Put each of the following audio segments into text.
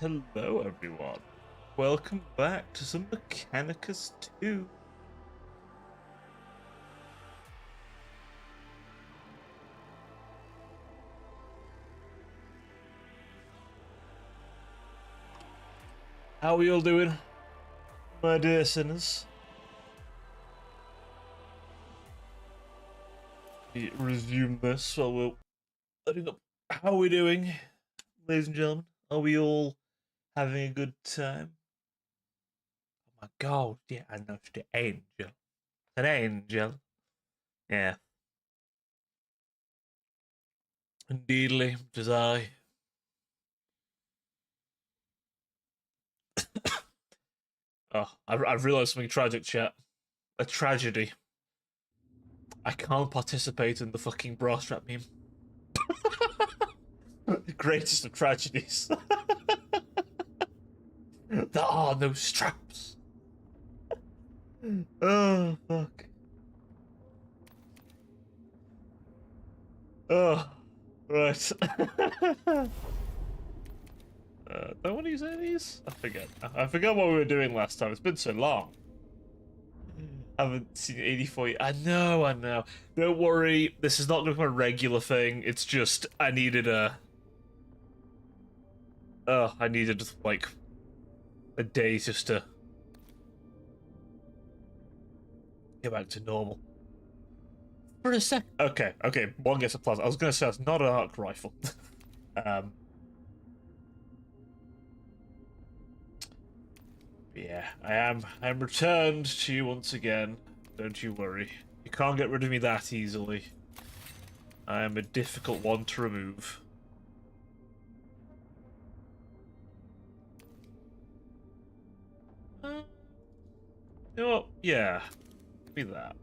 And hello everyone. Welcome back to some Mechanicus2. How are we all doing, my dear sinners? We resume this while we're letting up. How are we doing, ladies and gentlemen? Are we all having a good time? Oh my god, yeah, I know it's the angel. An angel. Yeah. Indeedly, it is I. Oh, I've realised something tragic, chat. A tragedy. I can't participate in the fucking bra strap meme. The greatest of tragedies. There are no straps. Oh, fuck. Oh, right. Do I want to use any of these? I forget. I forgot what we were doing last time. It's been so long. I haven't seen 84 yet. I know. Don't worry. This is not going to be a regular thing. It's just I needed like a day just to get back to normal. For a sec. Okay. One gets a plus. I was going to say it's not an arc rifle. Yeah, I'm returned to you once again. Don't you worry. You can't get rid of me that easily. I am a difficult one to remove. You know what? Yeah. Be that.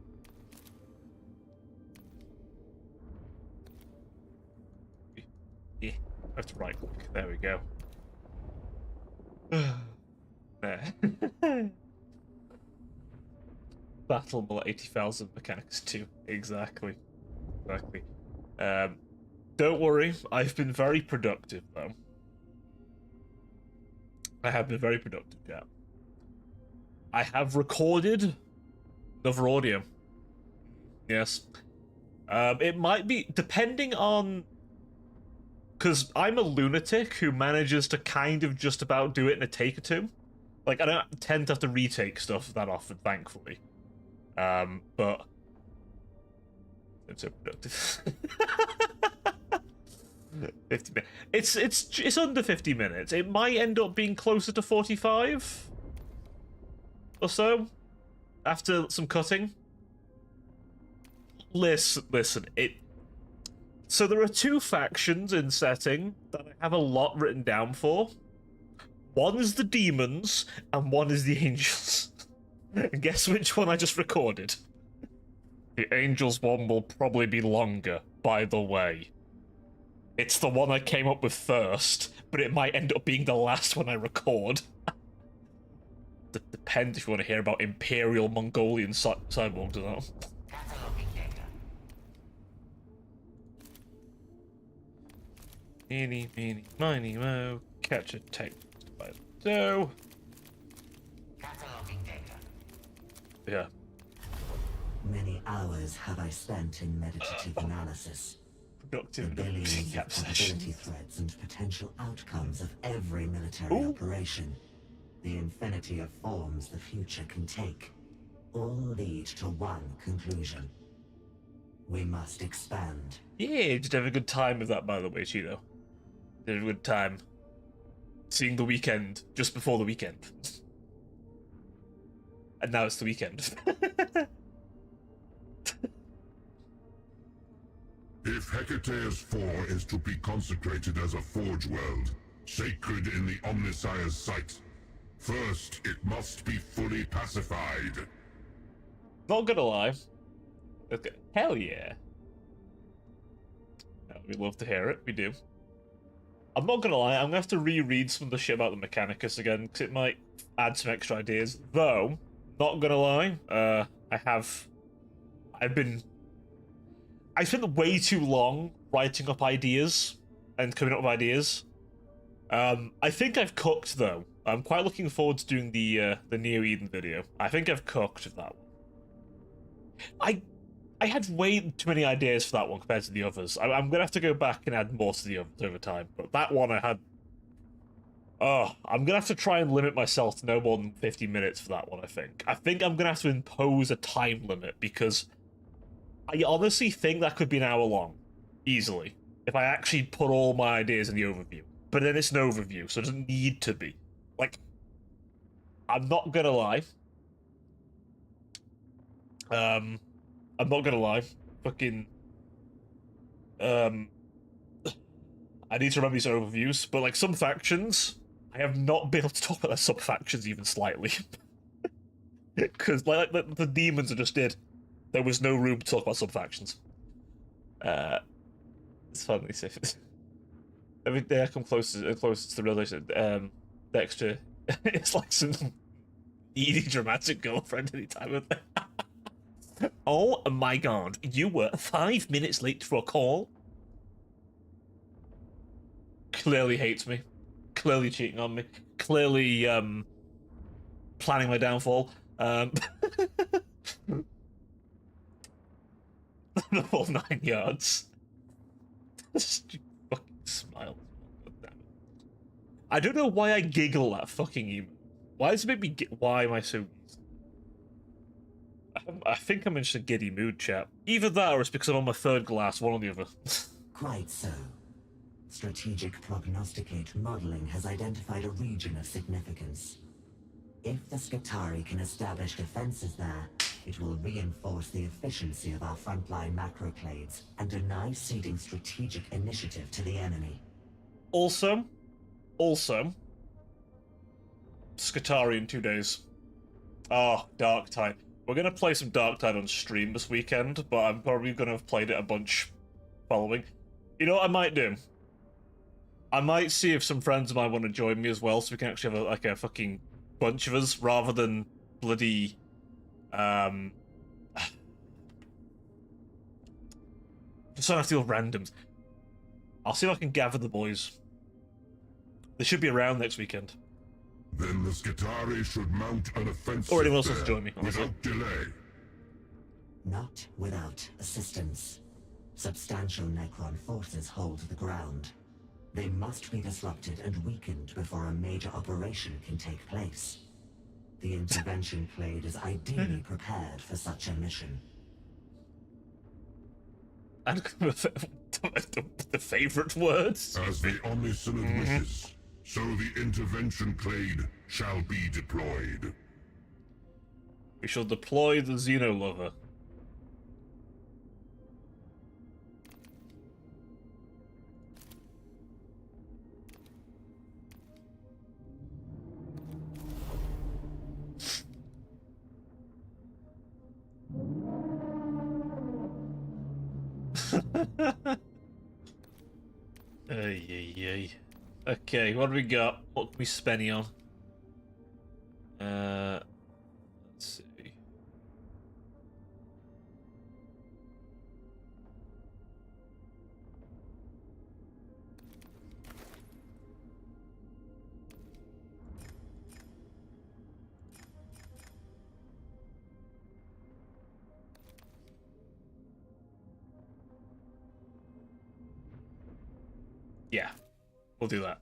Yeah. I have to right click. There we go. There. Battle Bullet 80,000 Mechanicus2. Exactly. Don't worry, I've been very productive though. I have been very productive, yeah. I have recorded another audio. Yes. It might be, depending on... Because I'm a lunatic who manages to kind of just about do it in a take or two. Like, I don't tend to have to retake stuff that often, thankfully. But... It's so productive. 50 minutes. It's under 50 minutes. It might end up being closer to 45 or so after some cutting. Listen. So there are two factions in setting that I have a lot written down for. One is the demons, and one is the angels. And guess which one I just recorded? The angels one will probably be longer, by the way. It's the one I came up with first, but it might end up being the last one I record. Depends if you want to hear about Imperial Mongolian cyborgs or not. Eeny, meeny, miny, mo. Catch a take by the dough. Yeah. Many hours have I spent in meditative analysis. Productive The billions of recap session. probability threads and potential outcomes of every military operation. The infinity of forms the future can take. All lead to one conclusion. We must expand. Yeah, just have a good time with that, by the way, Cheeto. Did a good time seeing the weekend just before the weekend. And now it's the weekend. If Hecateus 4 is to be consecrated as a forge world, sacred in the Omnissiah's sight, first it must be fully pacified. Not gonna lie. Okay. Hell yeah. We love to hear it, we do. I'm not gonna lie, I'm gonna have to reread some of the shit about the Mechanicus again, because it might add some extra ideas. Though, not gonna lie, I spent way too long writing up ideas and coming up with ideas. I think I've cooked though. I'm quite looking forward to doing the Neo Eden video. I think I've cooked that one. I had way too many ideas for that one compared to the others. I'm gonna have to go back and add more to the others over time. But that one I had. Oh, I'm gonna have to try and limit myself to no more than 50 minutes for that one. I think I'm gonna have to impose a time limit because I honestly think that could be an hour long, easily, if I actually put all my ideas in the overview. But then it's an overview, so it doesn't need to be. Like, I'm not gonna lie. I'm not gonna lie. Fucking. I need to remember these overviews, but like some factions, I have not been able to talk about their sub factions even slightly. Because like the demons I just did, there was no room to talk about sub factions. It's funny. Every day I come closer to the realization. Dexter, it's like some needy dramatic girlfriend anytime of that. Oh my god, you were 5 minutes late for a call? Clearly hates me. Clearly cheating on me. Clearly, planning my downfall. The full 9 yards. Just fucking smile. God damn it. I don't know why I giggle at fucking emo. Why does it make me why am I so... I think I'm in just a giddy mood, chap. Either that or it's because I'm on my third glass, one or the other. Quite so. Strategic prognosticate modeling has identified a region of significance. If the Skitarii can establish defenses there, it will reinforce the efficiency of our frontline macroclades and deny ceding strategic initiative to the enemy. Also, Skitarii in 2 days. Oh, Dark Tide. We're gonna play some Dark Tide on stream this weekend, but I'm probably gonna have played it a bunch following. You know what I might do? I might see if some friends of mine want to join me as well, so we can actually have a fucking bunch of us, rather than bloody, just don't have to deal with randoms. I'll see if I can gather the boys. They should be around next weekend. Then the Skitarii should mount an offensive Or anyone else wants to there join me, honestly. without delay. Not without assistance. Substantial Necron forces hold the ground. They must be disrupted and weakened before a major operation can take place. The intervention clade is ideally prepared for such a mission. And the favorite words. As the Omniscient wishes, so the intervention clade shall be deployed. We shall deploy the Xenolover. Ay. Okay, what do we got? What can we spend on? Let's see. Yeah, we'll do that.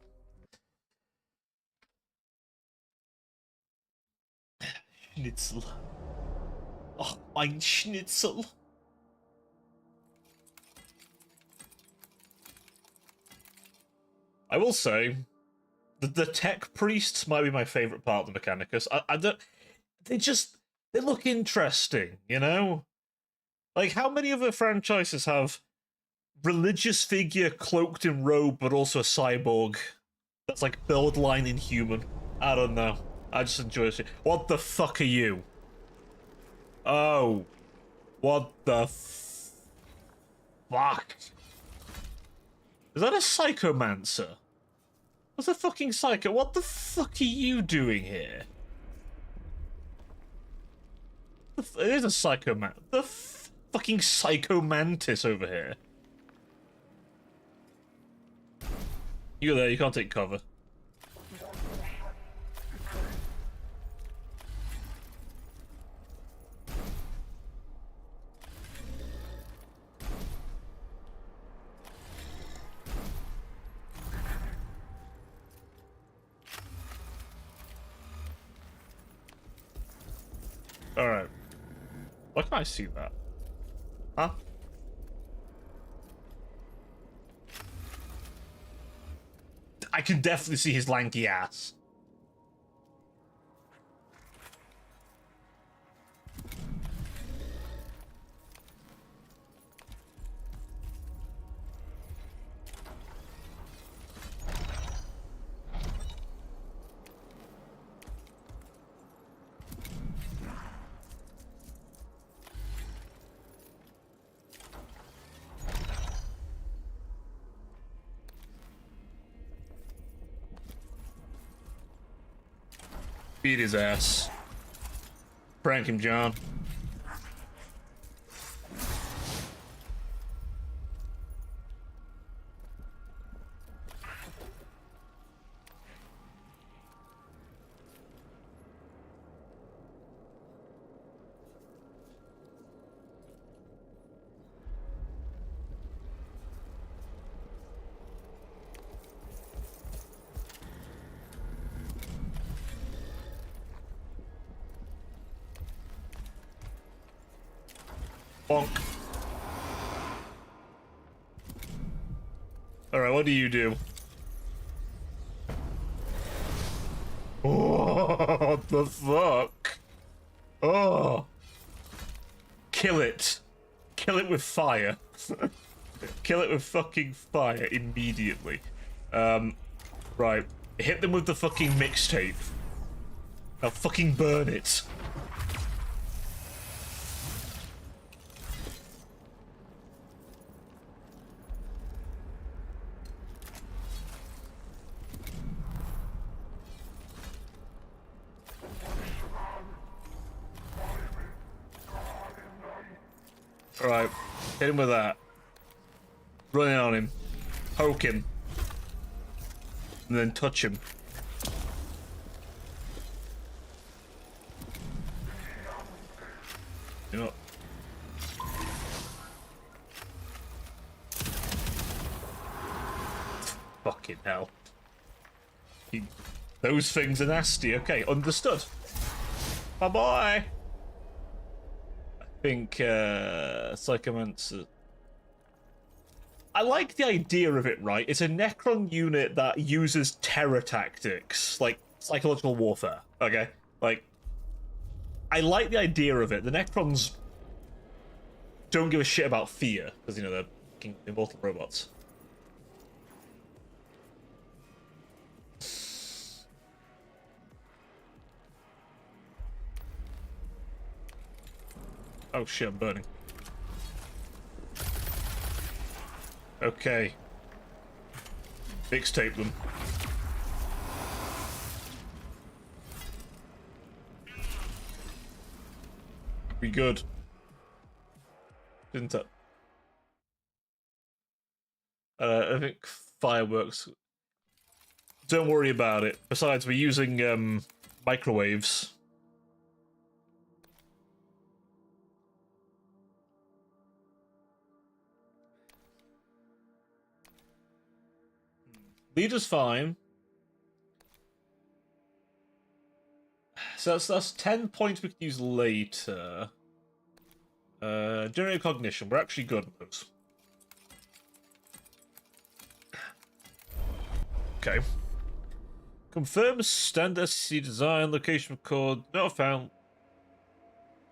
Schnitzel. Oh, mein Schnitzel. I will say, the tech priests might be my favorite part of the Mechanicus. I don't... They look interesting, you know? Like, how many other franchises have religious figure cloaked in robe, but also a cyborg that's like build line inhuman? I don't know. I just enjoy it. What the fuck are you? Oh. What the fuck? Is that a psychomancer? What's a fucking psycho? What the fuck are you doing here? It is a psychoman. The fucking psychomantis over here. You there, you can't take cover. Alright. Why can't I see that? Huh? I can definitely see his lanky ass. Beat his ass. Prank him, John. Bonk. Alright, what do you do? Oh, what the fuck? Oh. Kill it. Kill it with fire. Kill it with fucking fire immediately. Right. Hit them with the fucking mixtape. Now fucking burn it. Alright, hit him with that. Run in on him. Poke him. And then touch him. You know. Fucking hell. Those things are nasty. Okay, understood. Bye-bye. I think Psychomancer. I like the idea of it, right? It's a Necron unit that uses terror tactics, like psychological warfare, okay? Like, I like the idea of it. The Necrons don't give a shit about fear, because, you know, they're fucking immortal robots. Oh shit, I'm burning. Okay. Mixtape them. Be good. Didn't it? I think fireworks. Don't worry about it. Besides, we're using microwaves. Leader's fine. So that's 10 points we can use later. Generate cognition. We're actually good at those. Okay. Confirm standard SC design, location record, not found.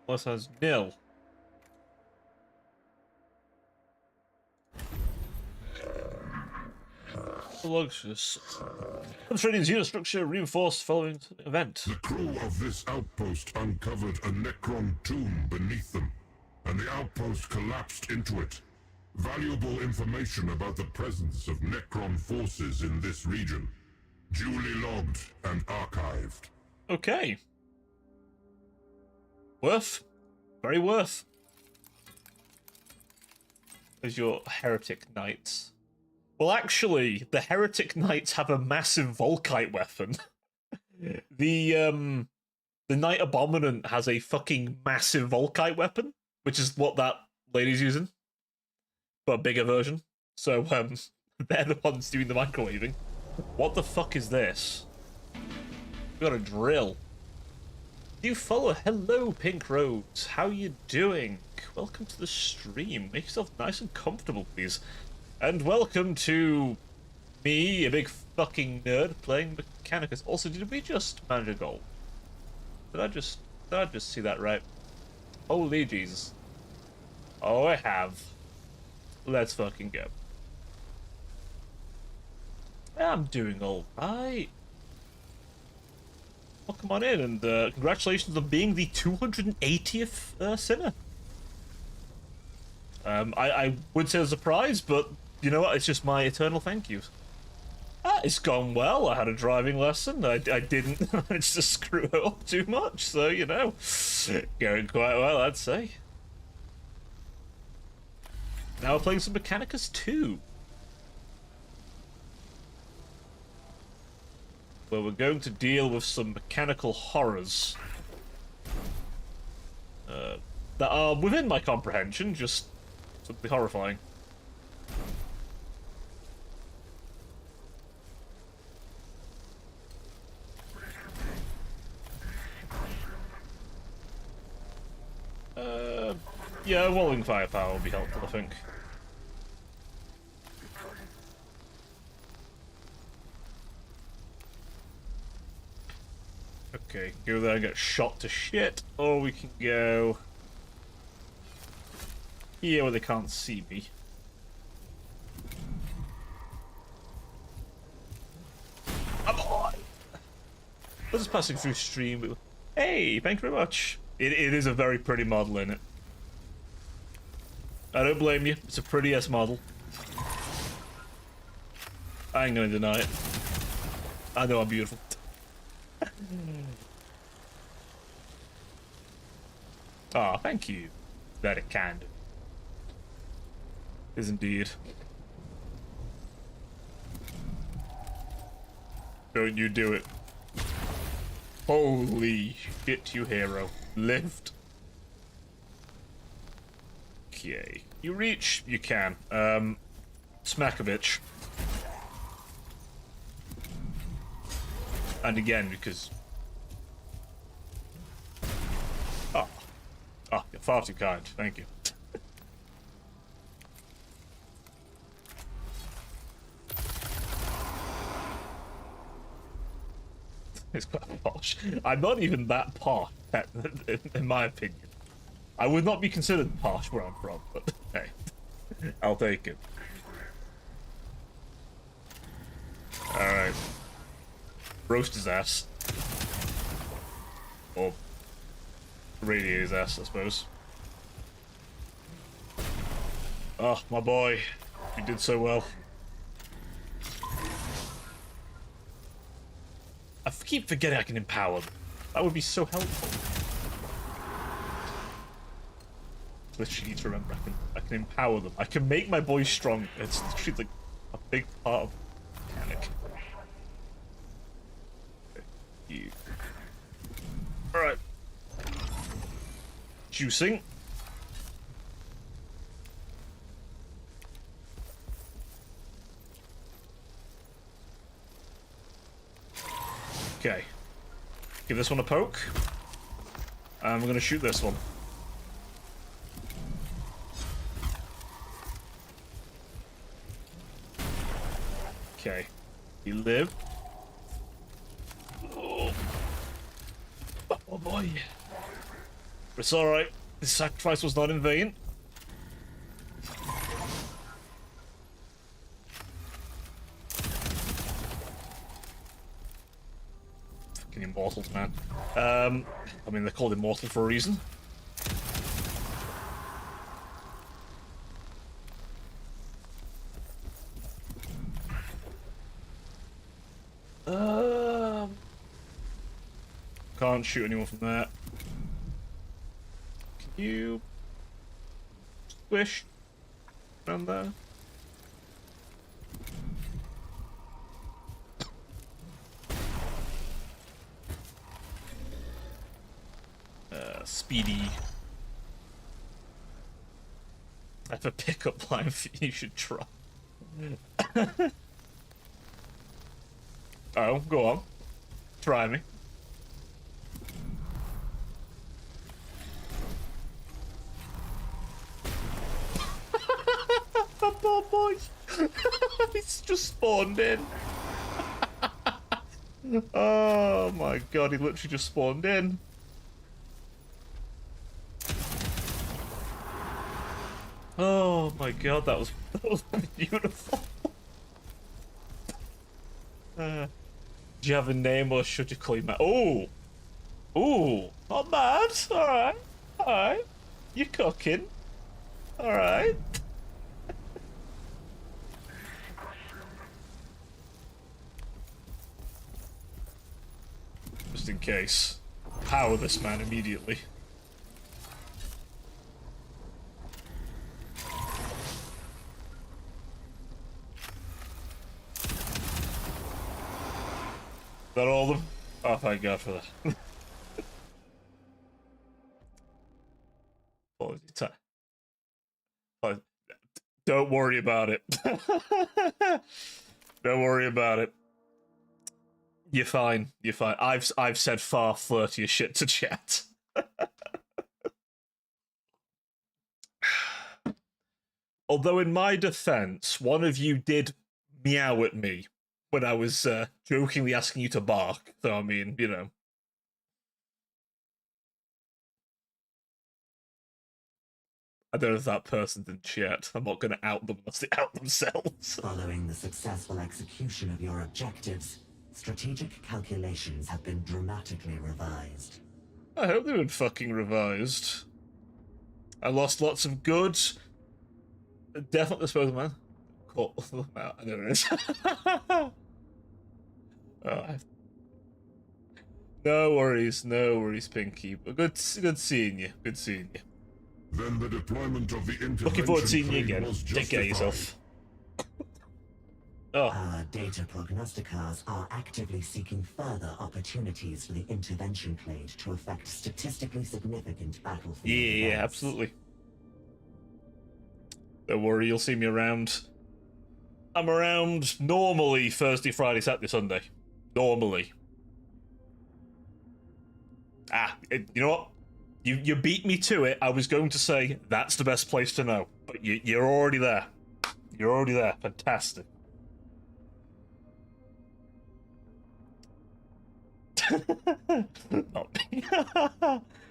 Unless has nil. Luxus. Training's unit structure reinforced following event. The crew of this outpost uncovered a Necron tomb beneath them, and the outpost collapsed into it. Valuable information about the presence of Necron forces in this region. Duly logged and archived. Okay. Worth. Very worth. As your heretic knights. Well, actually, the heretic knights have a massive Volkite weapon. The Knight Abominant has a fucking massive Volkite weapon, which is what that lady's using. But a bigger version. So, they're the ones doing the microwaving. What the fuck is this? We got a drill. You follow. Hello, Pink Rose. How you doing? Welcome to the stream. Make yourself nice and comfortable, please. And welcome to me, a big fucking nerd, playing Mechanicus. Also, did we just manage a goal? Did I just see that right? Holy Jesus. Oh, I have. Let's fucking go. I'm doing alright. Well, come on in, and congratulations on being the 280th sinner. I would say a surprise, but you know what? It's just my eternal thank yous. It's gone well. I had a driving lesson. I didn't manage to screw it up too much, so, you know, going quite well, I'd say. Now we're playing some Mechanicus2. Where we're going to deal with some mechanical horrors. That are within my comprehension, just simply horrifying. Yeah, rolling firepower will be helpful, I think. Okay, go there and get shot to shit, or we can go here where they can't see me. I'm on! This is passing through stream. Hey, thank you very much. It is a very pretty model, innit? I don't blame you. It's a pretty-ass model. I ain't gonna deny it. I know I'm beautiful. Ah, thank you. That it can. Is indeed. Don't you do it. Holy shit, you hero. Lift. Okay. You reach? You can. Smack a bitch. And again, because... Oh. Oh, you're far too kind. Thank you. It's quite posh. I'm not even that posh, in my opinion. I would not be considered posh where I'm from, but hey, I'll take it. Alright. Roast his ass. Or radiate his ass, I suppose. Oh, my boy. You did so well. I keep forgetting I can empower them. That would be so helpful. Literally need to remember I can empower them. I can make my boys strong. It's literally like a big part of mechanic. Okay. You. Alright. Juicing. Okay. Give this one a poke. And we're gonna shoot this one. Okay. You live. Oh, oh boy. It's alright. This sacrifice was not in vain. Fucking immortals, man. I mean, they're called immortal for a reason. Can't shoot anyone from that. Can you squish around there? Speedy. I have a pickup line for you should try. Oh, go on. Try me. just spawned in. Oh my god, he literally just spawned in. Oh my god, that was beautiful. Do you have a name or should you call you Matt? Oh! Ooh! Not bad! Alright. Alright. You're cooking. Alright. Just in case. Power this man immediately. Is that all of them? Oh, thank God for that. Don't worry about it. Don't worry about it. You're fine. You're fine. I've said far flirtier shit to chat. Although in my defense, one of you did meow at me when I was jokingly asking you to bark. So I mean, you know. I don't know if that person's in chat. I'm not going to out them unless they out themselves. Following the successful execution of your objectives, strategic calculations have been dramatically revised. I hope they've been fucking revised. I lost lots of goods. Definitely disposal, man. Caught them out. I know it is. No worries, Pinky. But good seeing you. Good seeing you. Then the deployment of the intervention Looking forward to seeing you plane again. was Take care of justified. yourself. Oh. Our data prognosticars are actively seeking further opportunities for the intervention plate to affect statistically significant battlefield Yeah, events. absolutely. Don't worry, you'll see me around. I'm around normally Thursday, Friday, Saturday, Sunday. Normally. You know what? You beat me to it. I was going to say that's the best place to know, but you're already there. You're already there. Fantastic. Not me.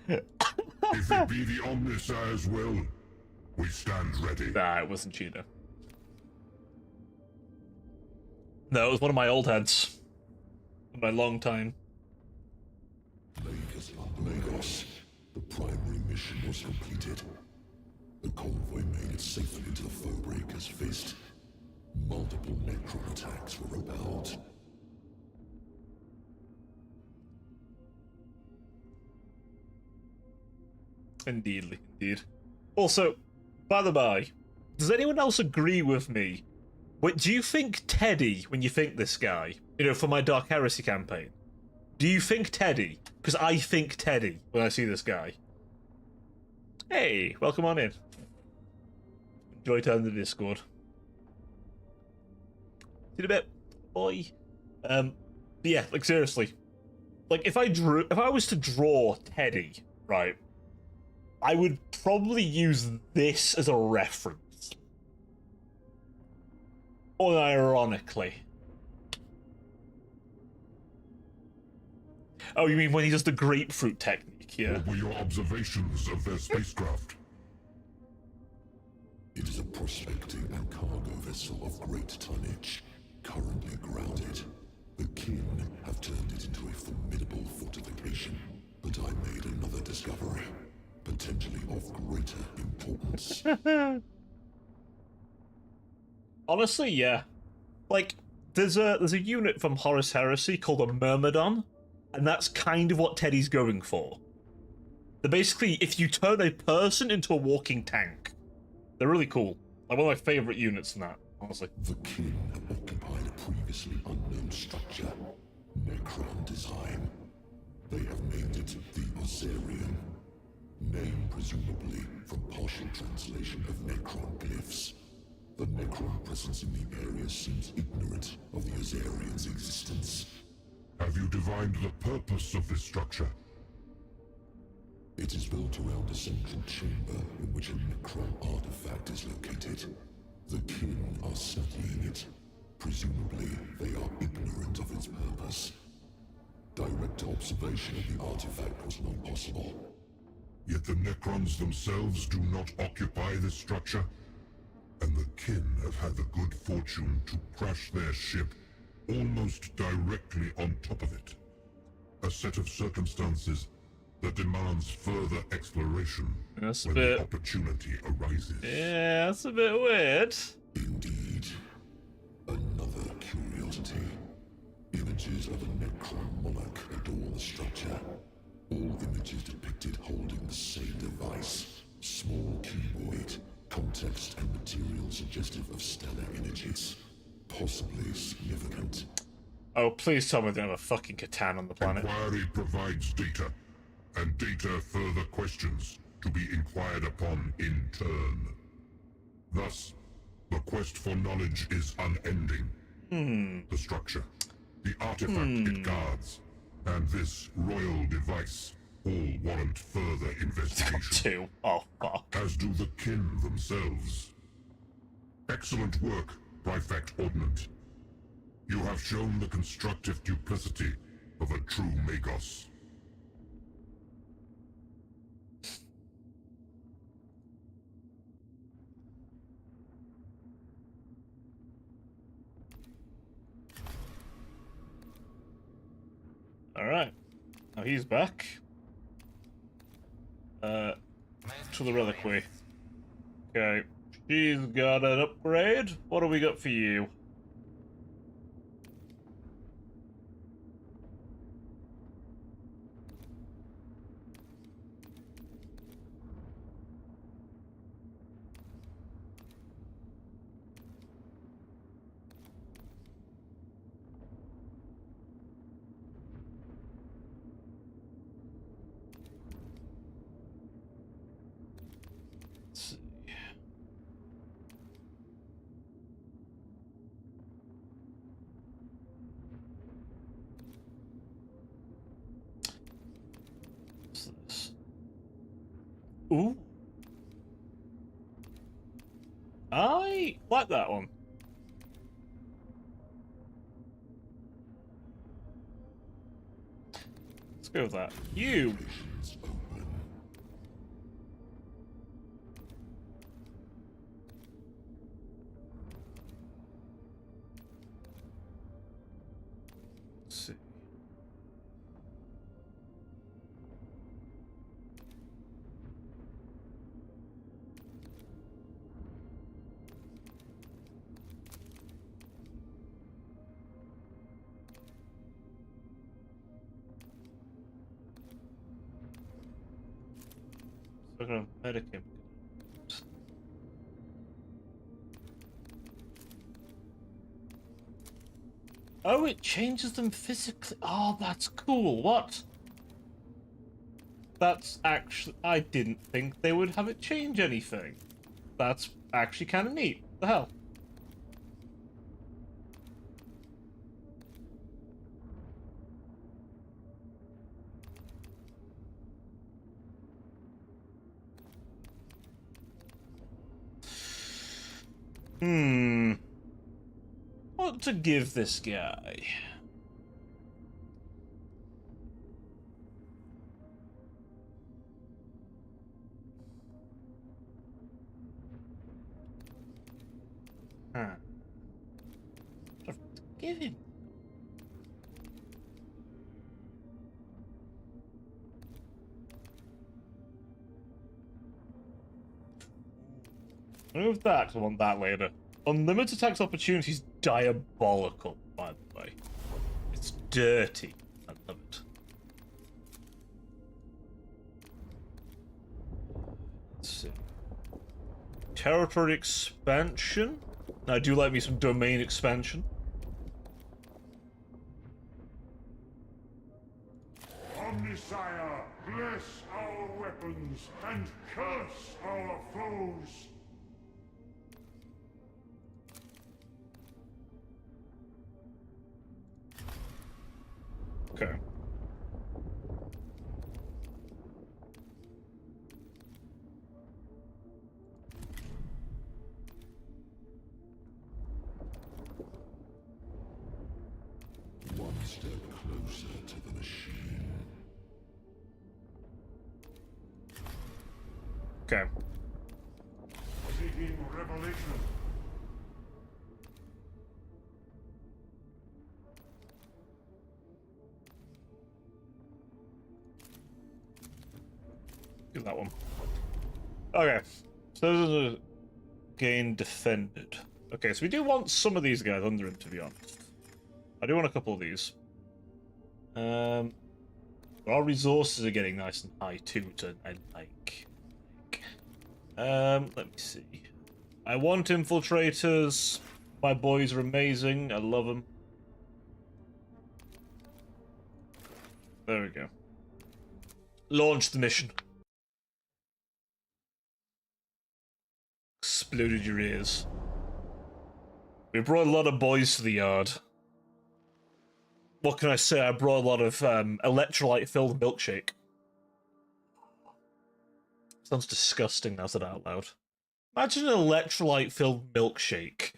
If it be the Omnissire's will, we stand ready. Nah, it wasn't Cheetah. No, it was one of my old heads. My long time. Lagos. The primary mission was completed. The convoy made it safely into the foe breaker's fist. Multiple Necron attacks were repelled. Indeed. Also, by the by, does anyone else agree with me? Wait, do you think Teddy, when you think this guy, for my Dark Heresy campaign, do you think Teddy? Because I think Teddy when I see this guy. Hey, welcome on in. Enjoy turning the Discord. See you in a bit, boy. But yeah, like seriously, like if I was to draw Teddy, right, I would probably use this as a reference. Unironically. Oh, you mean when he does the grapefruit technique, yeah. What were your observations of their spacecraft? It is a prospecting and cargo vessel of great tonnage, currently grounded. The kin have turned it into a formidable fortification, but I made another discovery, potentially of greater importance. Honestly, yeah. Like, there's a unit from Horus Heresy called a Myrmidon, and that's kind of what Teddy's going for. They're basically, if you turn a person into a walking tank, they're really cool. Like one of my favorite units in that, honestly. The kin occupied a previously unknown structure, Necron design. They have named it the Ozarian, name presumably from partial translation of Necron glyphs. The Necron presence in the area seems ignorant of the Ozarian's existence. Have you divined the purpose of this structure? It is built around a central chamber in which a Necron artifact is located. The kin are studying it, Presumably, they are ignorant of its purpose. Direct observation of the artifact was not possible. Yet the Necrons themselves do not occupy this structure, and the kin have had the good fortune to crash their ship almost directly on top of it. A set of circumstances that demands further exploration That's a when bit... the opportunity arises. Yeah, that's a bit weird. Indeed. Another curiosity. Images of a Necron monarch adorn the structure. All images depicted holding the same device. Small cuboid. Context and material suggestive of stellar images. Possibly significant. Oh, please tell me they have a fucking Catan on the planet. Inquiry provides data, and data further questions to be inquired upon in turn. Thus, the quest for knowledge is unending. The structure, the artifact it guards, and this royal device all warrant further investigation. Two. Oh, fuck. As do the kin themselves. Excellent work, Prefect Ordnant. You have shown the constructive duplicity of a true Magos. Alright. Now he's back. To the reliquary. Okay. She's got an upgrade. What do we got for you? Let's see. What's this? Ooh. I like that one. Let's go with that. You. Missions open. Let's see. Sort of medicine. Oh, it changes them physically. Oh, that's cool. What? That's actually... I didn't think they would have it change anything. That's actually kind of neat. The hell? What to give this guy? Huh. What to give him? Move that, 'cause I want that later. Unlimited tax opportunities, diabolical, by the way. It's dirty. I love it. Let's see. Territory expansion. I do like me some domain expansion. Omnisire, bless our weapons and curse our foes. Okay. step closer to the machine. Okay. Seeking revelation. Do that one. Okay. So those are gain defended. Okay, so we do want some of these guys under him, to be honest. I do want a couple of these. Our resources are getting nice and high too, which I like. Let me see. I want infiltrators. My boys are amazing. I love them. There we go. Launch the mission. Exploded your ears. We brought a lot of boys to the yard. What can I say? I brought a lot of electrolyte-filled milkshake. Sounds disgusting now said out loud. Imagine an electrolyte-filled milkshake.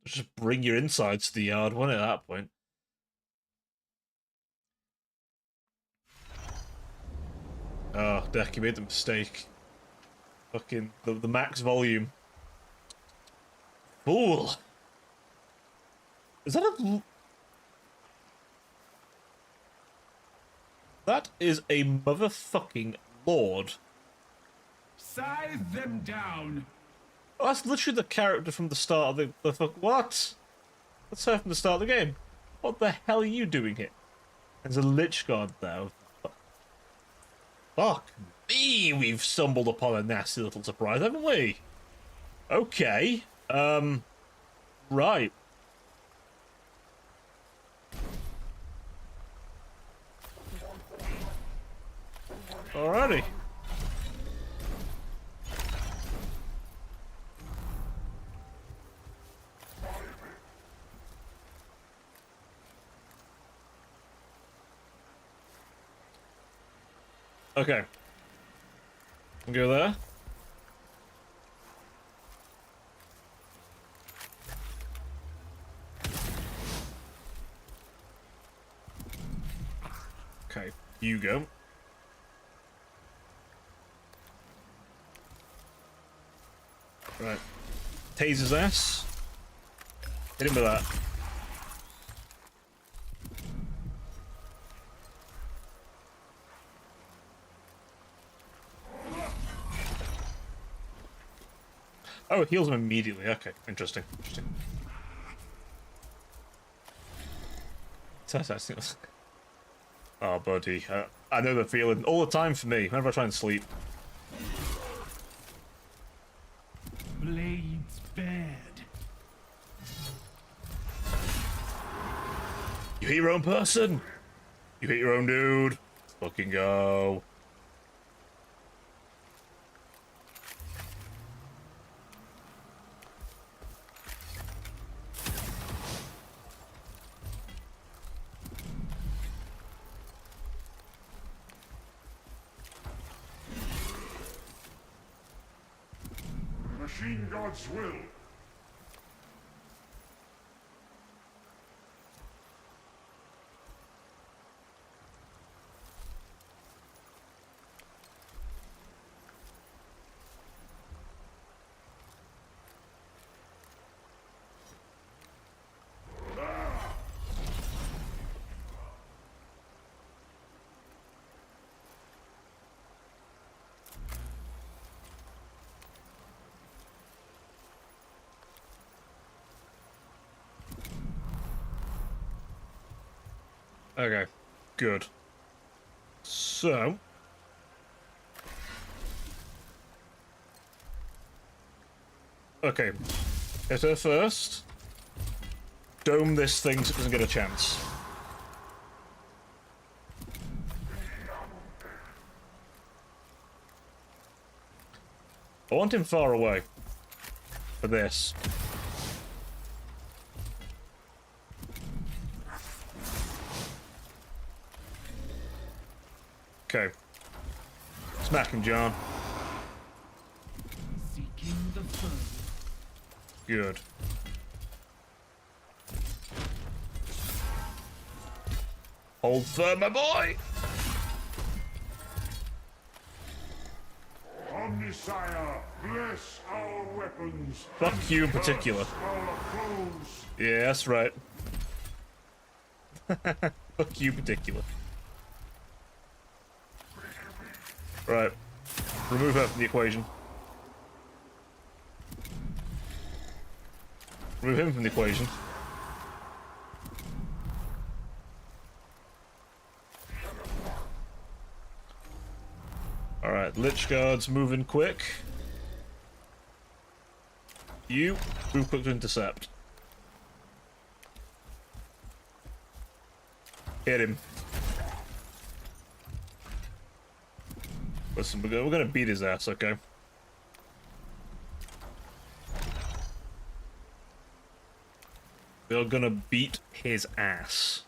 Just bring your insides to the yard, won't it, at that point? Oh, Deck, you made the mistake. Fucking the max volume. Fool! Is that a... That is a motherfucking lord. Scythe them down! Oh, that's literally the character from the start of the fuck... What? That's her from the start of the game. What the hell are you doing here? There's a Lich God there. Fuck me, we've stumbled upon a nasty little surprise, haven't we? Okay. Right. Alrighty. Okay. Go there. Okay, you go. Right. Tase his ass. Hit him with that. Oh, it heals him immediately. Okay, interesting. Interesting. Oh, buddy. I know the feeling. All the time for me, whenever I try and sleep. Blades bared. You hit your own person! You hit your own dude! Let's fucking go. Machine God's will. Okay, good. So... Okay, hit her first. Dome this thing so it doesn't get a chance. I want him far away. For this. Okay. Smack him, John. Seeking the foe. Good. Hold firm, my boy! Omnisire, bless our weapons. Fuck you in particular. Our foes. Yeah, that's right. Fuck you in particular. Right. Remove her from the equation. Remove him from the equation. Alright, Lich Guard's moving quick. You move quick to intercept. Hit him. Listen, we're gonna beat his ass, okay? We're gonna beat his ass.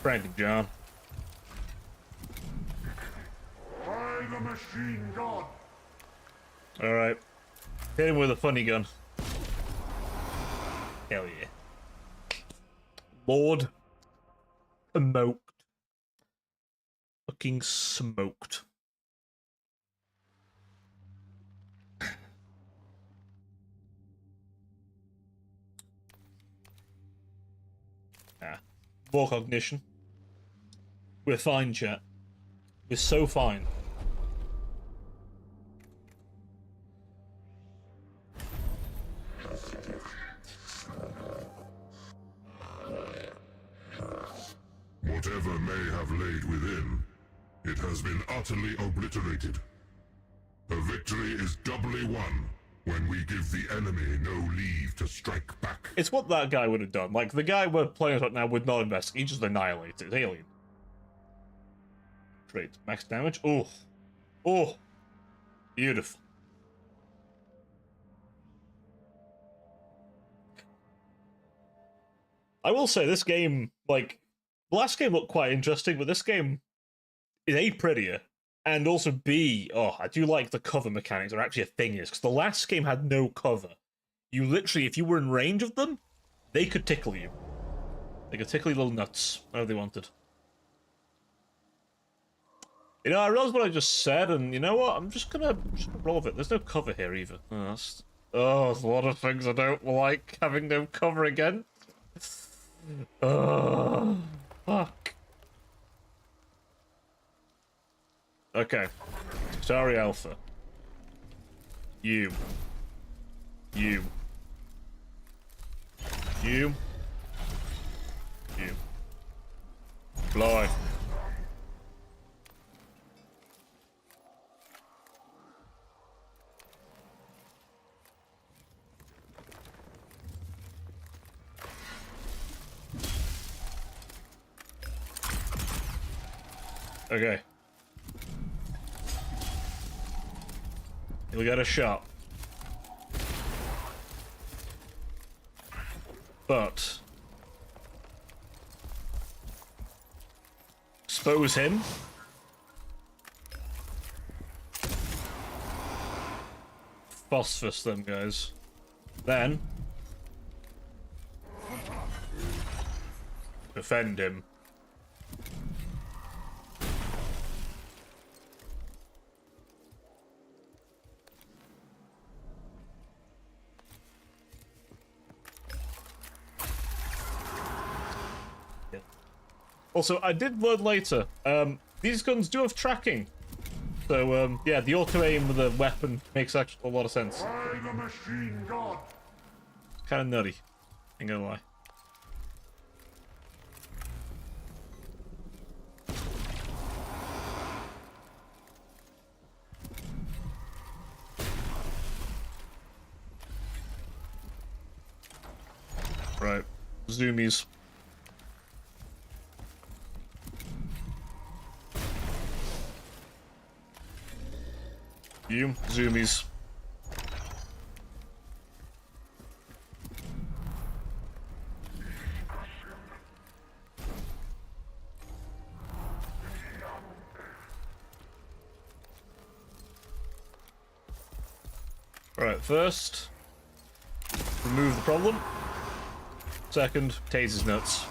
Frantic John. By the machine god. Alright. Hit him with a funny gun. Hell yeah. Lord. Smoked. Fucking smoked. More cognition. We're fine, chat. We're so fine. Whatever may have laid within, it has been utterly obliterated. A victory is doubly won when we give the enemy no leave to strike back. It's what that guy would have done. Like, the guy we're playing right now would not investigate. He just annihilated. Alien. Trait. Max damage. Oh. Oh. Beautiful. I will say, this game, like, the last game looked quite interesting, but this game is A, prettier, and also B, oh, I do like the cover mechanics are actually a thing is, because the last game had no cover. You literally, if you were in range of them, they could tickle you. They could tickle your little nuts, however they wanted. You know, I realized what I just said, and you know what? I'm just gonna roll with it. There's no cover here either. Oh, there's a lot of things I don't like having no cover again. Oh, fuck. Okay. Sorry, Alpha. You. You. You. You. Fly. Okay. You'll get a shot. But expose him. Phosphorus them guys. Then defend him. Also, I did learn later, these guns do have tracking. So, yeah, the auto-aim with a weapon makes actually a lot of sense. By the machine god. Kind of nutty, ain't gonna lie. Right, zoomies. You, zoomies. Alright, first, remove the problem. Second, Taser's nuts.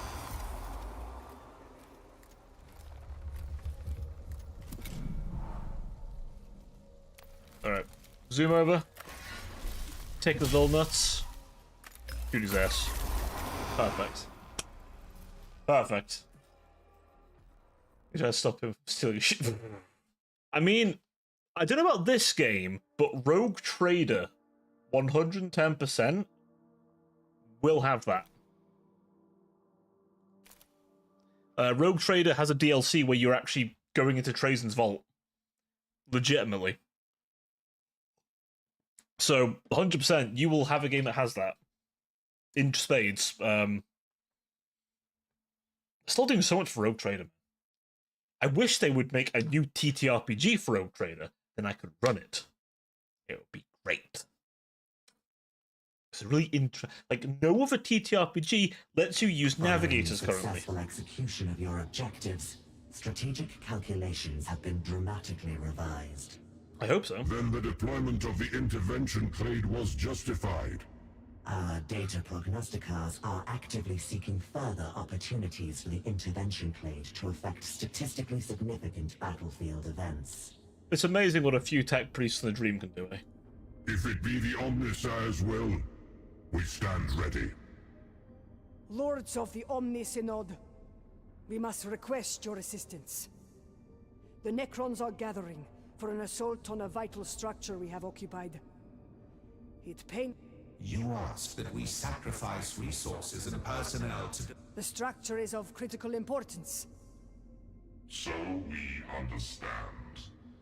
Alright, zoom over. Take the little nuts. Shoot his ass. Perfect. Perfect. You try to stop him from stealing shit. I mean, I don't know about this game, but Rogue Trader, 110%, will have that. Rogue Trader has a DLC where you're actually going into Trazen's vault. Legitimately. So, 100%, you will have a game that has that. In spades. Still doing so much for Rogue Trader. I wish they would make a new TTRPG for Rogue Trader, then I could run it. It would be great. It's really interesting. Like, no other TTRPG lets you use navigators currently. Successful execution of your objectives, strategic calculations have been dramatically revised. I hope so. Then the deployment of the intervention clade was justified. Our data prognosticators are actively seeking further opportunities for the intervention clade to affect statistically significant battlefield events. It's amazing what a few tech priests in the dream can do, eh? If it be the Omnissiah's will, we stand ready. Lords of the Omni-Synod, we must request your assistance. The Necrons are gathering for an assault on a vital structure we have occupied. It pains... You ask that we sacrifice resources and personnel to... The structure is of critical importance. So we understand.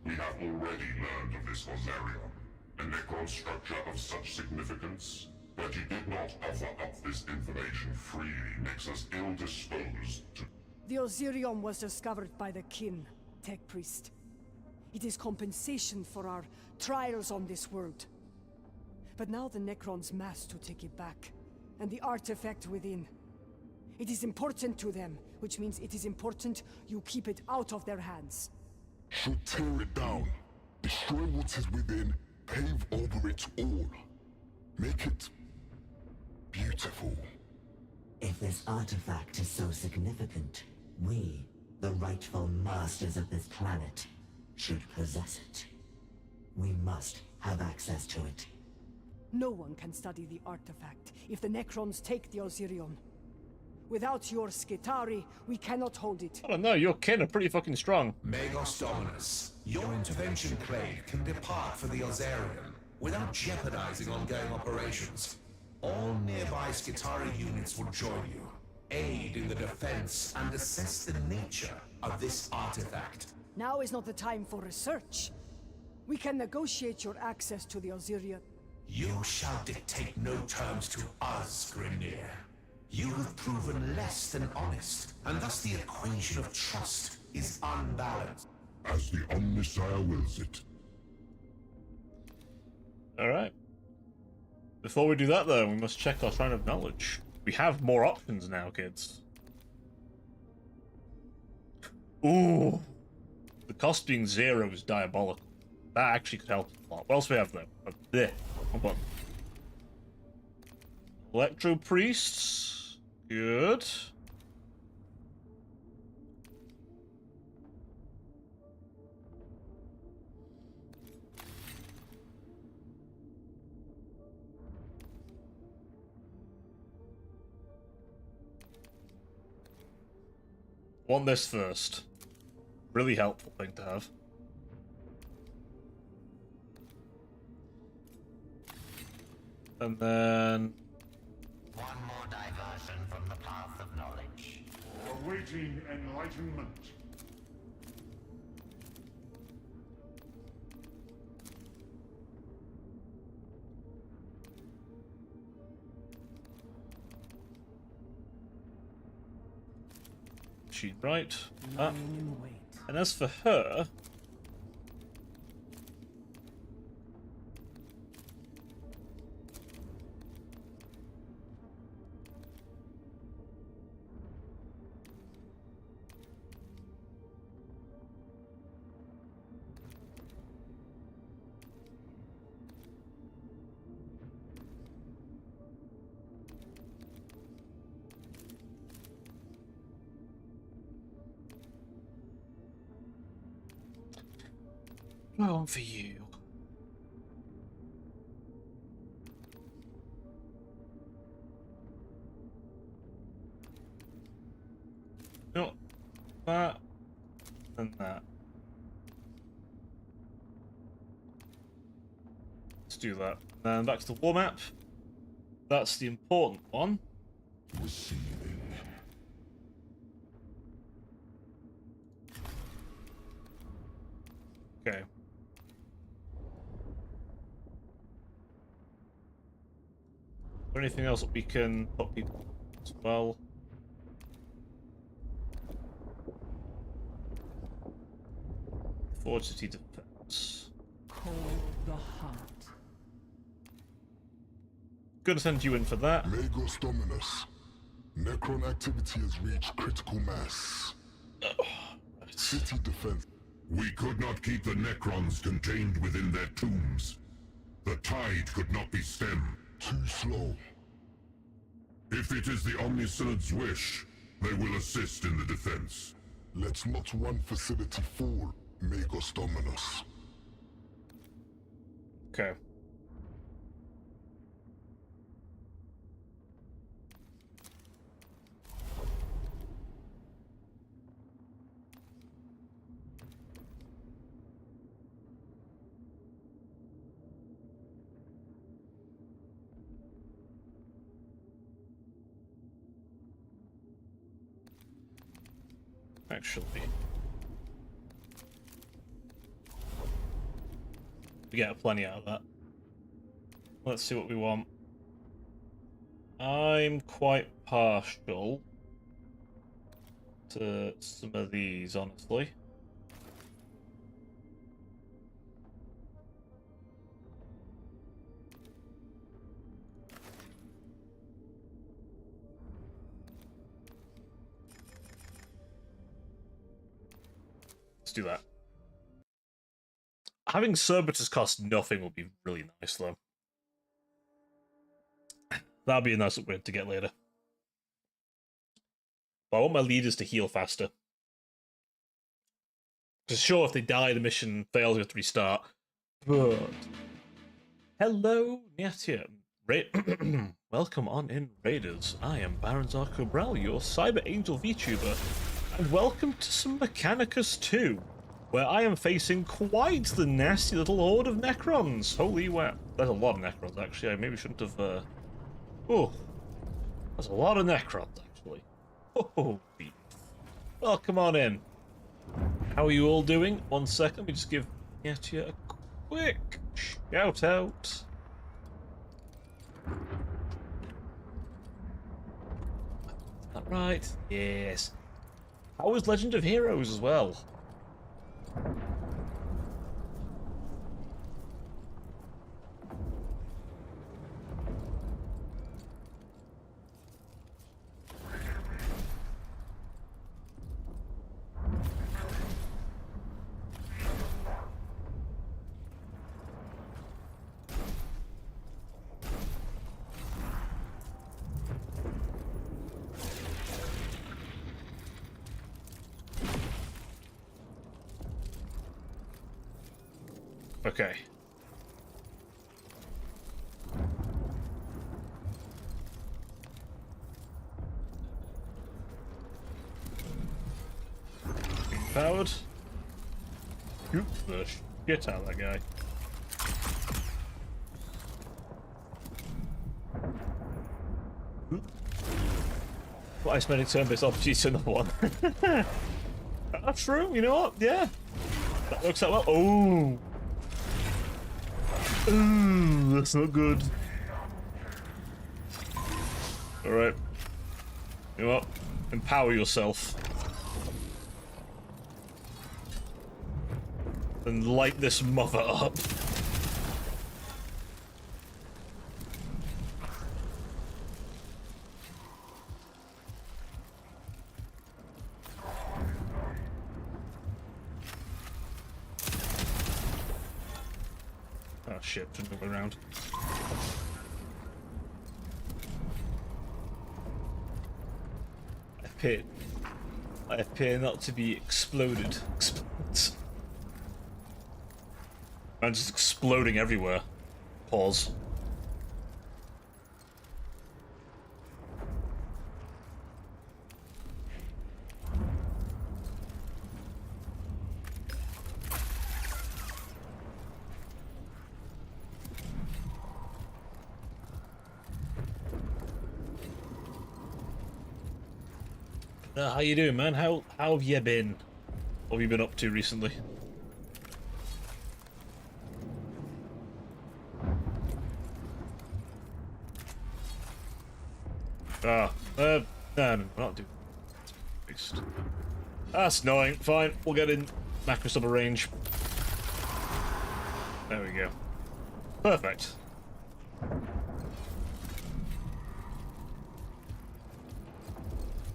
We have already learned of this Ozarion, a Necron structure of such significance. That you did not offer up this information freely makes us ill-disposed to... The Ozirion was discovered by the Kin, Tech Priest. It is compensation for our trials on this world. But now the Necrons mass to take it back, and the artifact within. It is important to them, which means it is important you keep it out of their hands. Should tear it down, destroy what is within, pave over it all. Make it... beautiful. If this artifact is so significant, we, the rightful masters of this planet, should possess it. We must have access to it. No one can study the artifact if the Necrons take the Ozirion. Without your Skitari, we cannot hold it. I don't know, your kin are pretty fucking strong. Magos Dominus, your intervention clade can depart for the Ozarian without jeopardizing ongoing operations. All nearby Skitari units will join you, aid in the defense, and assess the nature of this artifact. Now is not the time for research. We can negotiate your access to the Ozirion. You shall dictate no terms to us, Grimnir. You have proven less than honest, and thus the equation of trust is unbalanced. As the Omnissiah wills it. Alright. Before we do that, though, we must check our Shrine of Knowledge. We have more options now, kids. Ooh. The cost being 0 is diabolical. That actually could help a lot. What else do we have, though? Hold on. Electro Priests. Good. Want this first. Really helpful thing to have. And then... One more diversion from the path of knowledge. Awaiting enlightenment. She's right. And as for her... What do I want for you? No, that and that. Let's do that. And back to the war map. That's the important one. Receiving. Okay. Is there anything else that we can put people as well? Forward city defense. Cold the heart. Gonna send you in for that. Magos Dominus. Necron activity has reached critical mass. City defense. We could not keep the Necrons contained within their tombs. The tide could not be stemmed. Too slow. If it is the Omnisynod's wish, they will assist in the defense. Let's not one facility fall, Magos Dominus. Okay. Actually, we get plenty out of that. Let's see what we want. I'm quite partial to some of these, honestly. Let's do that. Having servitors cost nothing would be really nice, though. That'd be a nice upgrade to get later. But I want my leaders to heal faster. Because sure, if they die, the mission fails, we have to restart. But... Hello, Nyatia. Welcome on in, Raiders. I am Baron Zarkobral, your Cyber Angel VTuber. And welcome to some Mechanicus2, where I am facing quite the nasty little horde of Necrons. Holy wow. There's a lot of Necrons, actually. I maybe shouldn't have, Oh, there's a lot of Necrons, actually. Oh, well, come on in. How are you all doing? 1 second, let me just give Nyatia a quick shout out. Is that right? Yes. How was Legend of Heroes as well? Okay. Powered. Shoot the shit out of that guy. Well, I spent turn-based RPG to another one. That's true, you know what? Yeah. That works out well. Oh! Ooh, that's not good. Alright. You know what? Empower yourself. And light this mother up. Oh shit, shouldn't go around. I appear not to be exploded. And just exploding everywhere. Pause. How you doing, man? How have you been? What have you been up to recently? No, not do. That's annoying. Fine, we'll get in Macros up a range. There we go. Perfect.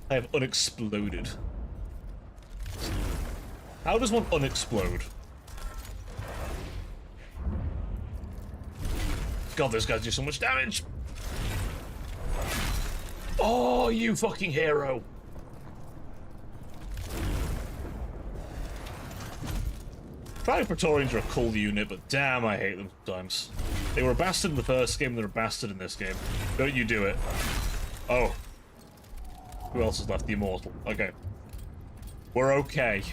I have unexploded. How does one unexplode? God, those guys do so much damage! Oh, you fucking hero! Praetorians are a cool unit, but damn, I hate them sometimes. They were a bastard in the first game, they're a bastard in this game. Don't you do it. Oh. Who else is left? The Immortal. Okay. We're okay.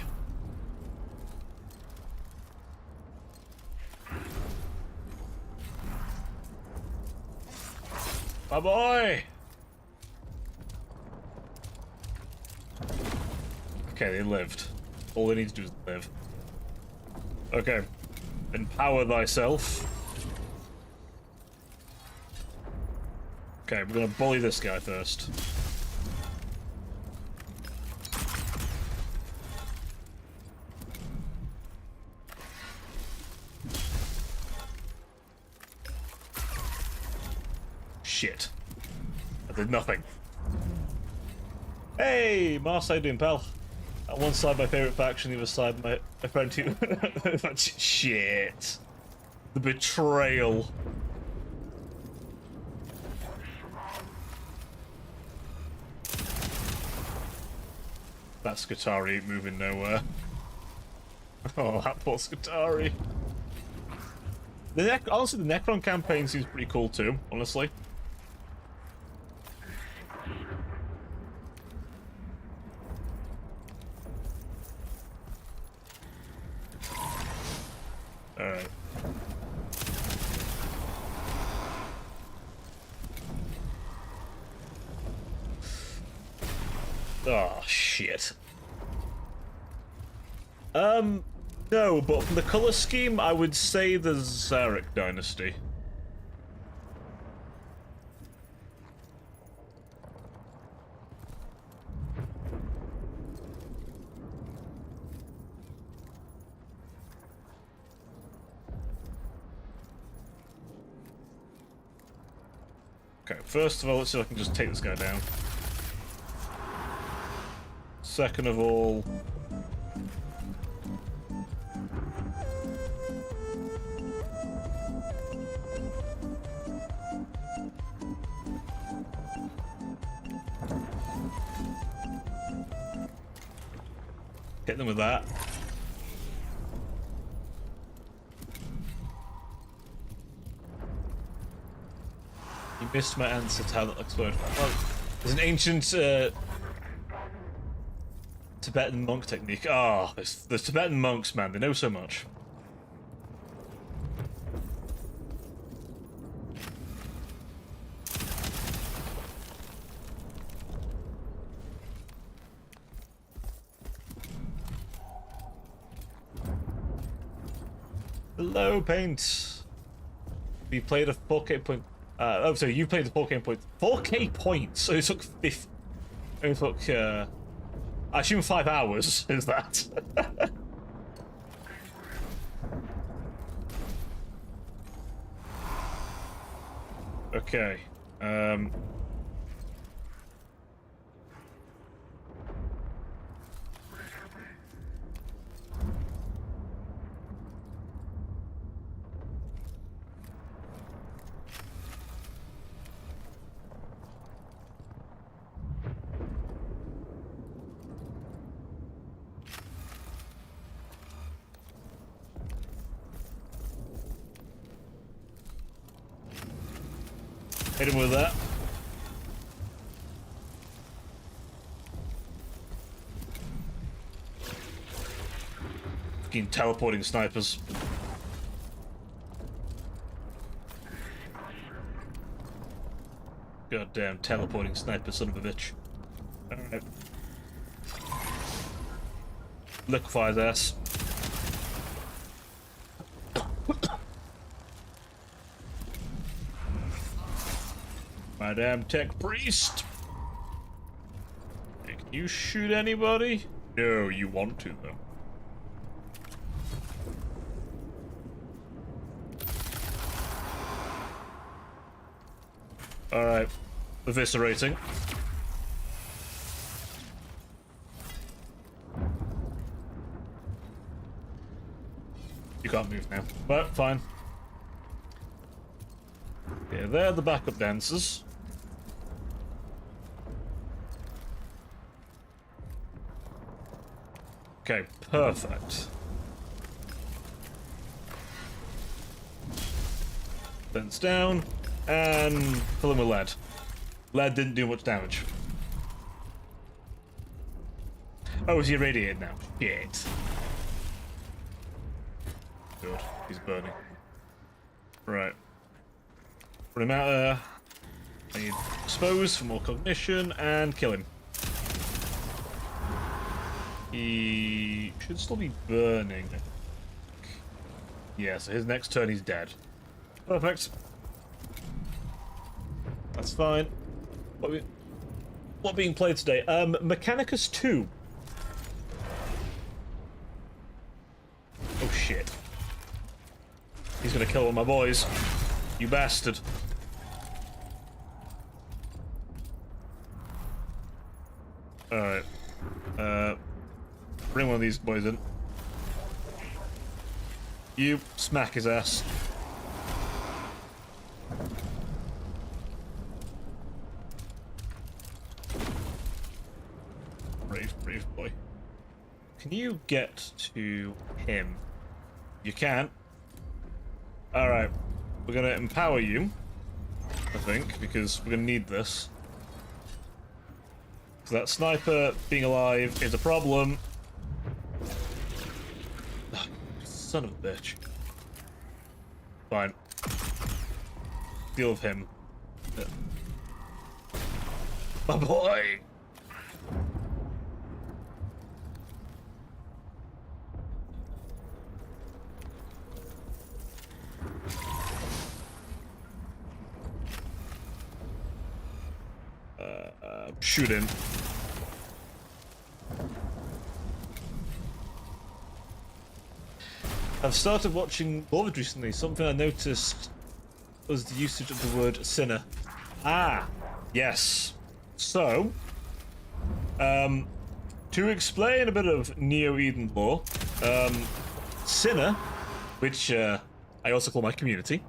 My boy! Okay, they lived. All they need to do is live. Okay. Empower thyself. Okay, we're gonna bully this guy first. Shit. I did nothing. Hey, Mars, how you doing, pal? At one side, my favorite faction, the other side, my friend too. Shit. The betrayal. That Skitarii ain't moving nowhere. Oh, that poor Skitarii. Honestly, the Necron campaign seems pretty cool too, honestly. Alright. Oh, shit. No, but from the color scheme, I would say the Zarek dynasty. Okay, first of all, let's see if I can just take this guy down. Second of all... hit them with that. You missed my answer to how that exploded. Well, there's an ancient Tibetan monk technique. Ah, oh, the Tibetan monks, man, they know so much. Hello, Paint. We played a 4K point. Oh, so you played the 4K point. 4K points. So it took 50. It took. I assume 5 hours. Is that? Okay. Hit him with that. Fucking teleporting snipers. Goddamn teleporting sniper, son of a bitch. Alright. Liquefy his ass. My damn tech priest. Hey, can you shoot anybody? No, you want to though. Alright. Eviscerating. You can't move now. But fine. Yeah, they're the backup dancers. Okay, perfect. Fence down, and fill him with lead. Lead didn't do much damage. Oh, is he irradiated now? Shit. Good, he's burning. Right. Put him out there. I need expose for more cognition, and kill him. He should still be burning. Yeah, so his next turn he's dead. Perfect. That's fine. What being played today? Mechanicus2. Oh shit. He's gonna kill one of my boys. You bastard. Alright. Bring one of these boys in. You smack his ass. Brave boy. Can you get to him? You can. Alright. We're gonna empower you, I think, because we're gonna need this. So that sniper being alive is a problem. Son of a bitch. Fine. Deal with him. My boy! Shoot him. I've started watching movies recently. Something I noticed was the usage of the word sinner. Ah, yes. So, to explain a bit of Neo-Eden lore, sinner, which I also call my community,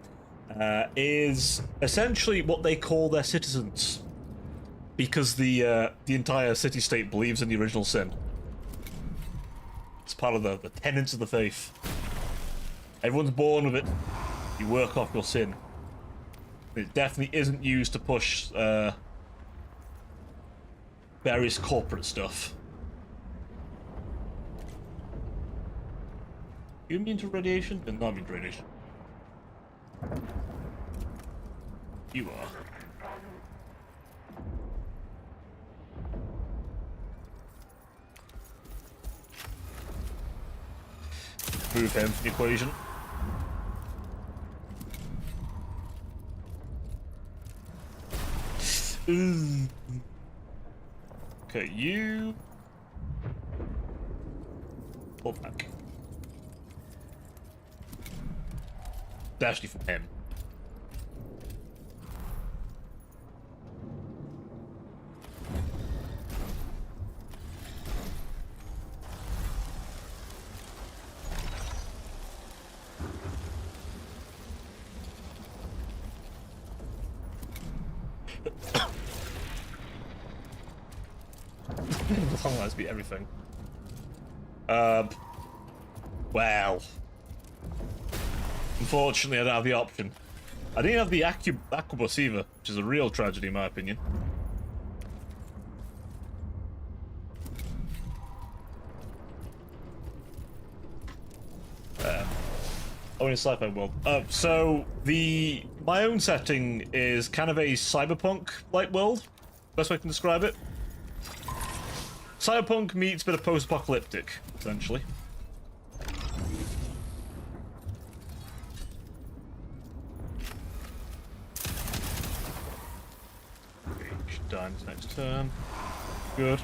is essentially what they call their citizens, because the entire city-state believes in the original sin. It's part of the tenets of the faith. Everyone's born with it. You work off your sin. It definitely isn't used to push various corporate stuff. You immune to radiation? No, not immune to radiation. You are. Move him from the equation. Okay, you pull back. Actually from him. The long lines beat everything. Well. Unfortunately, I don't have the option. I didn't have the Aquabus either, which is a real tragedy in my opinion. Oh, in sci-fi world. So my own setting is kind of a cyberpunk-like world. Best way I can describe it. Cyberpunk meets a bit of post-apocalyptic, essentially. Okay, should die in his next turn. Good.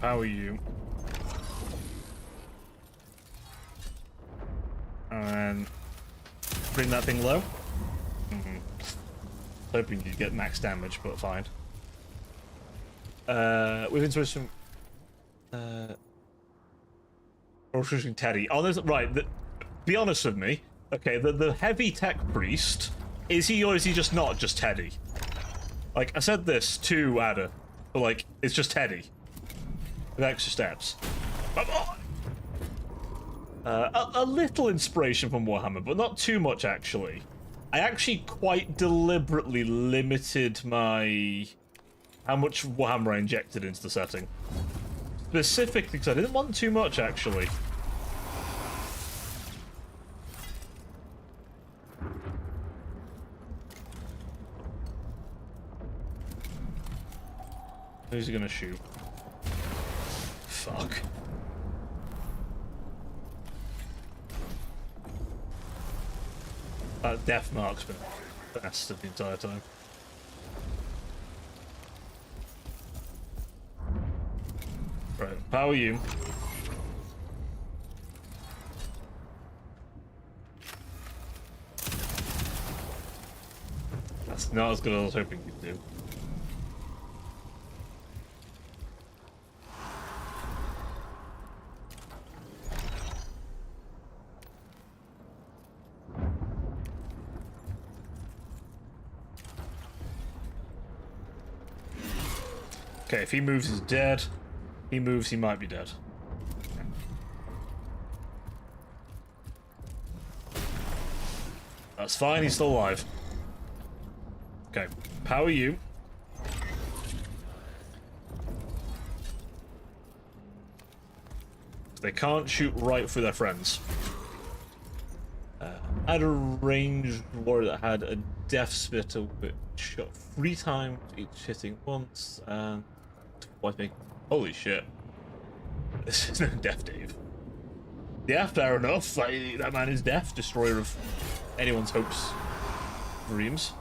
Power you. And bring that thing low. Hoping you'd get max damage, but fine. We've been switching. We're switching Teddy. Oh, there's right. Be honest with me. Okay, the heavy tech priest, is he or is he just not just Teddy? Like I said this to Ada, but like it's just Teddy. With extra steps. A little inspiration from Warhammer, but not too much, actually. I actually quite deliberately limited how much Warhammer I injected into the setting. Specifically because I didn't want too much, actually. Who's he gonna shoot? Fuck. That death mark's been bastard the entire time. Right, power you. That's not as good as I was hoping you'd do. Okay, if he moves, he's dead. He moves, he might be dead. That's fine, he's still alive. Okay, power you. They can't shoot right through their friends. I had a ranged warrior that had a death spitter which shot 3 times, each hitting once, and I think, holy shit. This is no Death Dave. Yeah, fair enough. That man is death, destroyer of anyone's hopes, dreams.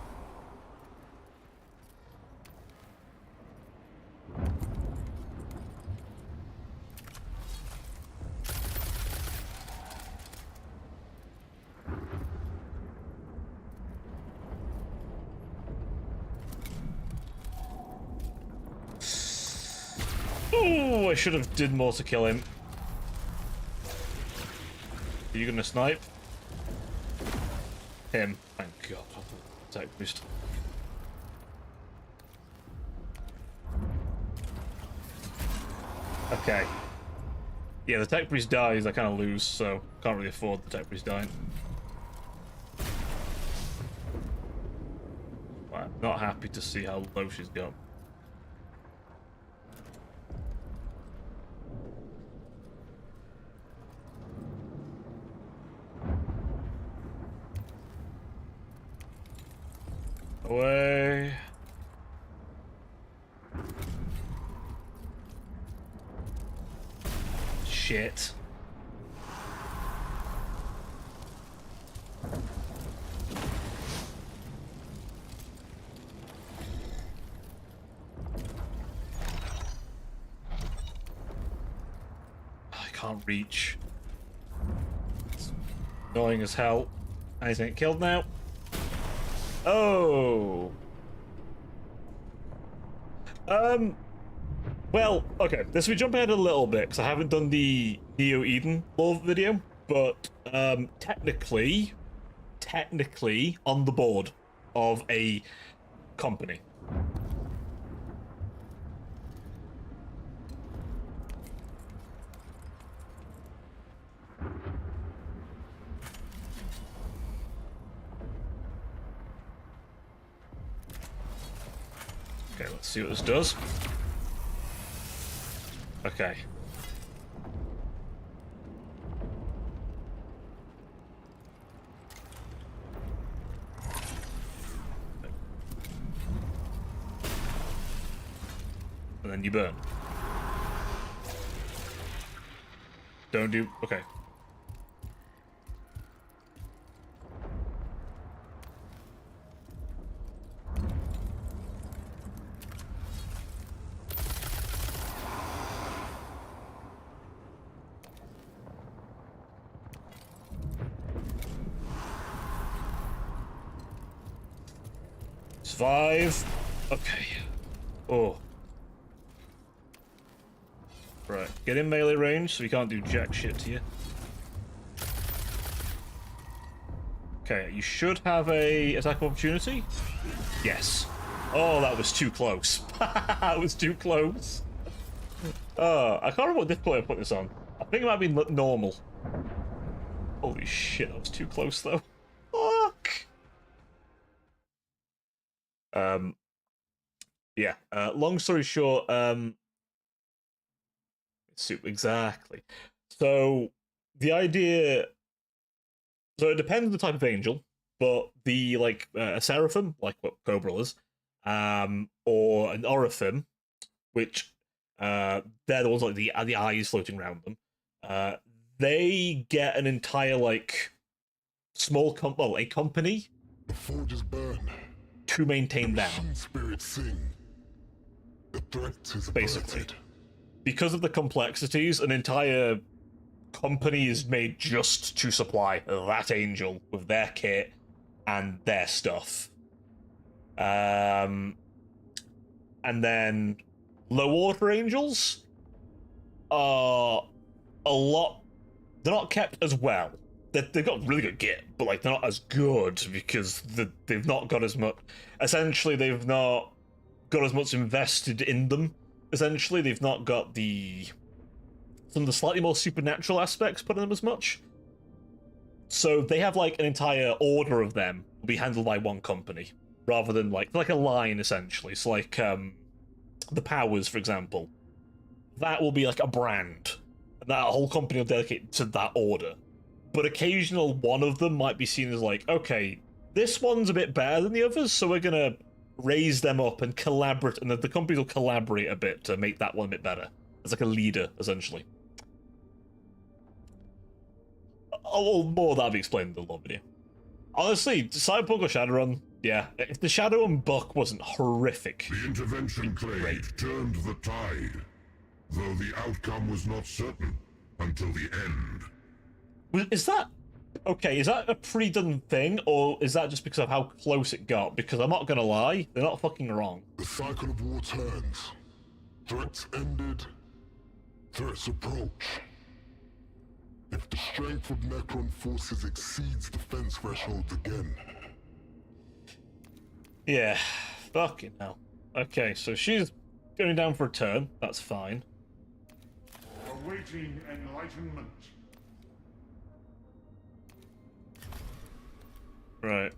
Oh, I should have did more to kill him. Are you gonna snipe? Him. Thank God. Attack boost. Okay. Yeah, the tech priest dies, I kind of lose, so can't really afford the tech priest dying. I'm not happy to see how low she's got. Away. Shit. I can't reach. It's annoying as hell. And he's getting killed now. Oh. Well, okay, this will be jumping ahead a little bit because I haven't done the Neo Eden lore video, but technically on the board of a company. Okay, let's see what this does. Okay. And then you burn. Don't do... Okay. Survive. Okay. Oh. Right. Get in melee range so we can't do jack shit to you. Okay, you should have a attack of opportunity. Yes. Oh, that was too close. That was too close. I can't remember what difficulty I put this on. I think it might be normal. Holy shit, that was too close though. Fuck. Yeah. Long story short, exactly. So the idea. So it depends on the type of angel, but the a seraphim, like what Cobra is, or an oraphim, which they're the ones like the eyes floating around them. They get an entire small a company. The forges burn. To maintain them. Spirits sing. The threat is basically. Averted. Because of the complexities, an entire company is made just to supply that angel with their kit and their stuff. And then low order angels are a lot. They're not kept as well. They've got really good gear, but they're not as good because they've not got as much. Essentially, they've not got as much invested in them. Essentially, they've not got some of the slightly more supernatural aspects put in them as much. So they have an entire order of them will be handled by one company rather than like a line essentially. So the powers, for example, that will be a brand, and that whole company will dedicate to that order. But occasional one of them might be seen as okay, this one's a bit better than the others, so we're gonna raise them up and collaborate, and the companies will collaborate a bit to make that one a bit better. As a leader, essentially. More of that'll be explained in the long video. Honestly, Cyberpunk or Shadowrun, yeah. If the Shadowrun buck wasn't horrific. The intervention clade turned the tide, though the outcome was not certain until the end. Is that okay? Is that a pre-done thing, or is that just because of how close it got? Because I'm not gonna lie, they're not fucking wrong. The cycle of war turns. Threats ended. Threats approach. If the strength of Necron forces exceeds defense thresholds again. Yeah, fucking hell. Okay, so she's going down for a turn. That's fine. Awaiting enlightenment. Right.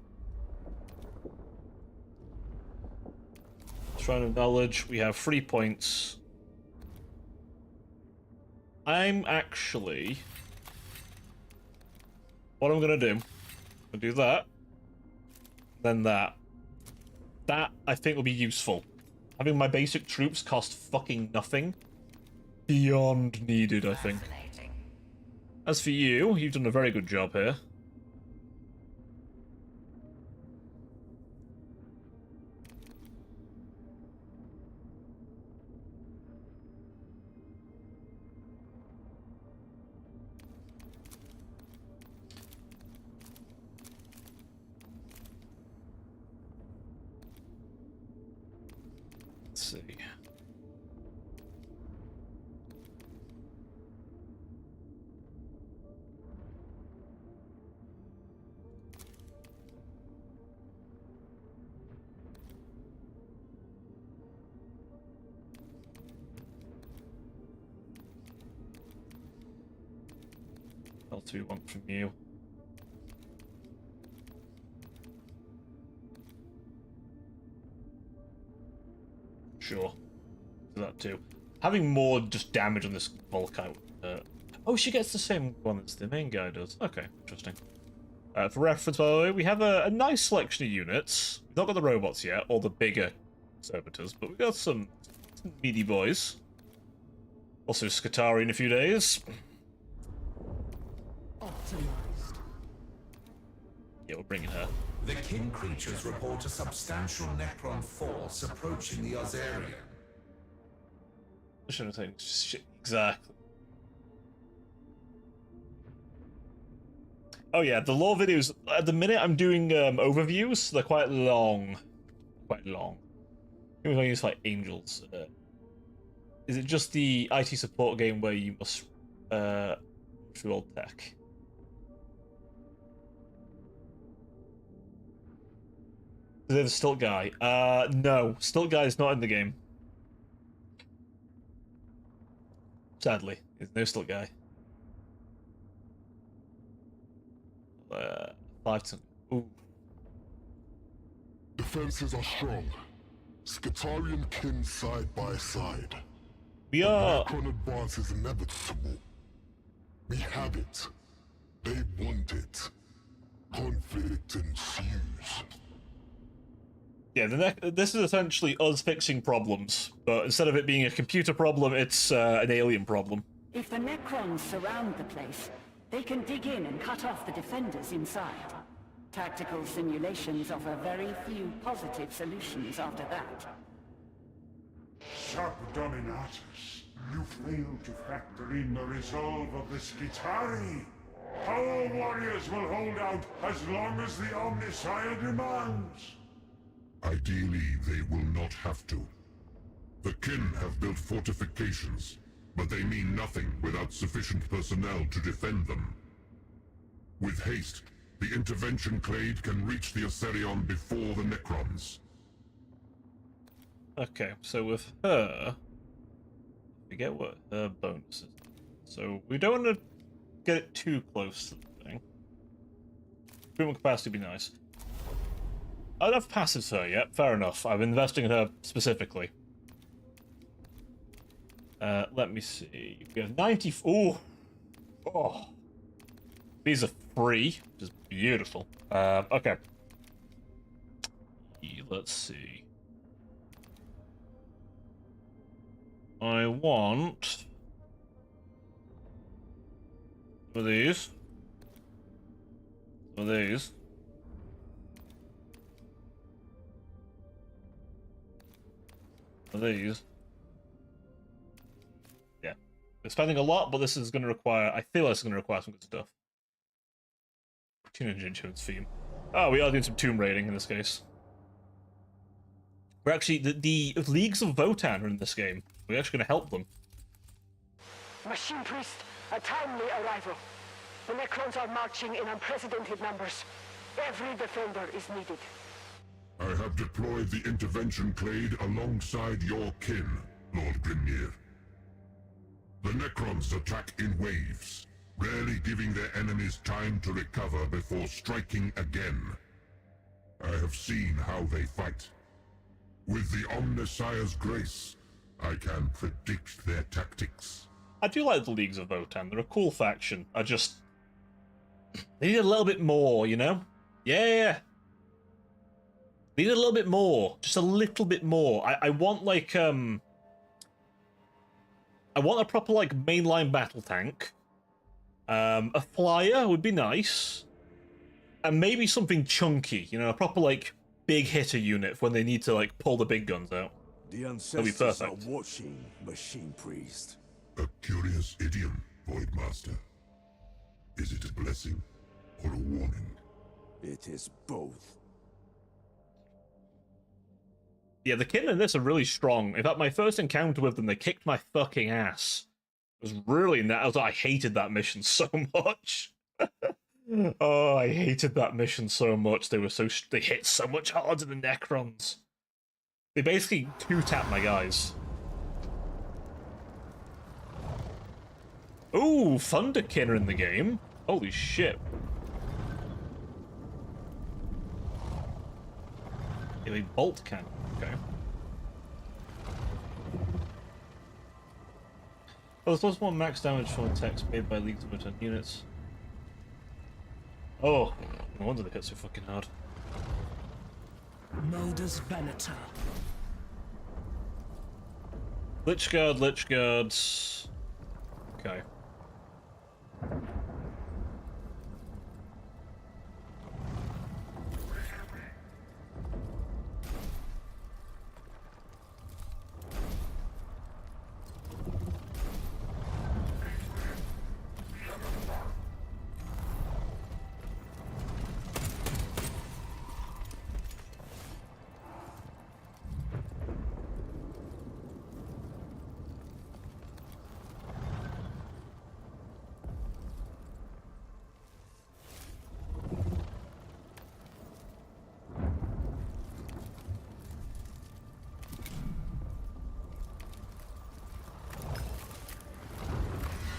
Shrine of Knowledge, we have 3 points. I'm actually... What I'm gonna do, I'll do that, then that. That, I think, will be useful. Having my basic troops cost fucking nothing. Beyond needed, I think. As for you, you've done a very good job here. Let's see. What else do we want from you? Sure. Do that too. Having more just damage on this Volkite. Oh, she gets the same one as the main guy does. Okay, interesting. For reference, by the way, we have a nice selection of units. We've not got the robots yet, or the bigger servitors, but we've got some meaty boys. Also, Skitarii in a few days. Optimized. Yeah, we're bringing her. The kin creatures report a substantial Necron force approaching the Ozarian. I shouldn't say shit, exactly. Oh yeah, the lore videos, at the minute I'm doing overviews, they're quite long. Quite long. I think I use like angels. Is it just the IT support game where you must through old tech? Is there the Stilt Guy? No. Stilt Guy is not in the game. Sadly, there's no Stilt Guy. 5 to... Ooh. Defenses are strong. Skitarii and kin side by side. We are... Necron advance is inevitable. We have it. They want it. Conflict ensues. Yeah, this is essentially us fixing problems, but instead of it being a computer problem, it's an alien problem. If the Necrons surround the place, they can dig in and cut off the defenders inside. Tactical simulations offer very few positive solutions after that. Subdominatus, you failed to factor in the resolve of the Skitarii. Our warriors will hold out as long as the Omnissiah demands. Ideally, they will not have to. The kin have built fortifications, but they mean nothing without sufficient personnel to defend them. With haste, the intervention clade can reach the Oserion before the Necrons. Okay, so with her, forget what her bonus is. So we don't want to get it too close to the thing. Recruitment capacity would be nice. I don't have passives for her yet, fair enough. I'm investing in her specifically. Let me see. We have 90... Ooh! Oh! These are free, which is beautiful. Okay. Let's see. I want... some of these. Some of these. Some of these. Yeah. We're spending a lot, but this is going to require... I feel it's going to require some good stuff. Teenage Insurance theme. Oh, we are doing some tomb raiding in this case. We're actually... The Leagues of Votan are in this game. We're actually going to help them. Machine Priest, a timely arrival. The Necrons are marching in unprecedented numbers. Every defender is needed. I have deployed the intervention clade alongside your kin, Lord Grimnir. The Necrons attack in waves, rarely giving their enemies time to recover before striking again. I have seen how they fight. With the Omnissiah's grace, I can predict their tactics. I do like the Leagues of Votan. They're a cool faction. I just... They need a little bit more, you know? Yeah! They need a little bit more. Just a little bit more. I want, like, I want a proper, like, mainline battle tank. A flyer would be nice. And maybe something chunky, you know? A proper, like, big hitter unit when they need to, like, pull the big guns out. The ancestors are watching, Machine Priest. A curious idiom, Voidmaster. Is it a blessing or a warning? It is both. Yeah, the kin in this are really strong. In fact, my first encounter with them, they kicked my fucking ass. It was really... I hated that mission so much. Oh, I hated that mission so much. They hit so much harder than Necrons. They basically two-tap my guys. Ooh, Thunderkin are in the game. Holy shit. Yeah, they bolt cannon. Okay. Oh, there's plus 1 max damage from attacks made by lethal return units. Oh, no wonder they hit so fucking hard. Modus Venator. Lich Guard, Lich Guards. Okay.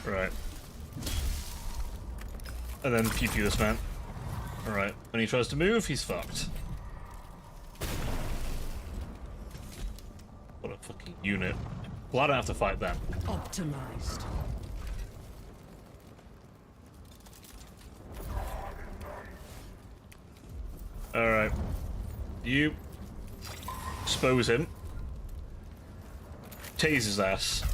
Right. And then pew pew this man. Alright. When he tries to move, he's fucked. What a fucking unit. Glad I don't have to fight them. Optimized. Alright. You expose him. Tase his ass.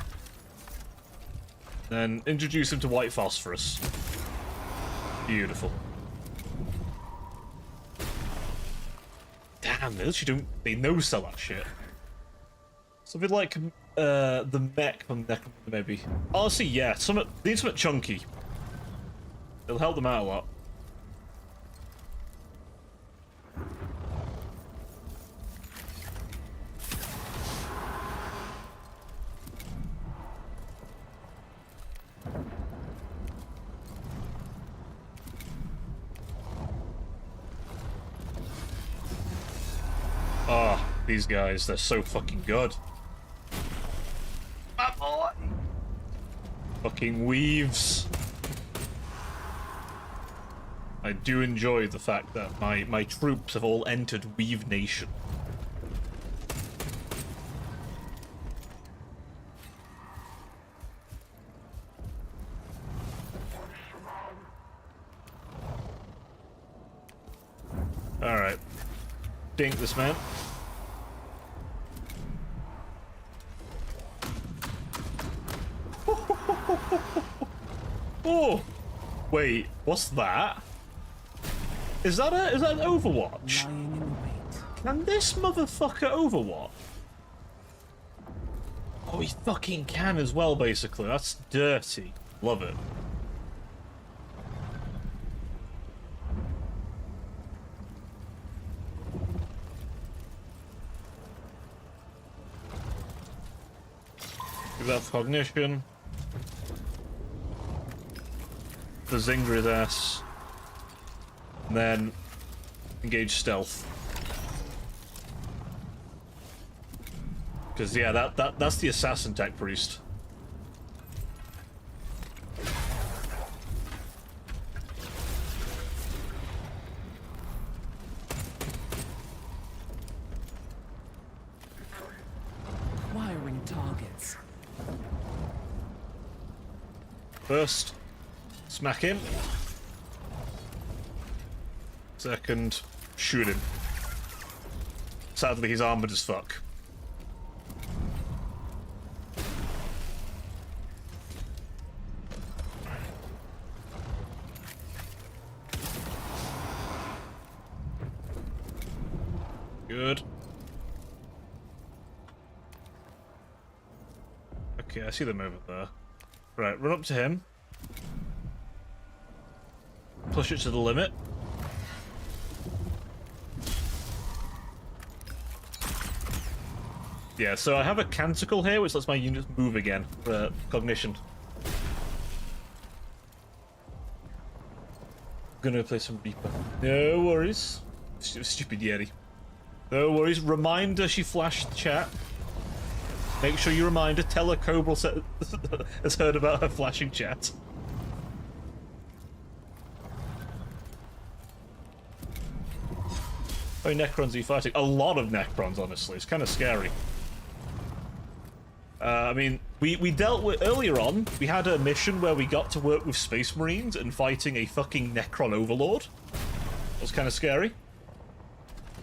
Then introduce him to white phosphorus. Beautiful. Damn, they literally don't. They no sell that shit. Something like the mech from Necron, maybe. Honestly, yeah. They need something chunky. It'll help them out a lot. Oh, these guys, they're so fucking good. My boy! Fucking weaves. I do enjoy the fact that my troops have all entered Weave Nation. Alright. Dink this man. Oh! Wait, what's that? Is that an Overwatch? Lying in wait. Can this motherfucker Overwatch? Oh, he fucking can as well, basically. That's dirty. Love it. Give that cognition. The Zinger his ass. And then engage stealth. Because yeah, that's the assassin tech priest. Acquiring targets. First, smack him. Second, shoot him. Sadly, he's armored as fuck. Good. Okay, I see them over there. Right, run up to him. Push it to the limit. Yeah, so I have a canticle here, which lets my units move again for cognition. Gonna play some Reaper. No worries. Stupid Yeti. No worries. Remind her she flashed the chat. Make sure you remind her. Tell her Cobra has heard about her flashing chat. How many Necrons are you fighting? A lot of Necrons, honestly. It's kind of scary. I mean, We dealt with earlier on. We had a mission where we got to work with Space Marines and fighting a fucking Necron Overlord. That was kind of scary.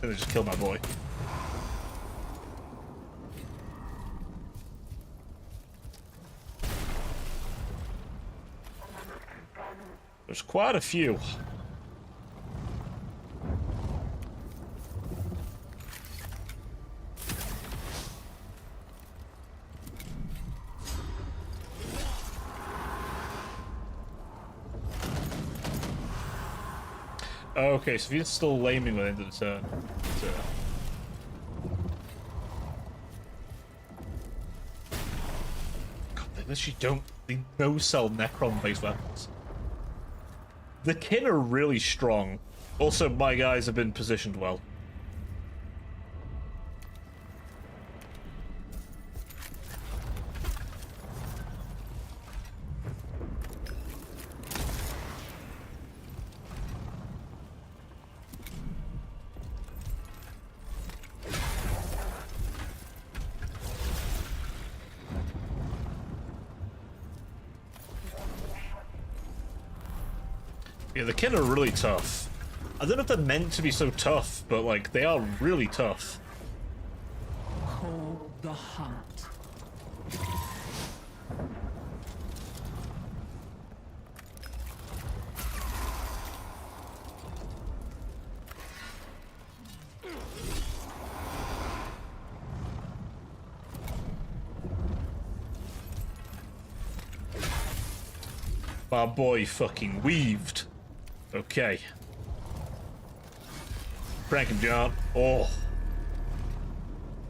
Then they just killed my boy. There's quite a few. Okay, so he's still laming by the end of the turn. God, they literally don't. They no-sell Necron-based weapons. The kin are really strong. Also, my guys have been positioned well. Yeah, the kin are really tough. I don't know if they're meant to be so tough, but like they are really tough. Call the hunt. My boy fucking weaved. Okay. Prank him, John. Oh.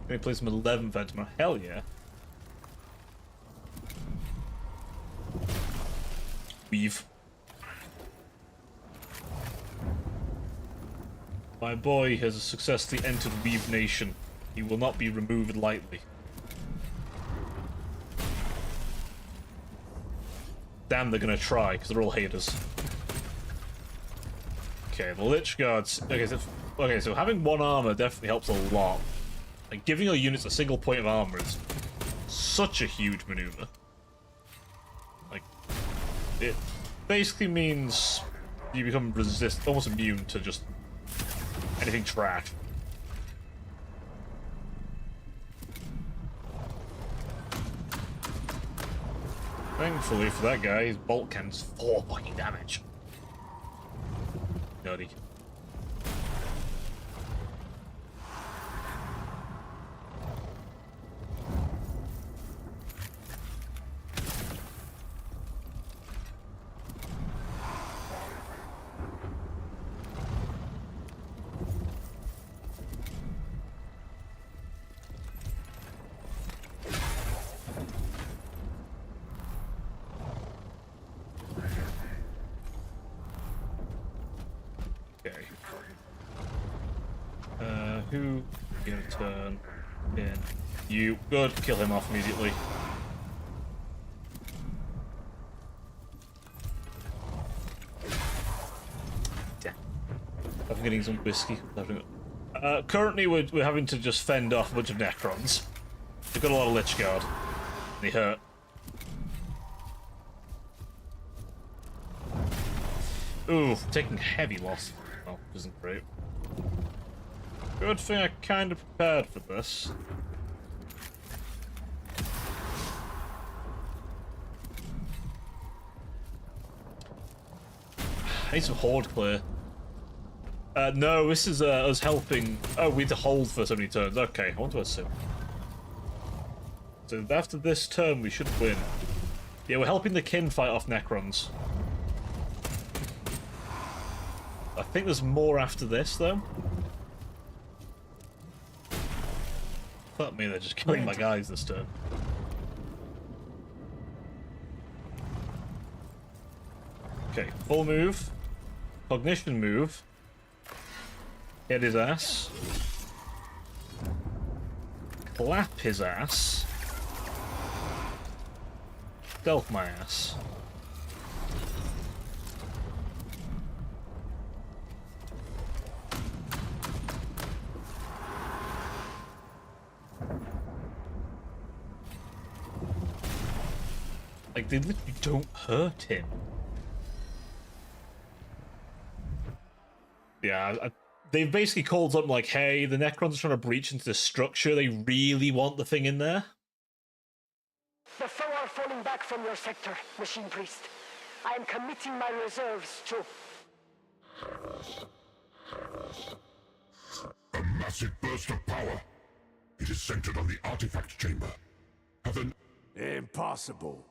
Can he play some 11 Phantom? Hell yeah. Weave. My boy has successfully entered Weave Nation. He will not be removed lightly. Damn, they're gonna try, because they're all haters. Okay, the Lich Guards. Okay, so having one armor definitely helps a lot. Like, giving your units a single point of armor is such a huge maneuver. Like, it basically means you become almost immune to just anything trash. Thankfully for that guy, his bolt can's 4 fucking damage. Nutty. Okay. Who gonna turn in? You. Good. Kill him off immediately. Damn. I'm getting some whiskey. Currently, we're having to just fend off a bunch of Necrons. They've got a lot of Lich Guard. They hurt. Ooh, taking heavy loss. Oh, isn't great. Good thing I kind of prepared for this. I need some horde clear. No, this is us helping. Oh, we had to hold for so many turns. Okay, I want to assume. So after this turn, we should win. Yeah, we're helping the kin fight off Necrons. I think there's more after this, though. Fuck me, they're just killing my guys this turn. Okay, full move. Cognition move. Hit his ass. Clap his ass. Stealth my ass. Like, they literally don't hurt him. Yeah, they've basically called up like, hey, the Necrons are trying to breach into the structure. They really want the thing in there. The foe are falling back from your sector, Machine Priest. I am committing my reserves to... A massive burst of power. It is centered on the artifact chamber. Heaven. Impossible.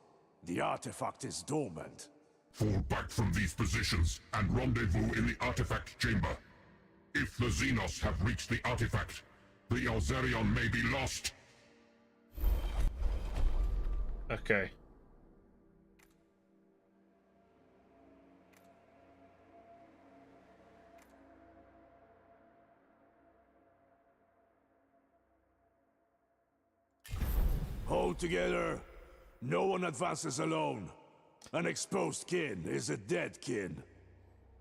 The artifact is dormant. Fall back from these positions and rendezvous in the artifact chamber. If the Xenos have reached the artifact, the Elzerion may be lost. Okay. Hold together. No one advances alone. An exposed kin is a dead kin.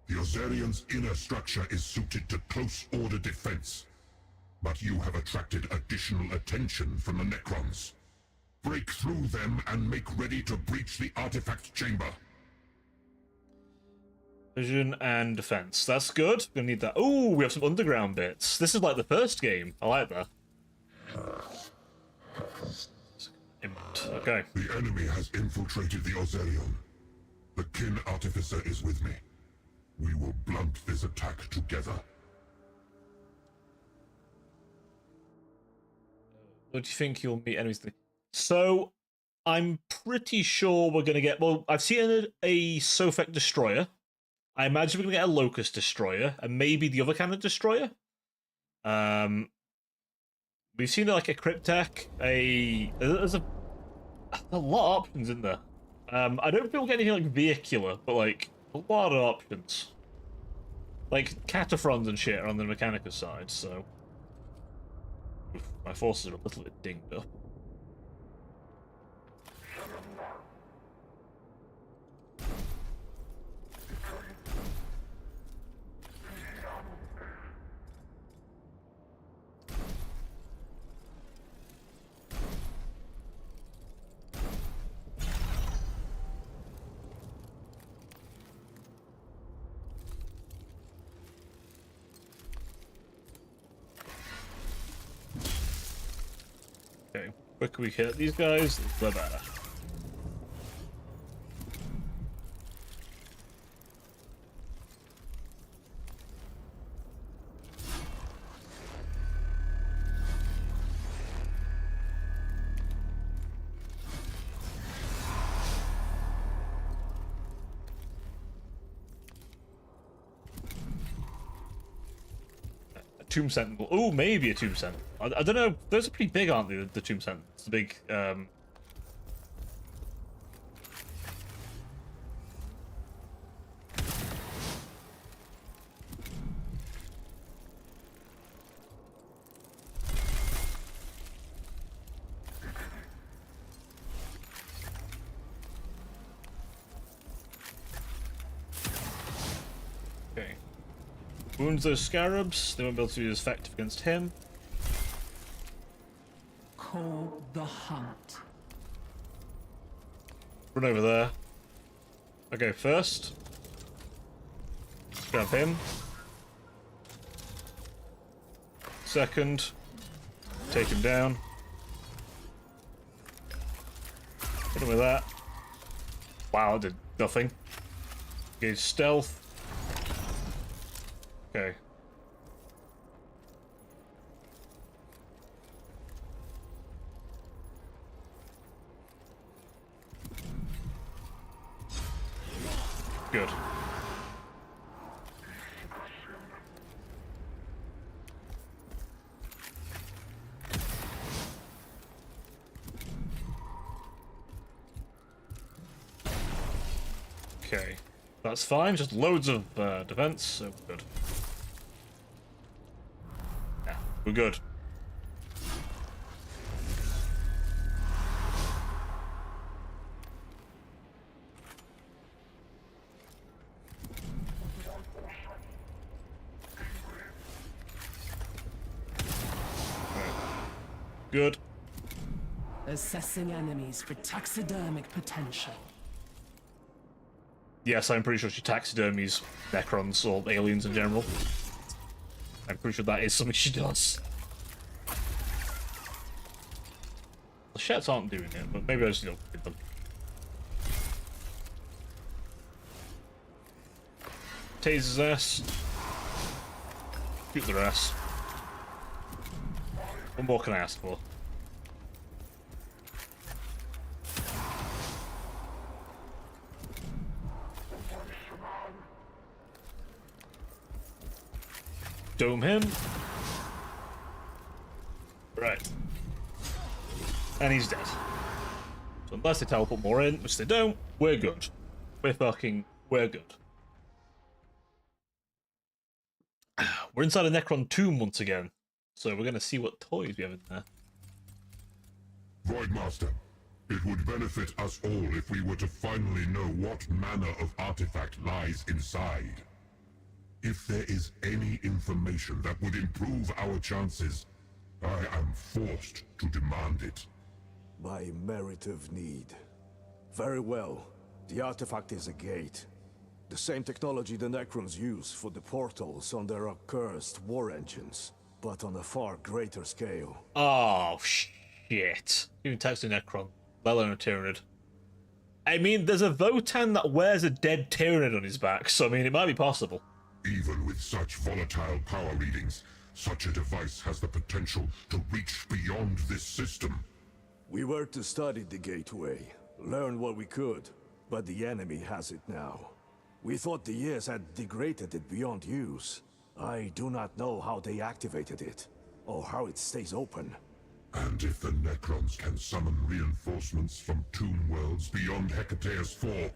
The Ozarion's inner structure is suited to close order defense. But you have attracted additional attention from the Necrons. Break through them and make ready to breach the artifact chamber. Vision and defense. That's good. Gonna need that. Oh, we have some underground bits. This is like the first game. I like that. Okay. The enemy has infiltrated the Ozarion. The kin artificer is with me. We will blunt this attack together. What do you think you'll meet enemies? So, I'm pretty sure we're gonna get. Well, I've seen a Sophek destroyer. I imagine we're gonna get a Locust destroyer, and maybe the other kind of destroyer. We've seen like a Cryptek. There's a lot of options in there. I don't think we'll get anything like vehicular, but like a lot of options. Like Cataphrons and shit are on the Mechanicus side, so oof, my forces are a little bit dinged up. Okay, quicker we hit these guys, the better. Tomb Sentinel. Oh, maybe a Tomb Sentinel. I don't know. Those are pretty big, aren't they? The Tomb Sentinels. The big. Okay. Wounds those scarabs. They won't be able to be as effective against him. Call the hunt. Run over there. Okay, first. Grab him. Second. Take him down. Hit him with that. Wow, that did nothing. Okay, stealth. Okay. Good. Okay. That's fine, just loads of defense, so good. Yeah, we're good. Good. Assessing enemies for taxidermic potential. Yes, I'm pretty sure she taxidermies Necrons or aliens in general. I'm pretty sure that is something she does. The Shets aren't doing it, but maybe I just don't with them. Tase his ass. Shoot their ass. What more can I ask for? Dome him. Right. And he's dead. So unless they teleport more in, which they don't, we're good. We're good. We're inside a Necron tomb once again. So we're gonna see what toys we have in there. Voidmaster, it would benefit us all if we were to finally know what manner of artifact lies inside. If there is any information that would improve our chances, I am forced to demand it. By merit of need. Very well. The artifact is a gate. The same technology the Necrons use for the portals on their accursed war engines, but on a far greater scale. Oh, shit. Even text a Necron, let alone a Tyranid. I mean, there's a Votan that wears a dead Tyranid on his back, so I mean, it might be possible. Even with such volatile power readings, such a device has the potential to reach beyond this system. We were to study the gateway, learn what we could, but the enemy has it now. We thought the years had degraded it beyond use. I do not know how they activated it, or how it stays open. And if the Necrons can summon reinforcements from tomb worlds beyond Hecateus 4,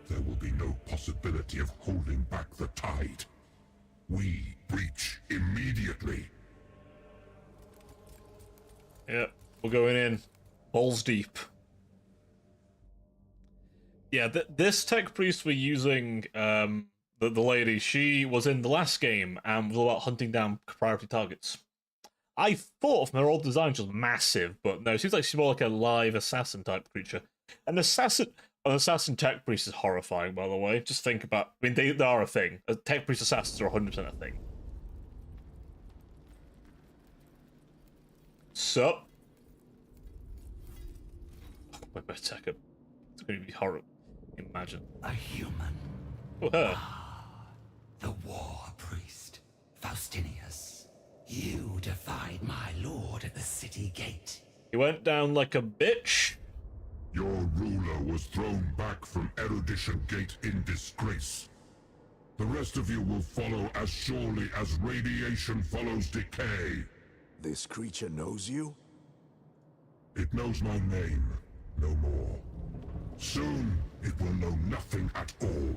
there will be no possibility of holding back the tide. We breach immediately. Yep, we're going in. Balls deep. Yeah, this tech priest we're using, the lady, she was in the last game and was all about hunting down priority targets. I thought from her old design she was massive, but no, it seems like she's more like a live assassin type creature. An assassin tech priest is horrifying, by the way. Just think about, I mean, they are a thing. Tech priest assassins are 100% a thing. So, wait a second. It's going to be horrible. Imagine. A human. Oh, her. The war priest, Faustinius. You defied my lord at the city gate. He went down like a bitch. Your ruler was thrown back from Erudition Gate in disgrace. The rest of you will follow as surely as radiation follows decay. This creature knows you? It knows my name, no more. Soon, it will know nothing at all.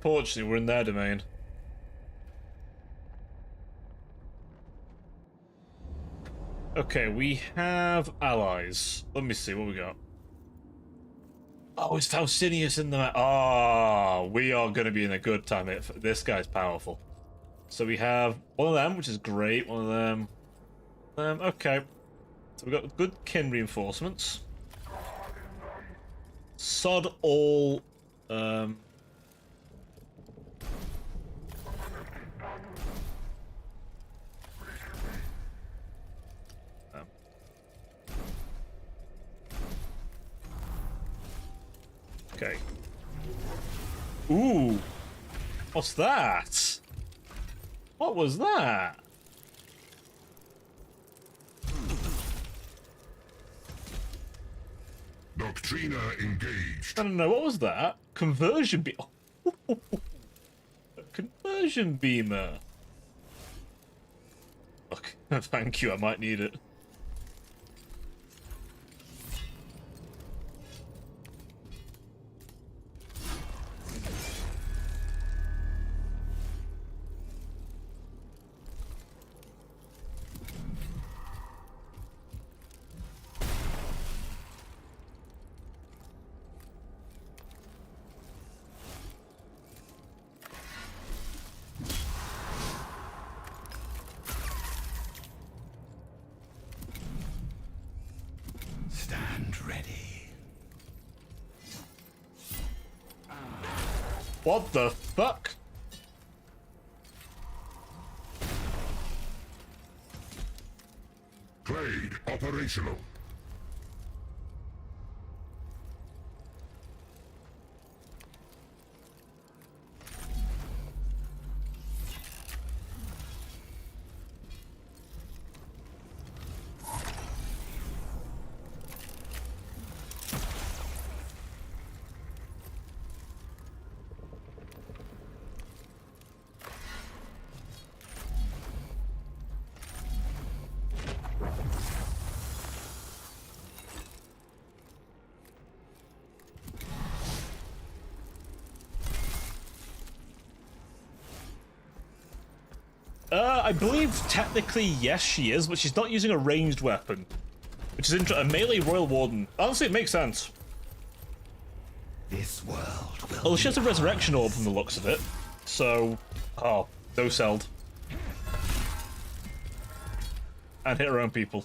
Fortunately, we're in their domain. Okay, we have allies. Let me see what we got. Oh, it's Faustinius in the... Oh, we are going to be in a good time. This guy's powerful. So we have one of them, which is great. One of them. Okay. So we've got good kin reinforcements. Sod all... Okay. Ooh. What's that? What was that? Doctrina engaged. I don't know. What was that? Conversion beam. Conversion beamer. Look, thank you. I might need it. What the fuck? Clade operational. I believe technically yes she is, but she's not using a ranged weapon. Which is a melee Royal Warden. Honestly, it makes sense. This world will Well, she has a resurrection orb from the looks of it. So, oh, no selled. And hit her own people.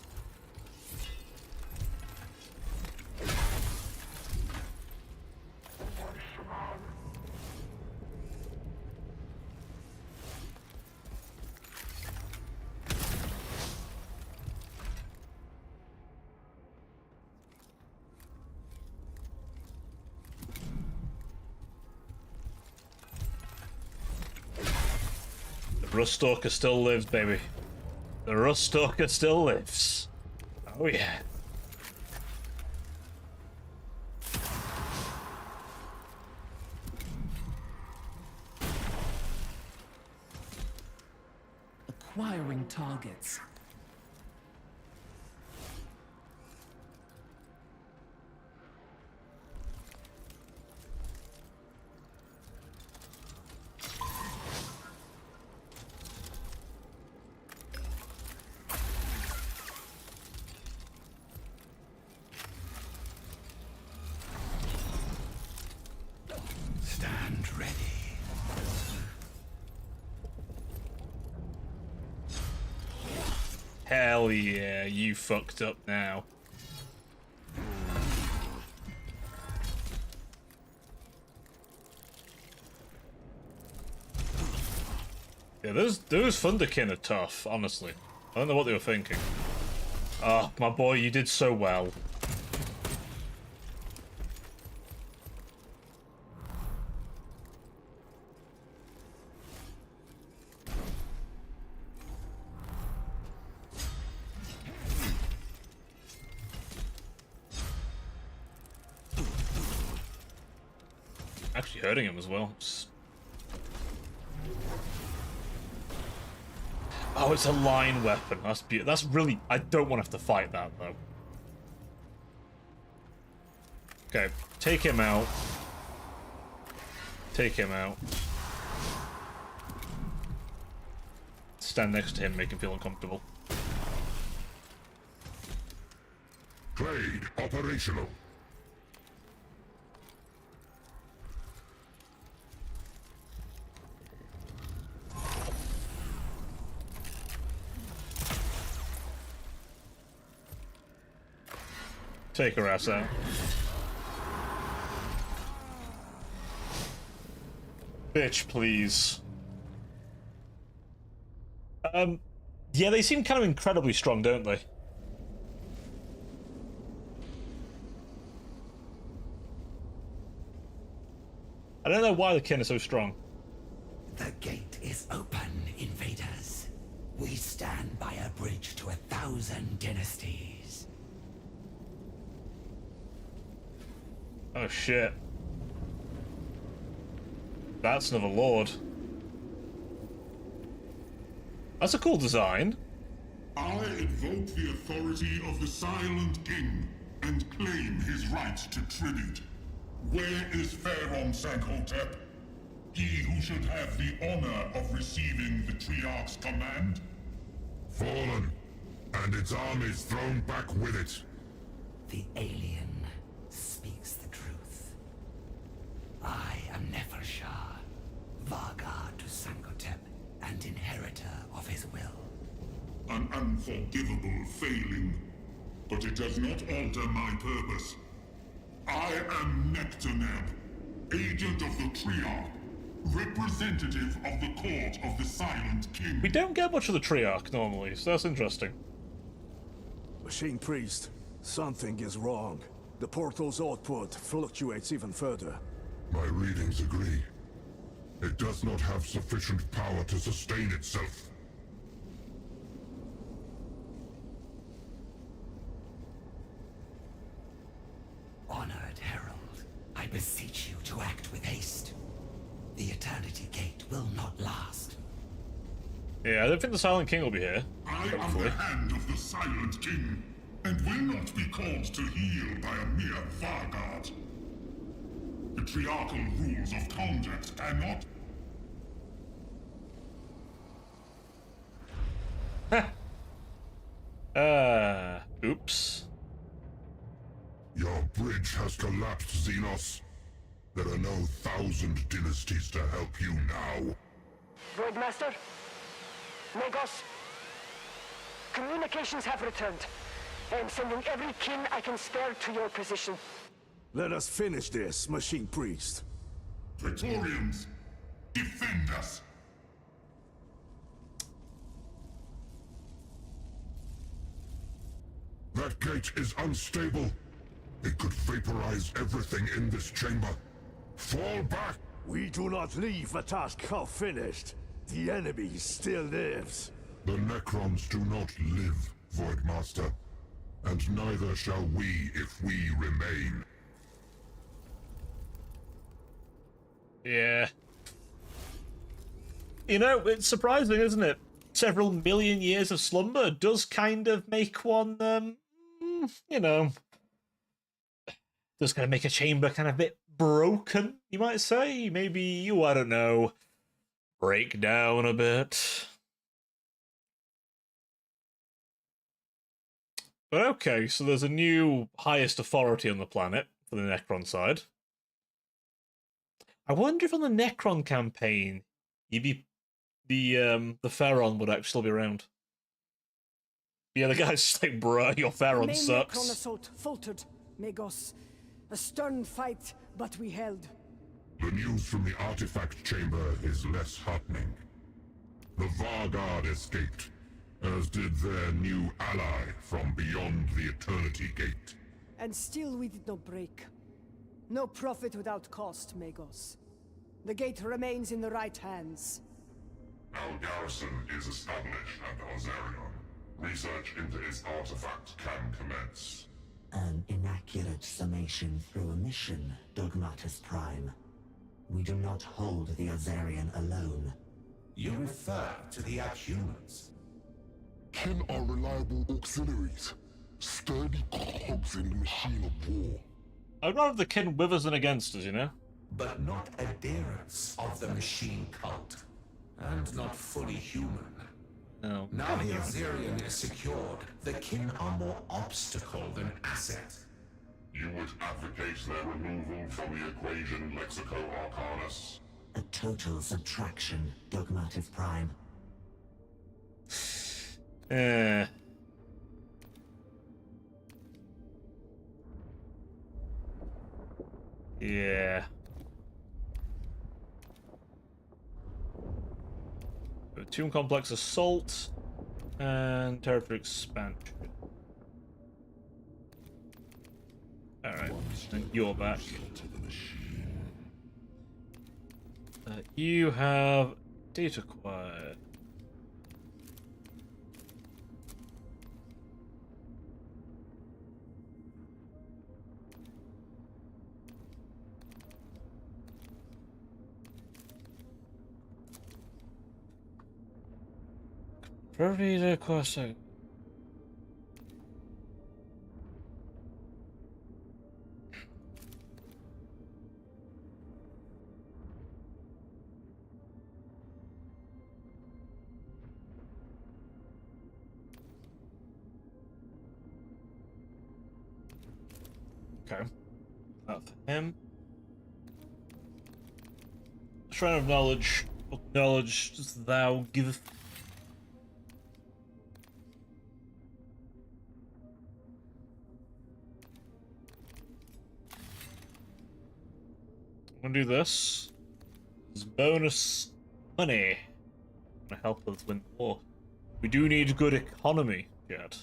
The Ruststalker still lives, baby. The Ruststalker still lives. Oh yeah. Acquiring targets. stand ready. Hell yeah, you fucked up now. Yeah, those Thunderkin are tough, honestly. I don't know what they were thinking. Oh, my boy, you did so well. Actually hurting him as well. Oh, it's a line weapon. That's beautiful. That's really... I don't want to have to fight that, though. Okay, take him out. Take him out. Stand next to him, make him feel uncomfortable. Clade operational. Take her ass out. Bitch, please. Yeah, they seem kind of incredibly strong, don't they? I don't know why the kin are so strong. The gate is open, invaders. We stand by a bridge to 1,000 dynasties. Oh shit. That's another lord. That's a cool design. I invoke the authority of the Silent King and claim his right to tribute. Where is Pharaoh Sankotep? He who should have the honor of receiving the Triarch's command? Fallen, and its armies thrown back with it. The alien speaks the truth. I am Nefershah, Vargar to Sankotep, and inheritor of his will. An unforgivable failing, but it does not alter my purpose. I am Nectaneb, agent of the Triarch, Representative of the court of the Silent King. We don't get much of the Triarch normally, so that's interesting. Machine Priest, something is wrong. The portal's output fluctuates even further. My readings agree. It does not have sufficient power to sustain itself. Honored Herald, I beseech you to act with haste. The Eternity Gate will not last. Yeah, I don't think the Silent King will be here. I am the hand of the Silent King, and will not be called to heel by a mere Vargard. The Triarchal rules of conduct cannot... Oops. Your bridge has collapsed, Xenos. There are no 1,000 dynasties to help you now. Voidmaster? Magos? Communications have returned. I am sending every kin I can spare to your position. Let us finish this, Machine Priest. Praetorians, defend us! That gate is unstable. It could vaporize everything in this chamber. Fall back! We do not leave a task half finished. The enemy still lives. The Necrons do not live, Voidmaster. And neither shall we if we remain. Yeah. You know, it's surprising, isn't it? Several million years of slumber does kind of make one, you know, does kind of make a chamber kind of a bit broken, you might say. Maybe, you, I don't know, break down a bit. But okay, so there's a new highest authority on the planet for the Necron side. I wonder if on the Necron campaign, the Pharaon would actually be around. Yeah, the guy's just like, bruh, your Pharaon The main sucks. Necron assault faltered, Magos. A stern fight, but we held. The news from the artifact chamber is less heartening. The Vargard escaped, as did their new ally from beyond the Eternity Gate. And still we did not break. No profit without cost, Magos. The gate remains in the right hands. Our garrison is established at Ozarion. Research into its artifact can commence. An inaccurate summation through a mission, Dogmatus Prime. We do not hold the Ozarion alone. You refer to the Abhumans. Kin are reliable auxiliaries, sturdy cogs in the machine of war. I'd rather the kin with us than against us, you know? But not adherents of the machine cult. And not fully human. No. Now the Ozarion is secured, the kin are more obstacle than asset. You would advocate their removal from the equation, Lexico Arcanus? A total subtraction, Dogmatus Prime. Yeah. Tomb Complex Assault and Territory Expansion. Alright, and you're back. You have data acquired. Property data cost. Okay. Not for him. Shrine of Knowledge. Knowledge dost thou giveth. I'm gonna do this. There's bonus money. Gonna help us win the war. We do need good economy, yet.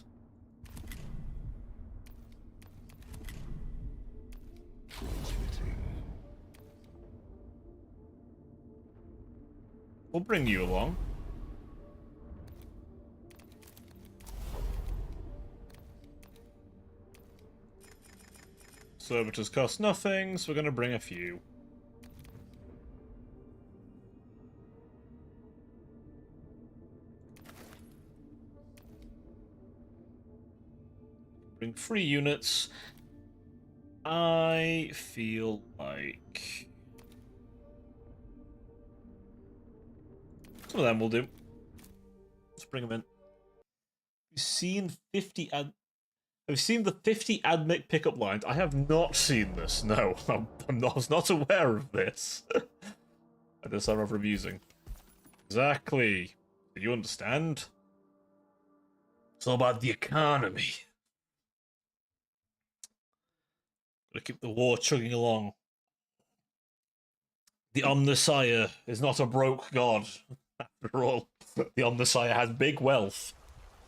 We'll bring you along. Servitors cost nothing, so we're gonna bring a few. Bring 3 units. I feel like some of them will do. Let's bring them in. We've seen 50 ad. I've seen the 50 admit pickup lines. I have not seen this. No, I was not aware of this. I just saw of amusing. Exactly. Do you understand? It's all about the economy. Gotta keep the war chugging along. The Omnissiah is not a broke god. After all, the Omnissiah has big wealth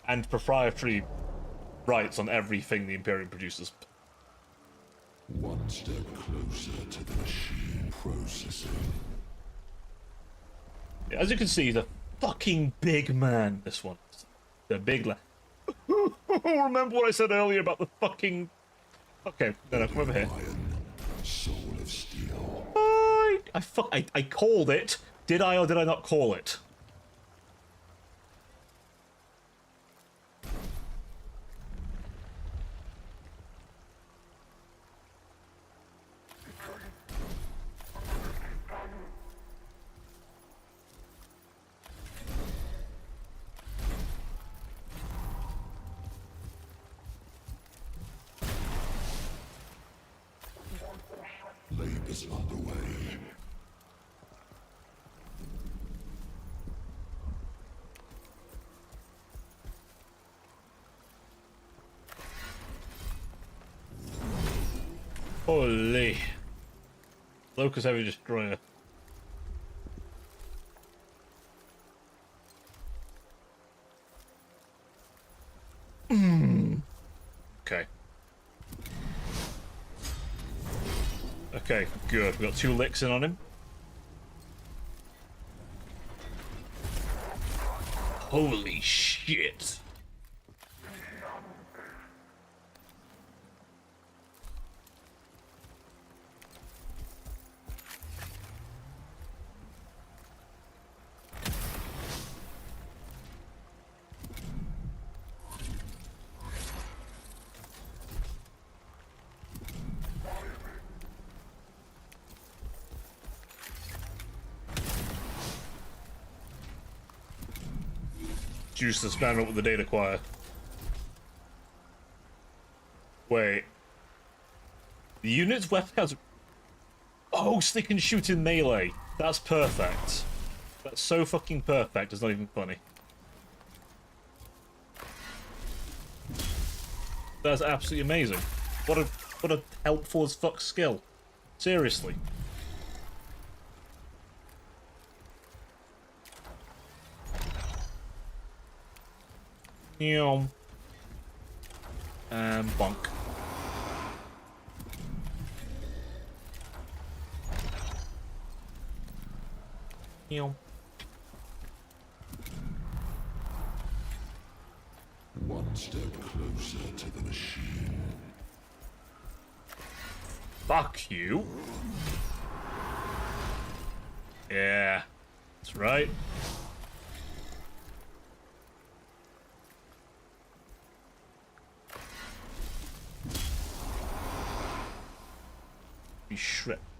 and proprietary rights on everything the Imperium produces. One step closer to the machine processing. Yeah, as you can see, he's a fucking big man, this one. The big lad. Remember what I said earlier about the fucking... Okay, no, come over here. Soul of steel. I called it. Did I or did I not call it? Labor's underway. Holy. Locust Heavy Destroyer. Okay. Okay, good. We got 2 licks in on him. Holy shit. Juice to spam up with the data acquire. Wait. The unit's weapon has... Oh, so they can shoot in melee. That's perfect. That's so fucking perfect, it's not even funny. That's absolutely amazing. What a helpful as fuck skill. Seriously. And bonk. One step closer to the machine. Fuck you. Yeah, that's right.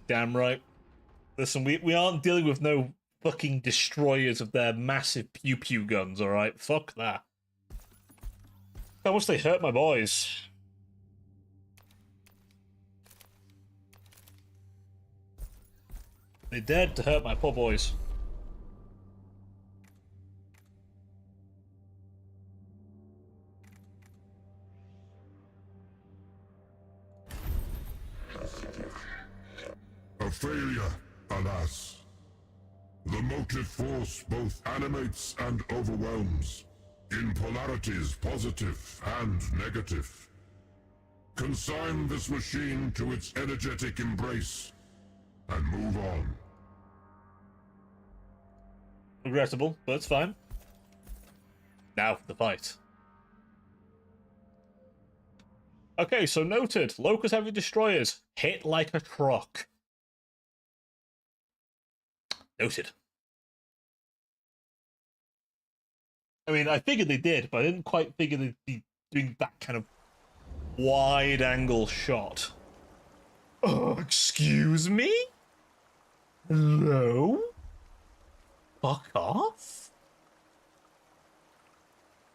Damn right. Listen, we aren't dealing with no fucking destroyers of their massive pew-pew guns, alright? Fuck that. How much they hurt my boys. They dared to hurt my poor boys. A failure, alas. The motive force both animates and overwhelms, in polarities positive and negative. Consign this machine to its energetic embrace, and move on. Regrettable, but it's fine. Now for the fight. Okay, so noted. Locust Heavy Destroyers hit like a truck. Noted. I mean, I figured they did, but I didn't quite figure they'd be doing that kind of wide-angle shot. Oh, excuse me? Hello? Fuck off?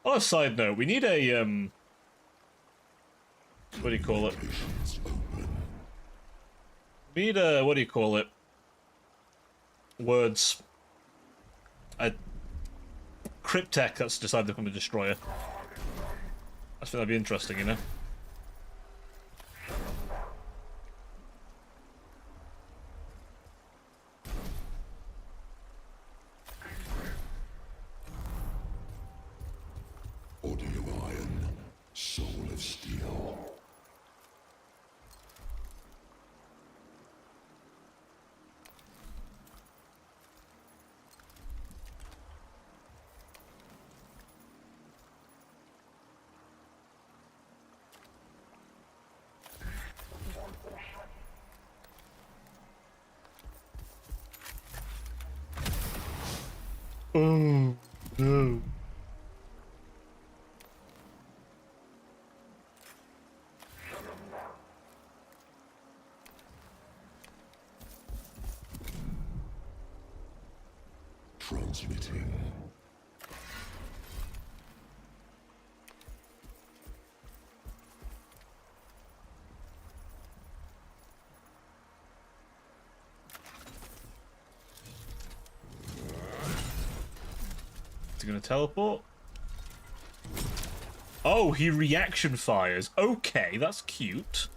On a side note, we need a, what do you call it? We need a, what do you call it? Words. A cryptech that's decided to become a destroyer. I think that'd be interesting, you know? Body of iron, soul of steel. Oh, no. Transmitting. Is he gonna teleport? Oh, he reaction fires. Okay, that's cute.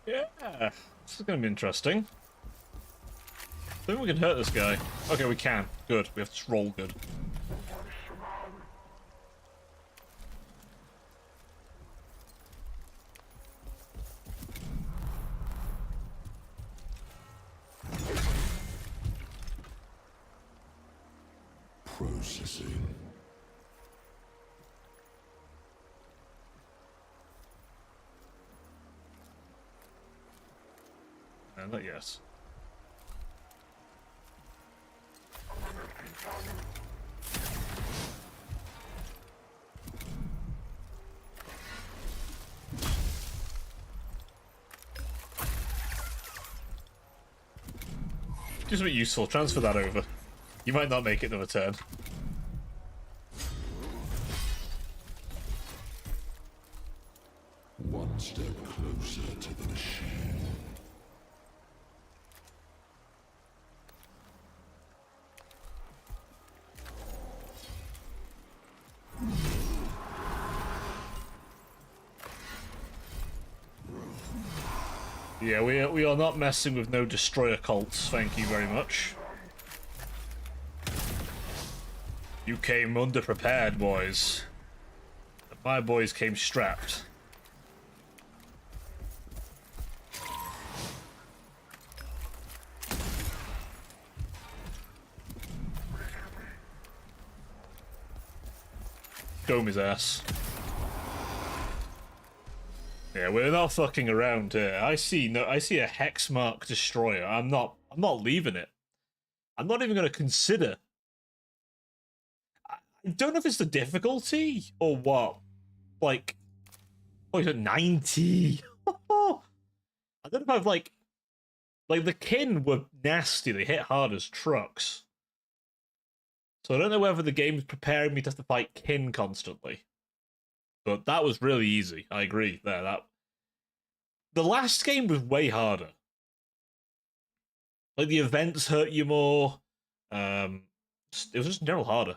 Yeah, this is going to be interesting. I think we can hurt this guy. Okay, we can. Good. We have to roll good. Processing. And that, yes. Do something useful. Transfer that over. You might not make it another turn. One step closer to the machine. Yeah, we are not messing with no destroyer cults, thank you very much. You came underprepared, boys. My boys came strapped. Dome his ass. Yeah, we're not fucking around here. I see a hex mark destroyer. I'm not leaving it. I'm not even gonna consider. I don't know if it's the difficulty or what. Like, oh, he's at 90. I don't know if I've like the kin were nasty. They hit hard as trucks. So I don't know whether the game's preparing me to have to fight kin constantly. But that was really easy. I agree there. The last game was way harder. Like the events hurt you more. It was just in general harder.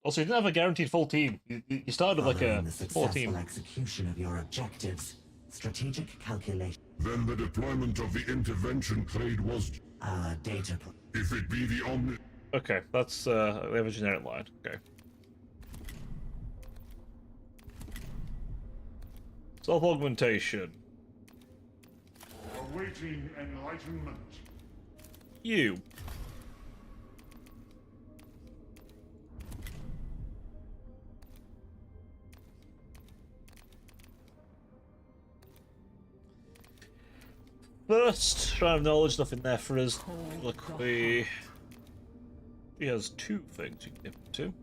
Also, you didn't have a guaranteed full team. You started with like a the full team. successful execution of your objectives, strategic calculation. Then the deployment of the intervention clade was... Data... If it be the omni... Okay, that's, they have a generic line. Okay. Self-augmentation. Awaiting enlightenment. You. First, round of knowledge, nothing there for us. Luckily, he has 2 things you can give him to.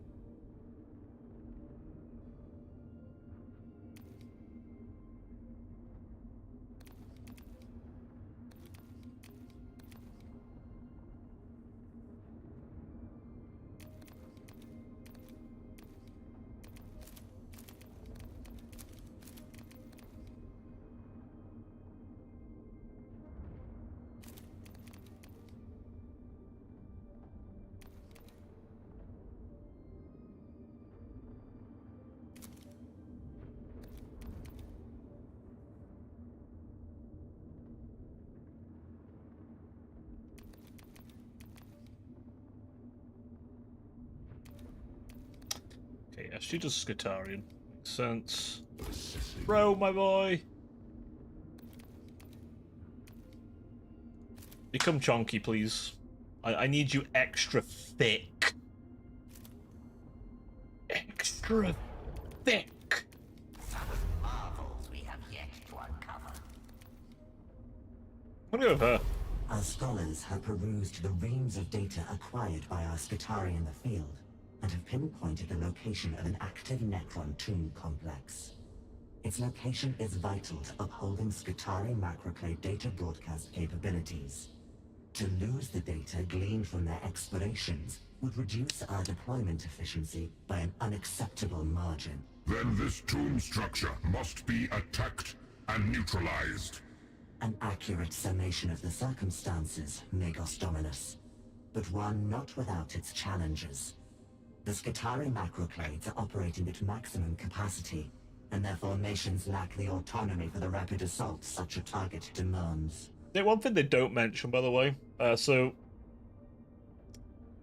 Okay, yeah, she does Skitarian. Makes sense. Bro, my boy! Become chunky, please. I need you extra thick. Extra thick! Marvels we have yet to uncover. I'm gonna go with her. Our scholars have perused the reams of data acquired by our Skitari in the field, and have pinpointed the location of an active Necron tomb complex. Its location is vital to upholding Skitari macroclade data broadcast capabilities. To lose the data gleaned from their explorations would reduce our deployment efficiency by an unacceptable margin. Then this tomb structure must be attacked and neutralized. An accurate summation of the circumstances, Magos Dominus, but one not without its challenges. The Skitari macroclades are operating at maximum capacity, and their formations lack the autonomy for the rapid assault such a target demands. Yeah, one thing they don't mention, by the way, so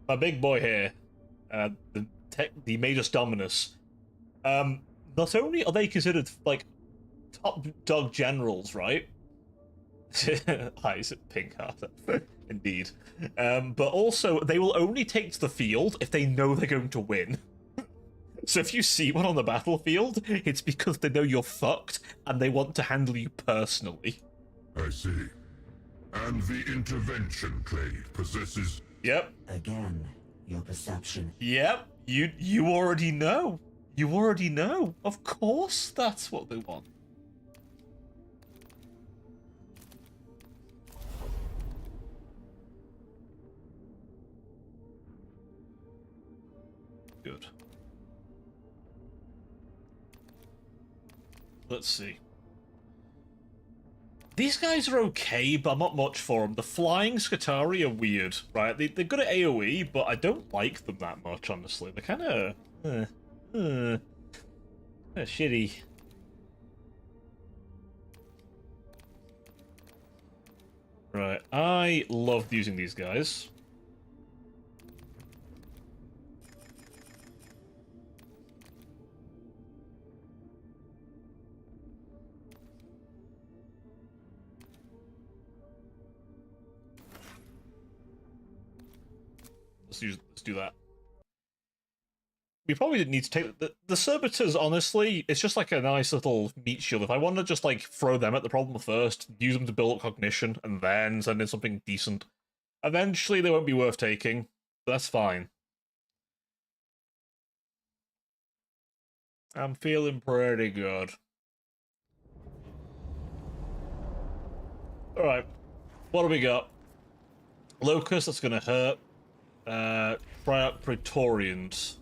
my big boy here, the Major Dominus, not only are they considered like top dog generals, right? Eyes at Pink Heart, indeed. But also, they will only take to the field if they know they're going to win. So if you see one on the battlefield, it's because they know you're fucked and they want to handle you personally. I see. And the intervention clade possesses... Yep. Again, your perception... Yep, you already know. You already know. Of course that's what they want. Good. Let's see. These guys are okay, but I'm not much for them. The flying Skitari are weird, right? They're good at AoE, but I don't like them that much, honestly. They're kind of... shitty. Right, I loved using these guys. Let's do that. We probably didn't need to take the servitors. Honestly, it's just like a nice little meat shield. If I want to just like throw them at the problem first, use them to build up cognition, and then send in something decent, eventually they won't be worth taking. But that's fine. I'm feeling pretty good. Alright. What do we got? Locust, that's gonna hurt. Try out Praetorians.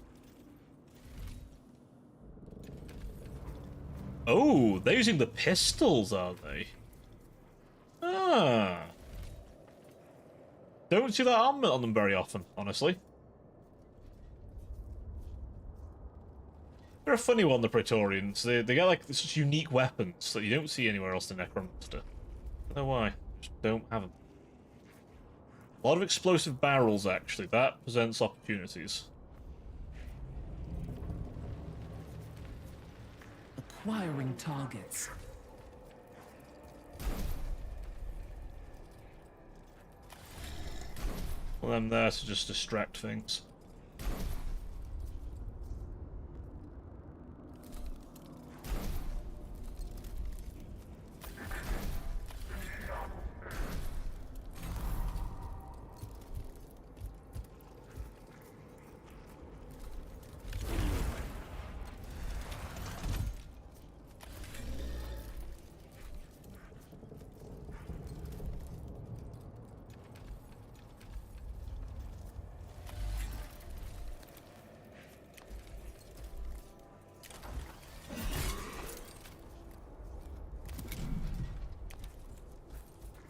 Oh, they're using the pistols, are they? Ah. Don't see that armament on them very often, honestly. They're a funny one, the Praetorians. They get like such unique weapons that you don't see anywhere else in Necromonster. I don't know why. Just don't have them. A lot of explosive barrels, actually. That presents opportunities. Acquiring targets. Well, I'm there to just distract things.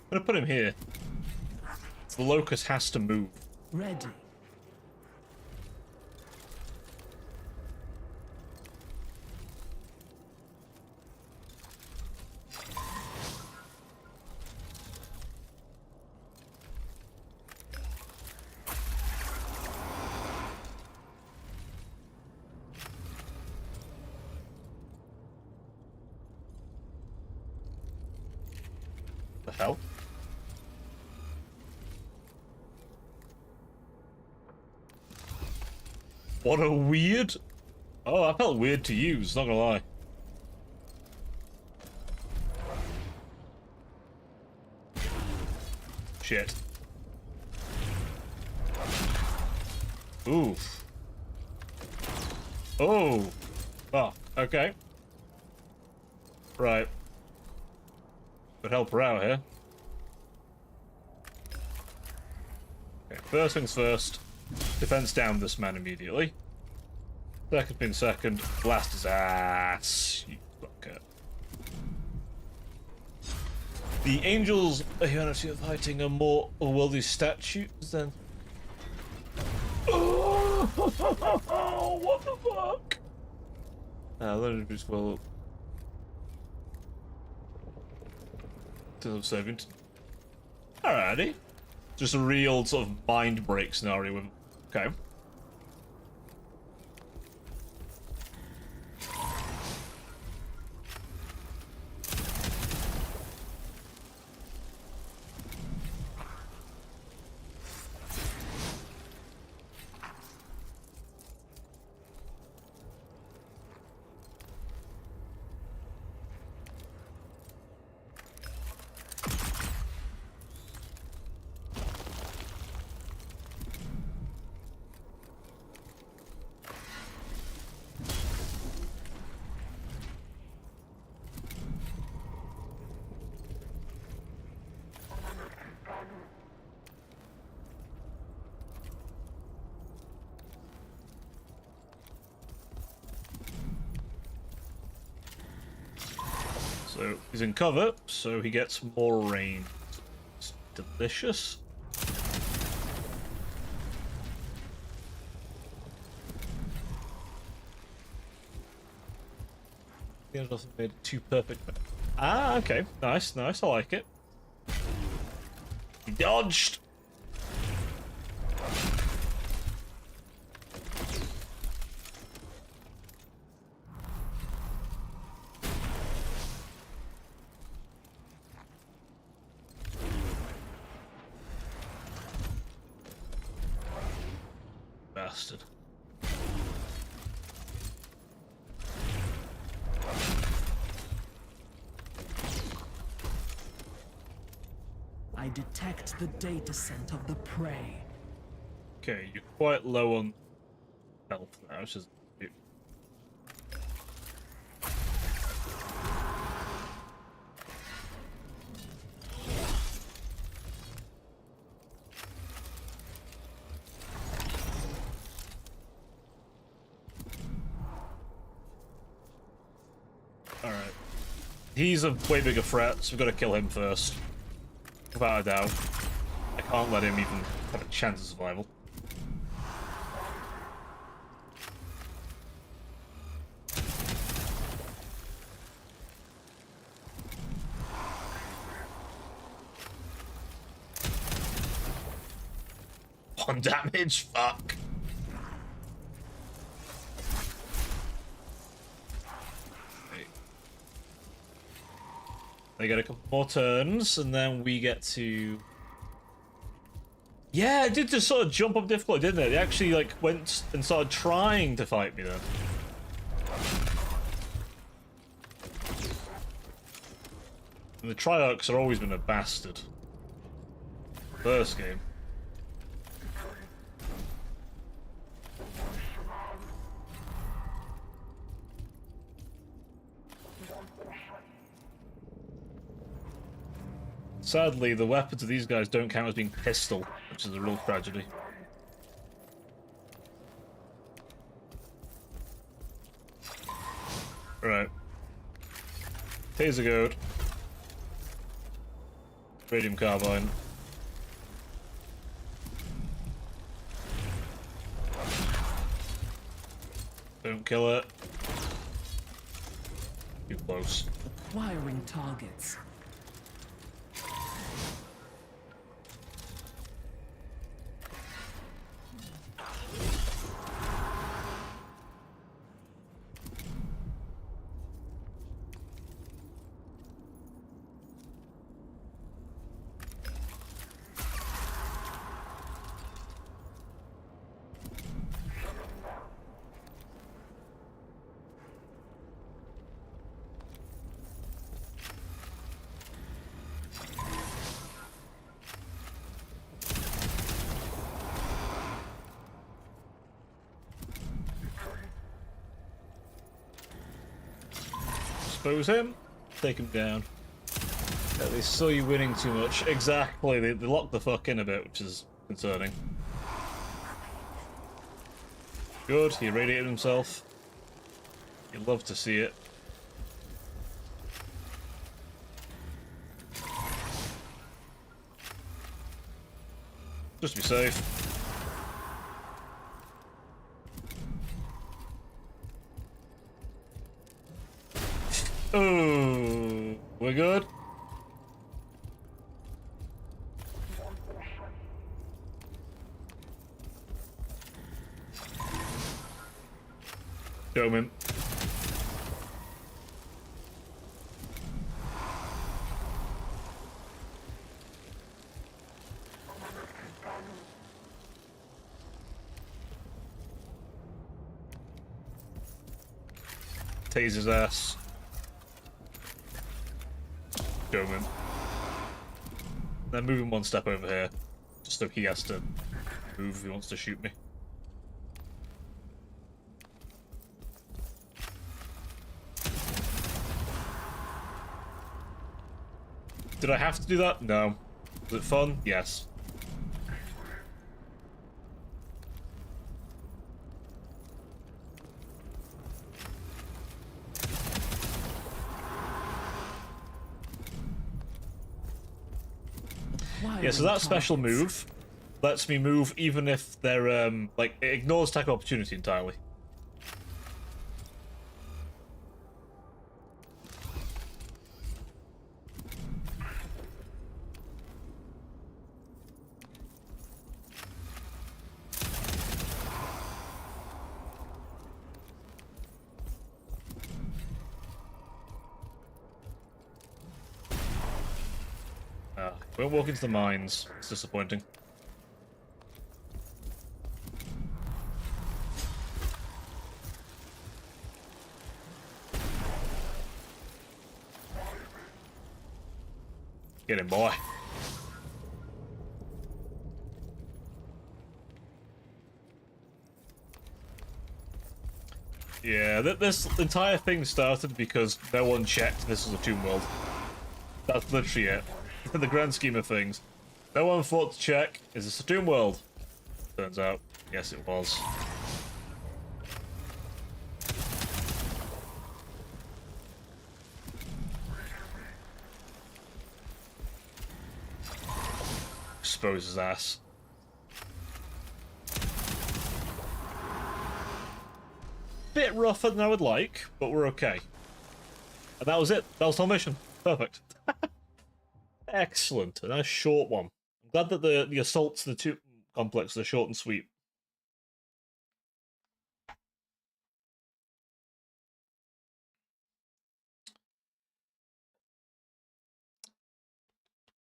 I'm gonna put him here. The Locust has to move. Ready. The hell? What a weird... Oh, that felt weird to use, not gonna lie. Shit. Oof. Oh. Oh, okay. Right. Could help her out here. Okay, first things first. Defense down this man immediately. Second thing second. Blast his ass. You fucker. The angels are humanity of fighting are more worldly statues than... Oh, what the fuck? Let me just well... Subservient. Alrighty. Just a real sort of mind break scenario with... Okay. So he's in cover, so he gets more range. It's delicious. The end doesn't made it too perfect. Ah, okay. Nice, nice. I like it. He dodged. Bastard. I detect the data scent of the prey. Okay, you're quite low on health now, which is... He's a way bigger threat, so we've got to kill him first. Without a doubt. I can't let him even have a chance of survival. One damage? Fuck. They get a couple more turns, and then we get to... Yeah, it did just sort of jump up difficulty, didn't it? They actually, like, went and started trying to fight me then. And the Triarchs have always been a bastard. First game. Sadly, the weapons of these guys don't count as being pistol, which is a real tragedy. Right. Taser goad. Radium carbine. Don't kill it. Too close. Acquiring targets. Expose him, take him down. Yeah, they saw you winning too much. Exactly, they locked the fuck in a bit, which is concerning. Good, he irradiated himself. You'd love to see it. Just to be safe. Oh, we're good. Go him. Tase his ass. Go him. Then move him one step over here, just so he has to move if he wants to shoot me. Did I have to do that? No. Was it fun? Yes. Yeah, so that special move lets me move even if they're, like, it ignores attack opportunity entirely. Won't walk into the mines. It's disappointing. Get him, boy. Yeah, this entire thing started because no one checked this was a tomb world. That's literally it. In the grand scheme of things, no one thought to check, is this a tomb world? Turns out, yes it was. expose his ass. Bit rougher than I would like, but we're okay. And that was it. That was the whole mission. Perfect. Excellent. A nice short one. I'm glad that the assaults to the two complex are short and sweet.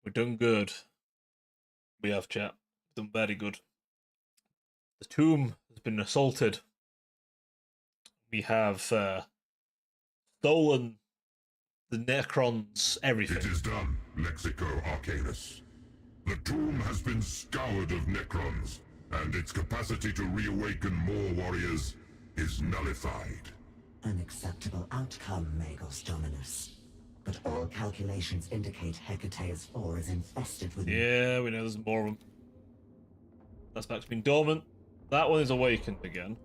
We're done good. We have, chat. Done very good. The tomb has been assaulted. We have stolen the Necrons, everything. It is done, Lexico Arcanus. The tomb has been scoured of Necrons, and its capacity to reawaken more warriors is nullified. An acceptable outcome, Magos Dominus. But all calculations indicate Hecate's 4 is infested with... Yeah, we know there's more of them. That's back to being dormant. That one is awakened again.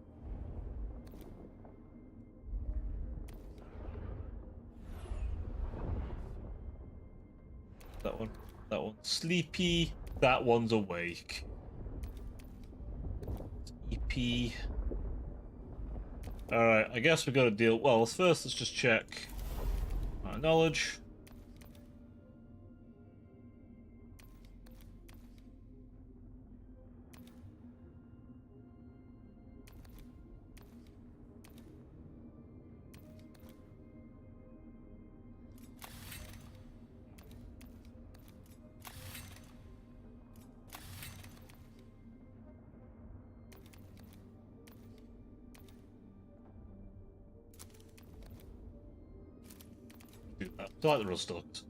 That one's sleepy. That one's awake. EP. Alright, I guess we gotta deal... Well, first let's just check our knowledge. Do that. I like the rust ducks.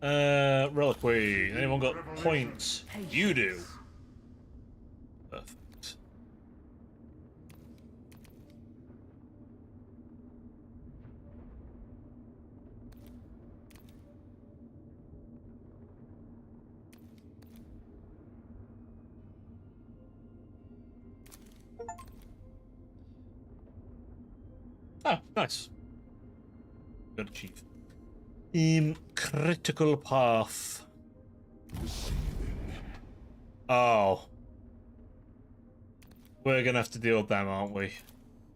Reliquary. Anyone got points? You do. Perfect. Ah, nice. Good achieve. Critical path. Oh. We're gonna have to deal with them, aren't we?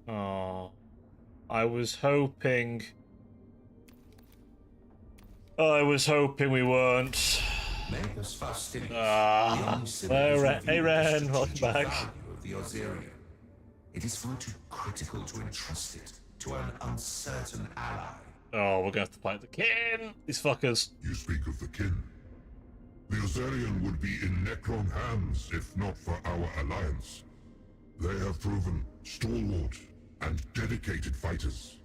Oh. I was hoping we weren't. Hey Ren, welcome back. It is far too critical to entrust it to an uncertain ally. Oh, we're gonna have to fight the kin. These fuckers. You speak of the kin. The Ozarian would be in Necron hands if not for our alliance. They have proven stalwart and dedicated fighters.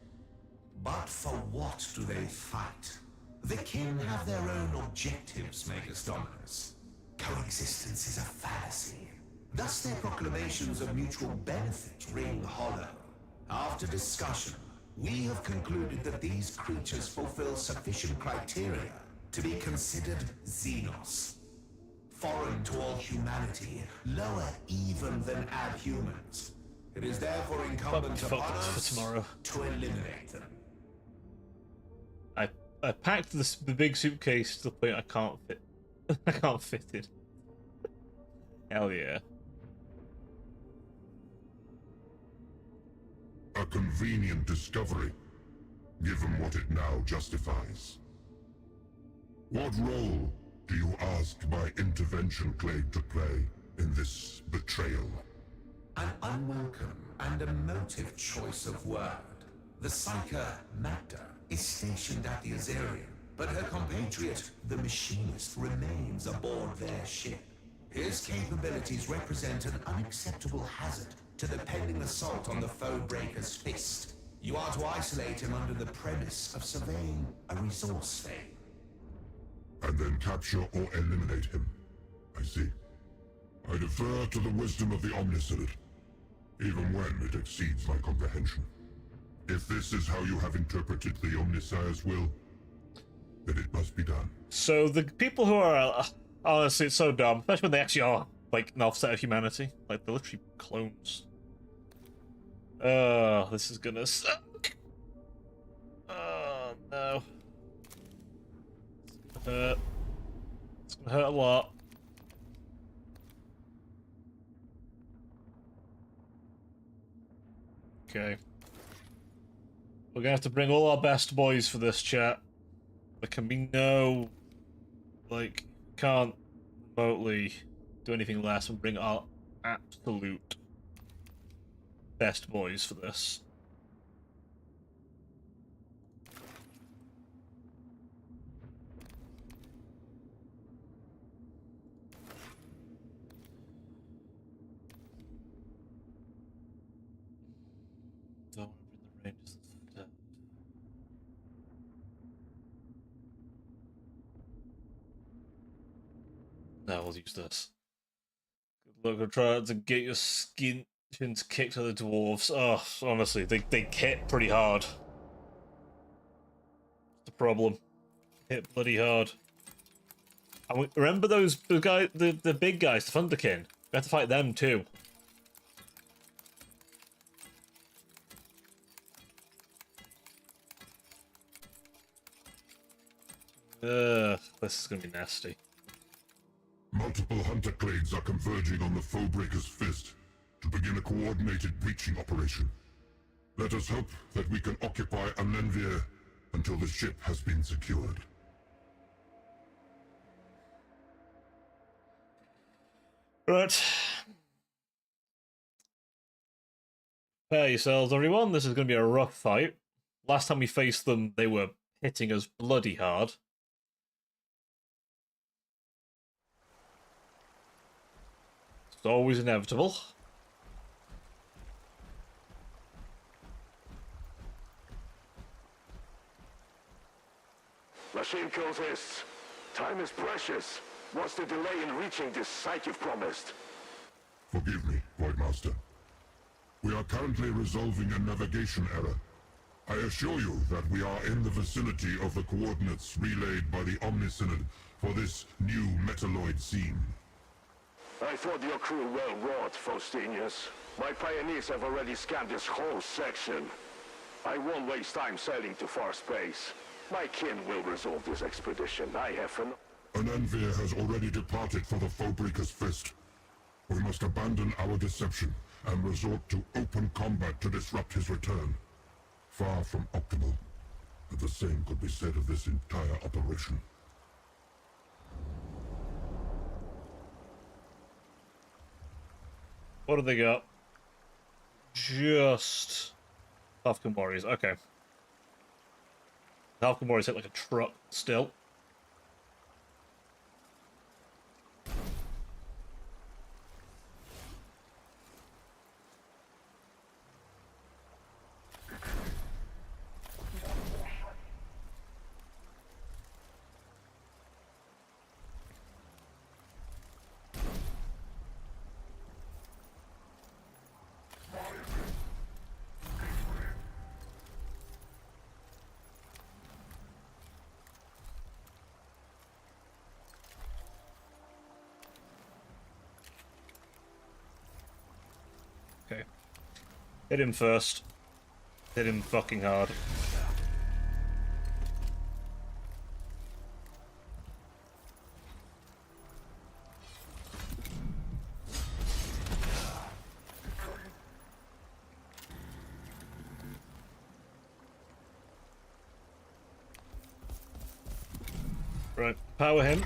But for what do they fight? The kin have their own objectives, Mechanicus Dominus. Coexistence is a fallacy. Thus their proclamations of mutual benefit ring hollow. After discussion, we have concluded that these creatures fulfill sufficient criteria to be considered Xenos. Foreign to all humanity, lower even than adhumans. It is therefore incumbent upon us to eliminate them. I packed the big suitcase to the point I can't fit. I can't fit it. Hell yeah. A convenient discovery, given what it now justifies. What role do you ask my intervention claim to play in this betrayal? An unwelcome and emotive choice of word. The Psyker Magda is stationed at the Azarian, but her compatriot, the Machinist, remains aboard their ship. His capabilities represent an unacceptable hazard to the pending assault on the foe breaker's fist. You are to isolate him under the premise of surveying a resource vein. And then capture or eliminate him. I see. I defer to the wisdom of the Omnisolid, even when it exceeds my comprehension. If this is how you have interpreted the Omnissiah's will, then it must be done. So the people who are, honestly, it's so dumb, especially when they actually are, like, an offset of humanity. Like, they're literally clones. Oh, this is gonna suck. Oh, no. It's gonna hurt. It's gonna hurt a lot. Okay. We're gonna have to bring all our best boys for this, chat. There can be no... like, can't remotely do anything less and bring our absolute best boys for this. Don't bring the ranges. No, we'll use this. Good luck, I'm trying to get your skins kicked to the dwarves. Oh, honestly, they hit pretty hard. That's the problem. Hit bloody hard. And remember those the big guys, the Thunderkin? We have to fight them too. This is gonna be nasty. Multiple hunter clades are converging on the Foebreaker's Fist to begin a coordinated breaching operation. Let us hope that we can occupy Anenvir until the ship has been secured. Right. Prepare yourselves, everyone. This is going to be a rough fight. Last time we faced them, they were hitting us bloody hard. It's always inevitable. Machine kills is. Time is precious. What's the delay in reaching this site you've promised? Forgive me, Voidmaster. We are currently resolving a navigation error. I assure you that we are in the vicinity of the coordinates relayed by the Omnisynod for this new metalloid scene. I thought your crew well wrought, Faustinius. My pioneers have already scanned this whole section. I won't waste time sailing to far space. My kin will resolve this expedition. I have an... Anenvir has already departed for the Foebreaker's Fist. We must abandon our deception and resort to open combat to disrupt his return. Far from optimal, but the same could be said of this entire operation. What do they got? Just Halfkin Warriors. Okay. Halfkin Warriors hit like a truck still. Okay. Hit him first. Hit him fucking hard. Right, power him.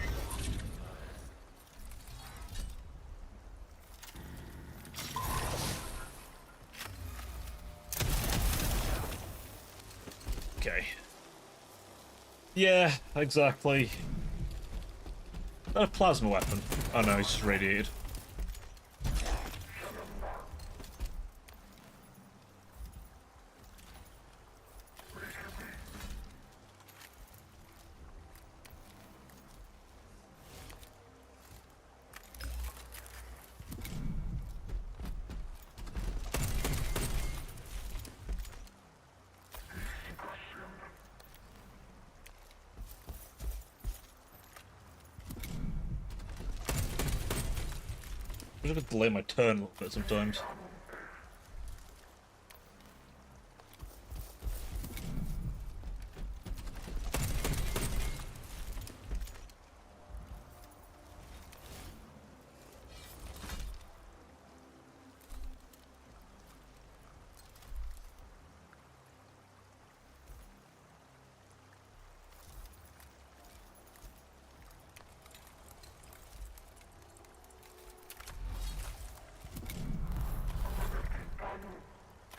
Okay. Yeah, exactly. Not a plasma weapon. Oh no, he's just radiated. I'm just gonna delay my turn a little bit sometimes.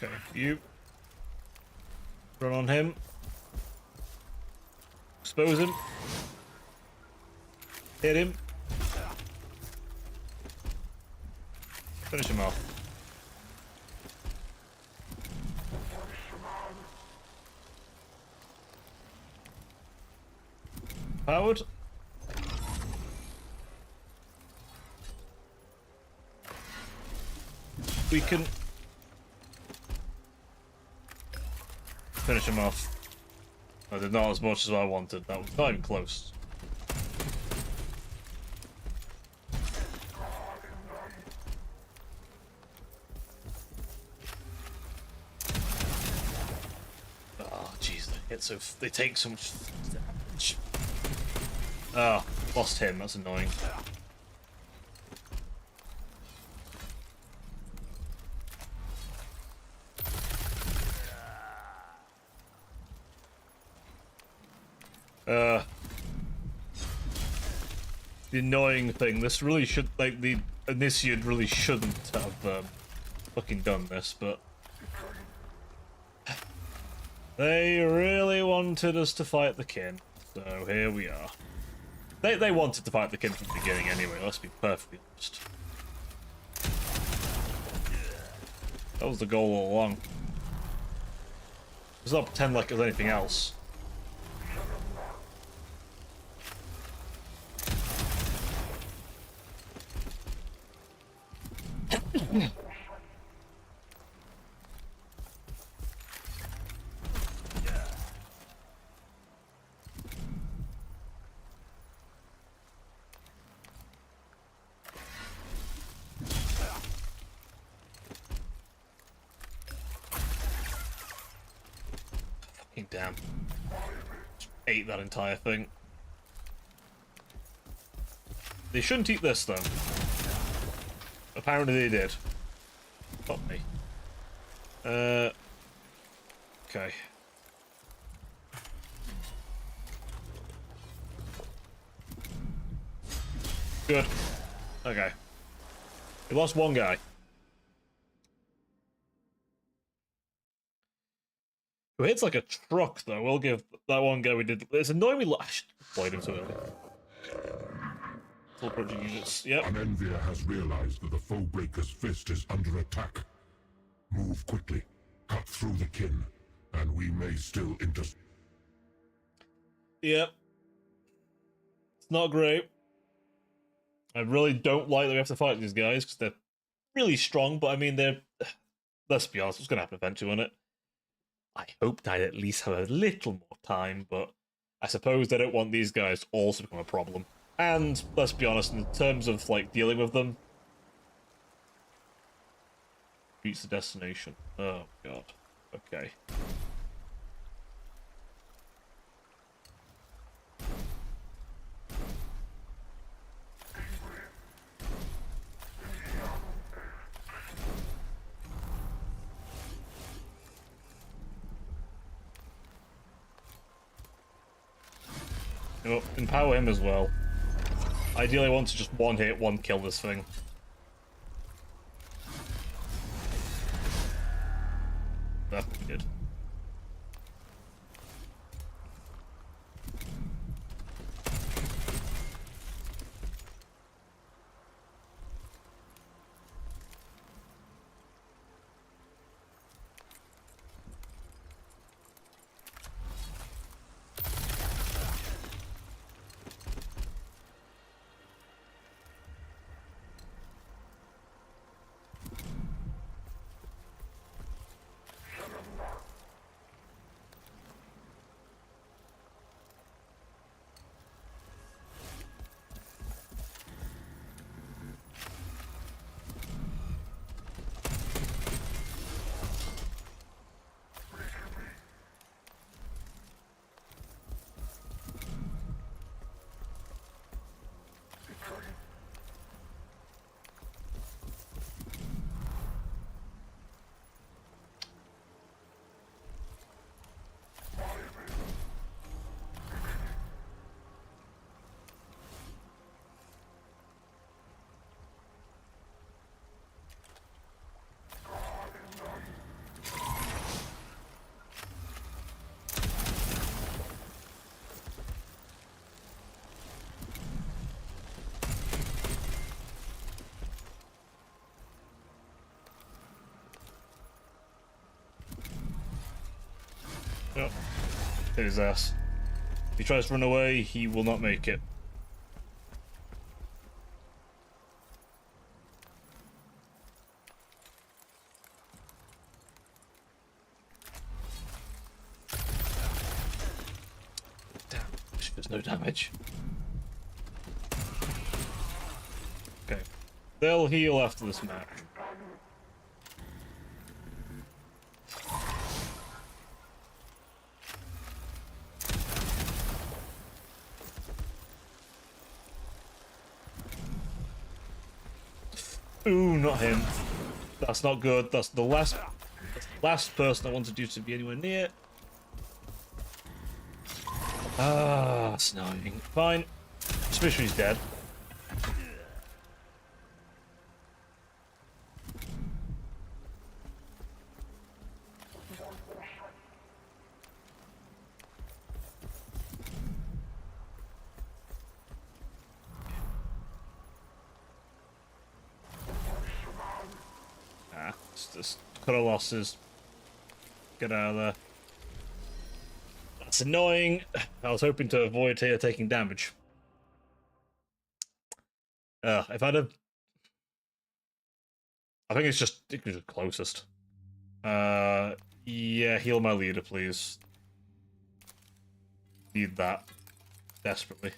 Okay, you. Run on him. Expose him. Hit him. Finish him off. Powered. We can finish him off. I did not as much as I wanted. That was not even close. Oh, jeez, they take so much damage. Ah, lost him. That's annoying. The annoying thing, this really should, like, the Initiate really shouldn't have fucking done this, but they really wanted us to fight the kin, so here we are. They wanted to fight the kin from the beginning anyway, let's be perfectly honest. That was the goal all along. Let's not pretend like it was anything else. Fucking damn. Just ate that entire thing. They shouldn't eat this though. Apparently they did. Fuck me. Okay. Good. Okay. We lost one guy. Who hits like a truck though, we'll give that one guy we did. It's annoying we deployed him too early. Full project units, yep. An Envier has realized that the Foebreaker's fist is under attack. Move quickly, cut through the kin, and we may still Yep. It's not great. I really don't like that we have to fight these guys, because they're really strong, but I mean, they're... Let's be honest, it's going to happen eventually, won't it? I hoped I'd at least have a little more time, but I suppose they don't want these guys to also become a problem. And, let's be honest, in terms of, like, dealing with them... Reach the destination. Oh, God. Okay. Oh, empower him as well. Ideally, I want to just one hit, one kill this thing. That's what we did. Yep. Hit his ass. If he tries to run away, he will not make it. Damn, there's no damage. Okay. They'll heal after this match. Ooh, not him. That's not good. That's the last person I wanted you to be anywhere near. Ah, it's annoying. Fine. Suspicion he's dead. Just cut our losses. Get out of there. That's annoying. I was hoping to avoid here taking damage. If I'd have... I think it's just closest. Yeah, heal my leader, please. Need that. Desperately.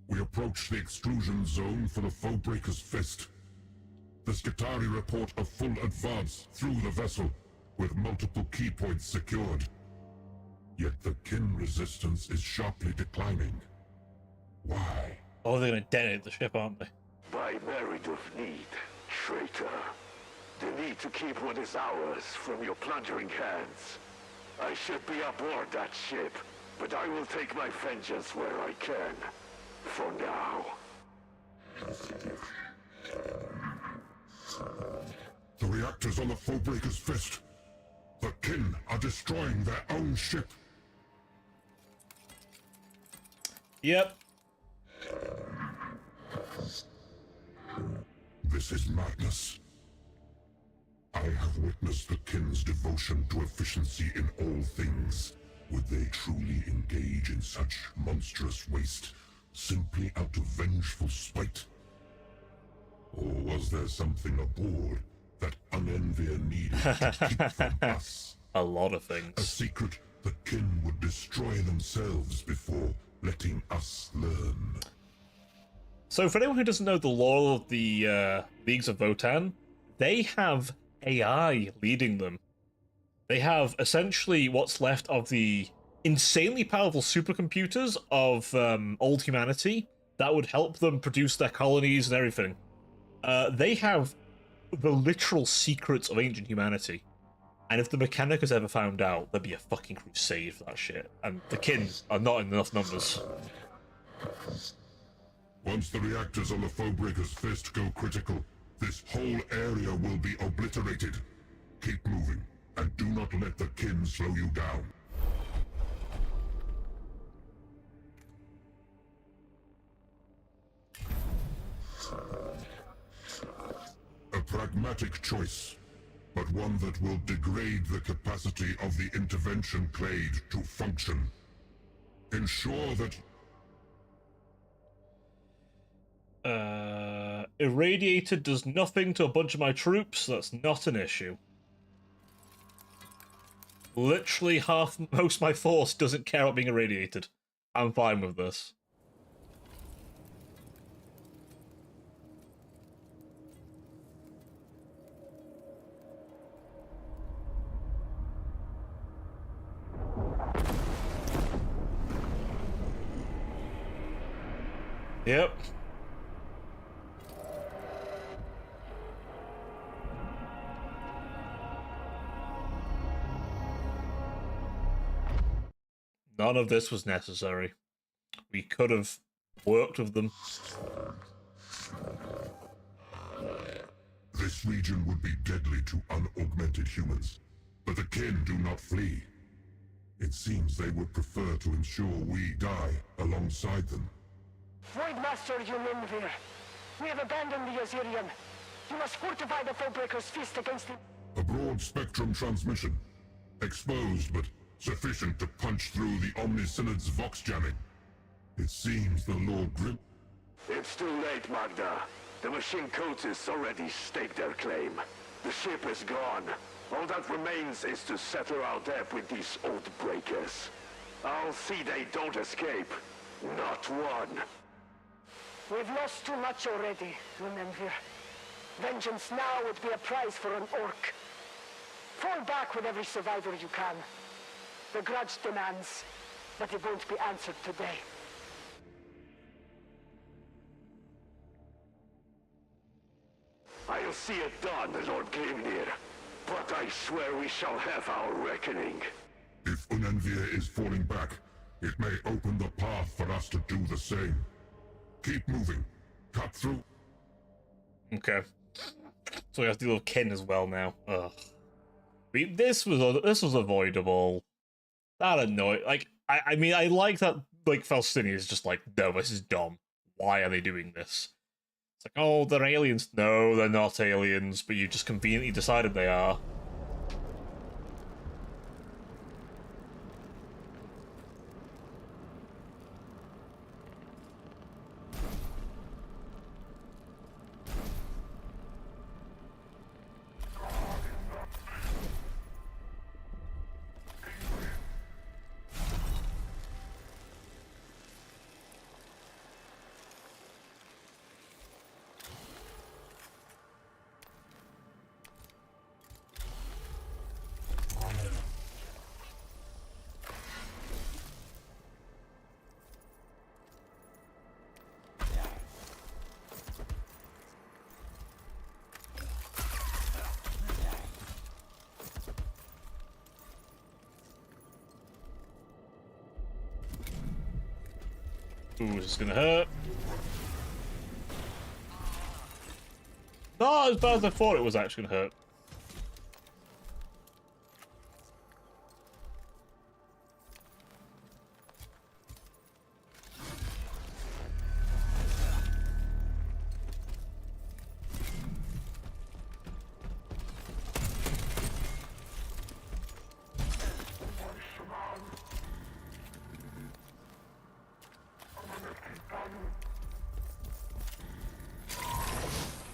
We approach the exclusion zone for the Foebreaker's Fist. The Skitarii report a full advance through the vessel, with multiple key points secured. Yet the kin resistance is sharply declining. Why? Oh, they're gonna detonate the ship, aren't they? By merit of need, traitor. The need to keep what is ours from your plundering hands. I should be aboard that ship, but I will take my vengeance where I can. For now. The reactors on the Foebreaker's Fist. The kin are destroying their own ship. Yep. This is madness. I have witnessed the kin's devotion to efficiency in all things. Would they truly engage in such monstrous waste, simply out of vengeful spite? Or was there something aboard that Unenvier needed to keep from us? A lot of things. A secret the kin would destroy themselves before letting us learn. So for anyone who doesn't know the lore of the Leagues of Votan, they have AI leading them. They have essentially what's left of the insanely powerful supercomputers of old humanity that would help them produce their colonies and everything. They have the literal secrets of ancient humanity. And if the Mechanicus ever found out, there'd be a fucking crusade for that shit. And the kin are not in enough numbers. Once the reactors on the Foebreaker's Fist go critical, this whole area will be obliterated. Keep moving, and do not let the kin slow you down. A pragmatic choice, but one that will degrade the capacity of the intervention clade to function. Ensure that... Irradiated does nothing to a bunch of my troops, so that's not an issue. Literally most of my force doesn't care about being irradiated. I'm fine with this. Yep. None of this was necessary. We could have worked with them. This region would be deadly to unaugmented humans, but the kin do not flee. It seems they would prefer to ensure we die alongside them. Voidmaster Unenvier, we have abandoned the Ozirian. You must fortify the Foebreaker's Fist against the... A broad-spectrum transmission. Exposed, but sufficient to punch through the Omnisynod's vox jamming. It seems the Lord Grim... It's too late, Magda. The machine cultists already staked their claim. The ship is gone. All that remains is to settle our debt with these old breakers. I'll see they don't escape. Not one. We've lost too much already, Lunenvir. Vengeance now would be a prize for an orc. Fall back with every survivor you can. The grudge demands, but it won't be answered today. I'll see it done, Lord Grimnir. But I swear we shall have our reckoning. If Unenvir is falling back, it may open the path for us to do the same. Keep moving. Cut through. Okay. So we have to deal with Ken as well now. Ugh. This was avoidable. That annoyed. Like, I mean, I like that. Like, Faustini is just like, no, this is dumb. Why are they doing this? It's like, oh, they're aliens. No, they're not aliens, but you just conveniently decided they are. Ooh, this is gonna hurt. Not as bad as I thought it was actually gonna hurt.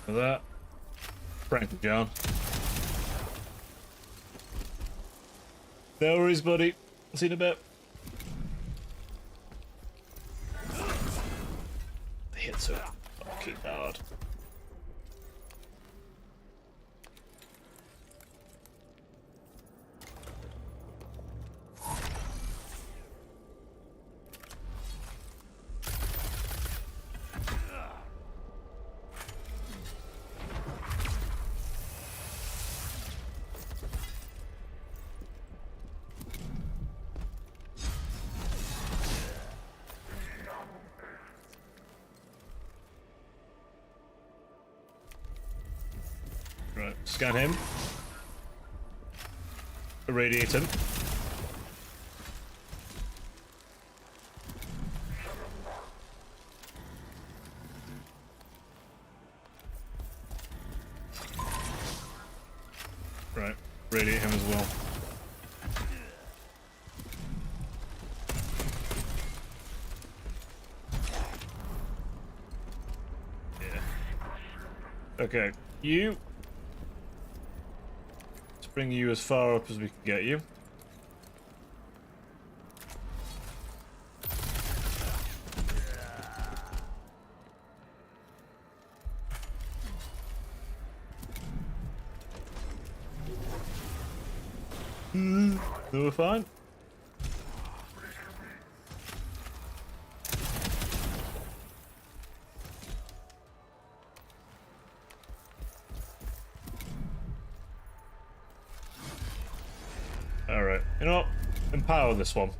That. Frankly, John. No worries, buddy. See you in a bit. They hit so fucking hard. Right, scan him. Irradiate him. Right, radiate him as well. Yeah. Okay, you. Bring you as far up as we can get you. No, we're fine. Alright, you know what? Empower this one.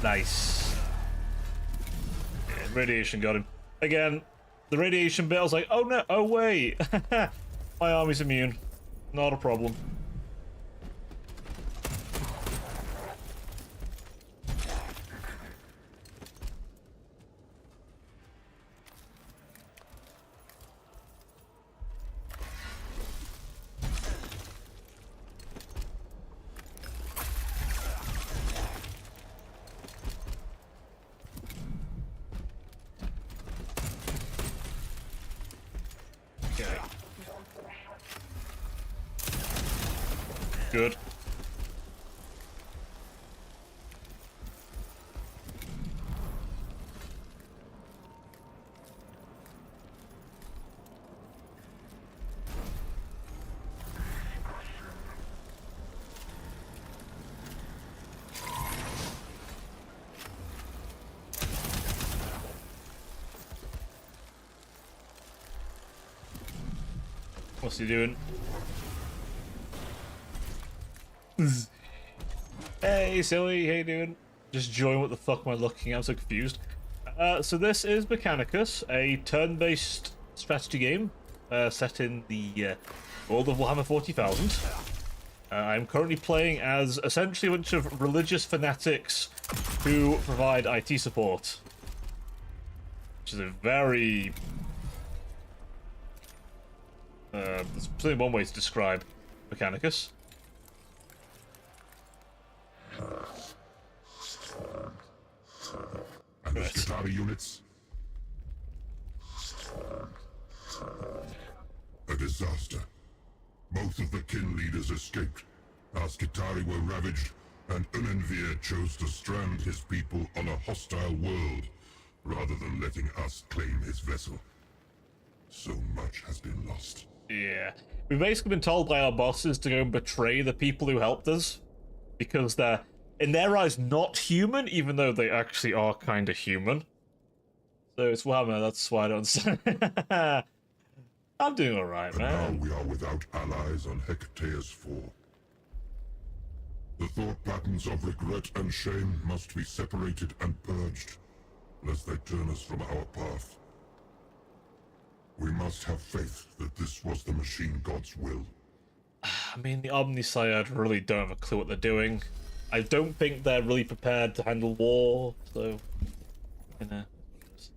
Nice. Yeah, radiation got him. Again, the radiation bit, I was like, oh no, oh wait. My army's immune. Not a problem. Okay. Good. What's he doing? Hey, silly, how you doing? Just join. What the fuck am I looking at? I'm so confused. So this is Mechanicus, a turn-based strategy game set in the world of Warhammer 40,000. I'm currently playing as essentially a bunch of religious fanatics who provide IT support, which is a very... there's only one way to describe Mechanicus. And the Skitarii units? A disaster. Both of the kin leaders escaped. Our Skitarii were ravaged, and Unenvir chose to strand his people on a hostile world, rather than letting us claim his vessel. So much has been lost. Yeah. We've basically been told by our bosses to go and betray the people who helped us, because they're, in their eyes, not human, even though they actually are kind of human. So it's Warhammer, that's why I don't say. I'm doing alright, man. And now we are without allies on Hecatea's 4. The thought patterns of regret and shame must be separated and purged, lest they turn us from our path. We must have faith that this was the machine god's will. I mean, the Omnissiah really don't have a clue what they're doing. I don't think they're really prepared to handle war, so... You know. It's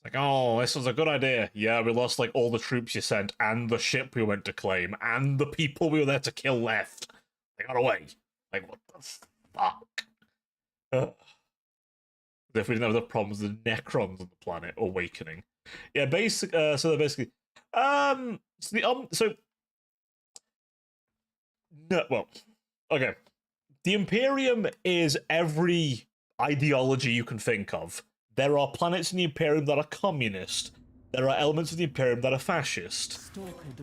like, oh, this was a good idea. Yeah, we lost, like, all the troops you sent, and the ship we went to claim, and the people we were there to kill left. They got away. Like, what the fuck? If we didn't have the problems with the Necrons on the planet awakening. Yeah, so they're basically... Okay. The Imperium is every ideology you can think of. There are planets in the Imperium that are communist. There are elements of the Imperium that are fascist.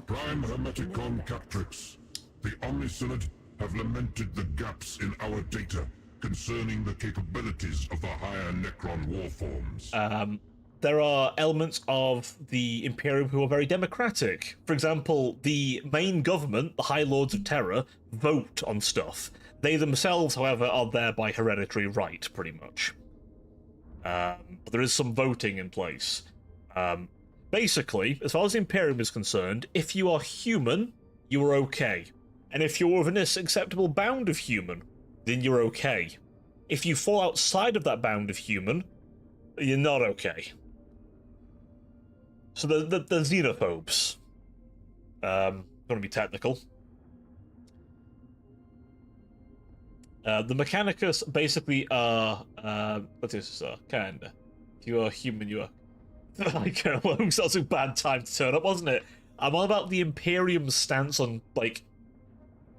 Prime Hermeticon Captrix, the Omnisynod have lamented the gaps in our data concerning the capabilities of the higher Necron warforms. There are elements of the Imperium who are very democratic. For example, the main government, the High Lords of Terror, vote on stuff. They themselves, however, are there by hereditary right, pretty much. But there is some voting in place. Basically, as far as the Imperium is concerned, if you are human, you are okay. And if you're within this acceptable bound of human, then you're okay. If you fall outside of that bound of human, you're not okay. So the xenophobes. Gonna be technical. The Mechanicus basically are what is this? Kinda. If you are human, you are like well, such a bad time to turn up, wasn't it? I'm all about the Imperium's stance on like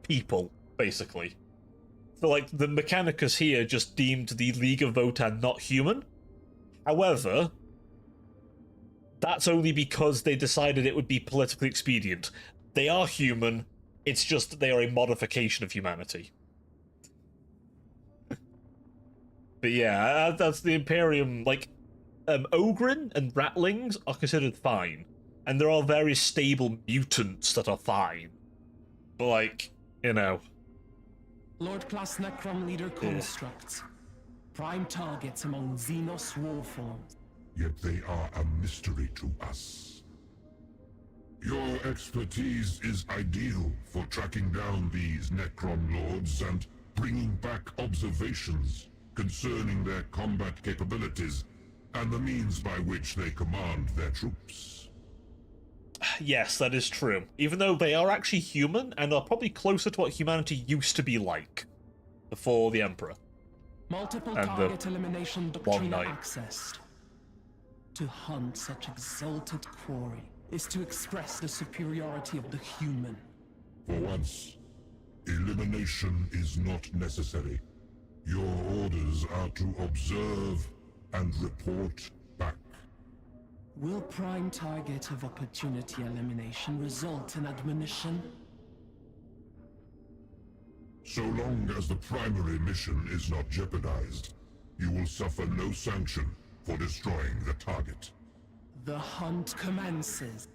people, basically. So like the Mechanicus here just deemed the League of Votan not human. However, that's only because they decided it would be politically expedient. They are human, it's just that they are a modification of humanity. But yeah, that's the Imperium. Like, Ogren and Ratlings are considered fine. And there are very stable mutants that are fine. But like, you know... Lord Class Necron Leader constructs. Prime targets among Xenos warforms. Yet they are a mystery to us. Your expertise is ideal for tracking down these Necron Lords and bringing back observations concerning their combat capabilities and the means by which they command their troops. Yes, that is true. Even though they are actually human and are probably closer to what humanity used to be like before the Emperor. Multiple and target elimination doctrine accessed. To hunt such exalted quarry is to express the superiority of the human. For once, elimination is not necessary. Your orders are to observe and report back. Will prime target of opportunity elimination result in admonition? So long as the primary mission is not jeopardized, you will suffer no sanction for destroying the target. The hunt commences.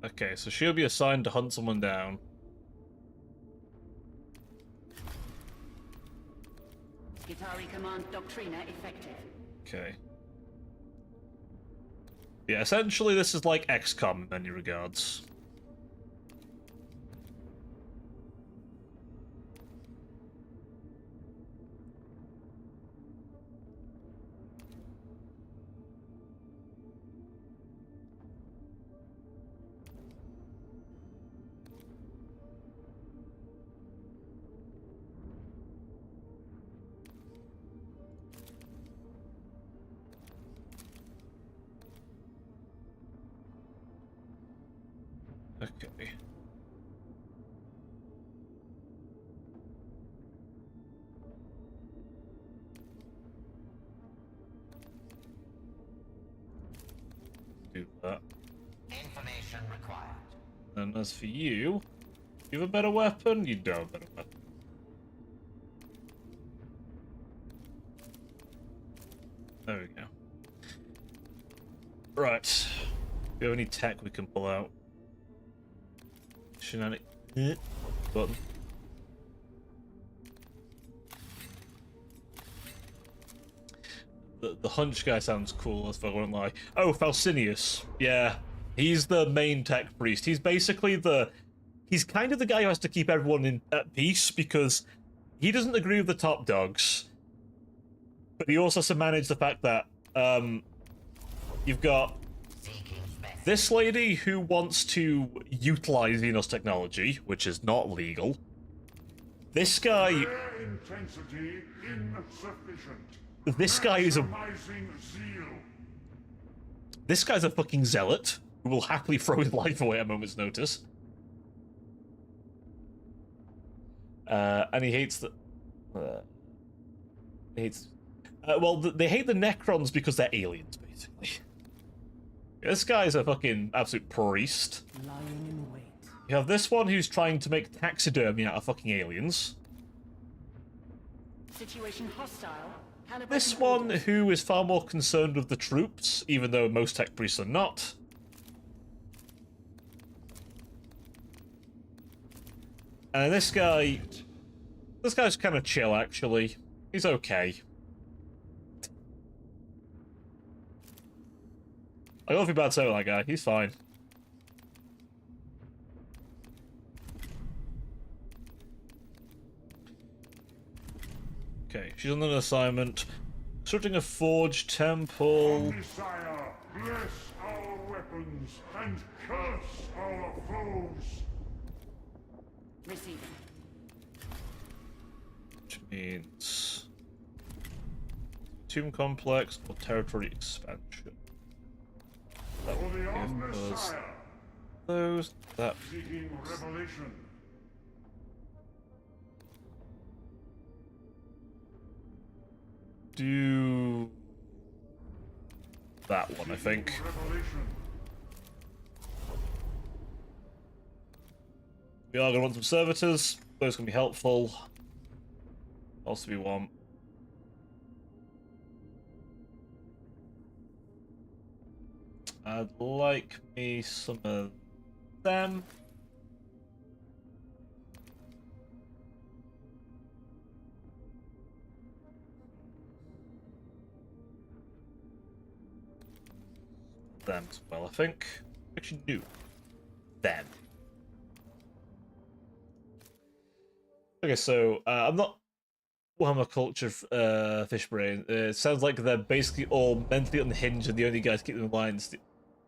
Okay, so she'll be assigned to hunt someone down. Skitari Command Doctrina effective. Okay. Yeah, essentially this is like XCOM in many regards. Okay. Do that. Information required. And as for you, you have a better weapon? You don't have a better weapon. There we go. Right. Do we have any tech we can pull out? Shenanigans. Button. The hunch guy sounds cool, as I won't lie. Oh, Falcinius. Yeah. He's the main tech priest. He's basically he's kind of the guy who has to keep everyone at peace, because he doesn't agree with the top dogs. But he also has to manage the fact that, you've got this lady who wants to utilize Xenos technology, which is not legal. This guy... Intensity insufficient. This guy is a... Zeal. This guy's a fucking zealot who will happily throw his life away at a moment's notice. And he hates the... he hates... well, they hate the Necrons because they're aliens, basically. This guy's a fucking absolute priest. Lying in wait. You have this one who's trying to make taxidermy out of fucking aliens. Situation hostile. This one who is far more concerned with the troops, even though most tech priests are not. And this guy's kind of chill, actually. He's okay. I don't feel bad saying that guy. He's fine. Okay, she's on an assignment. Constructing a forge temple. Messiah, bless our weapons and curse our foes. Receiving. Which means tomb complex or territory expansion. That For would the give us Messiah, those. That. seeking revelation. Do that one, I think. Revelation. We are going to want some servitors. Those can be helpful. What else do we want? I'd like me some of them. Them as well, I think. Actually, do them. Okay, so I'm not Warhammer Culture Fishbrain. It sounds like they're basically all mentally unhinged, and the only guy to keep them in line is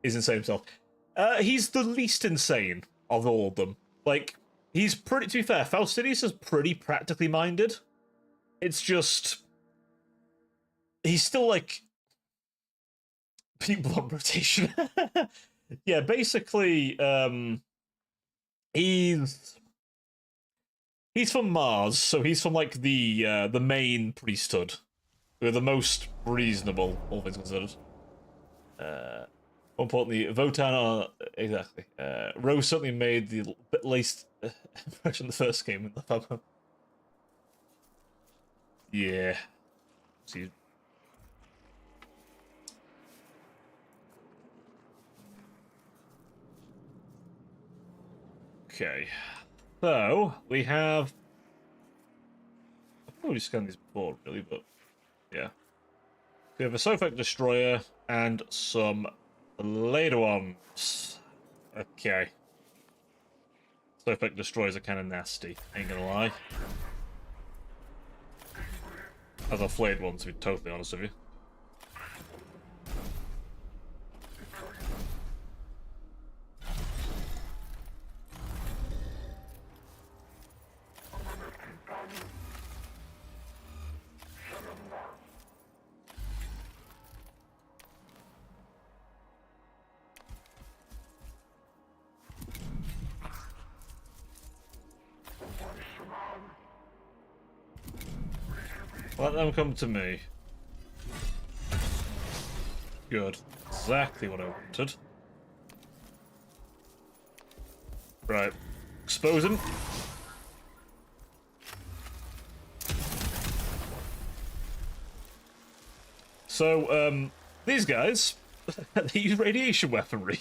insane himself. He's the least insane of all of them. Like, he's pretty. To be fair, Faustinius is pretty practically minded. It's just he's still like People on rotation. Yeah, basically, he's from Mars, so he's from like the main priesthood. Who are the most reasonable, all things considered. More importantly, Votan are exactly. Rose certainly made the least impression the first game in the pub. Yeah. See. Okay. So we have. I've already scanned these before, really, but yeah. We have a Sofek Destroyer and some later ones. Okay. Sofek Destroyers are kind of nasty, ain't gonna lie. As our flayed ones, to be totally honest with you. Let them come to me. Good. Exactly what I wanted. Right. Expose him. So, these guys, they use radiation weaponry.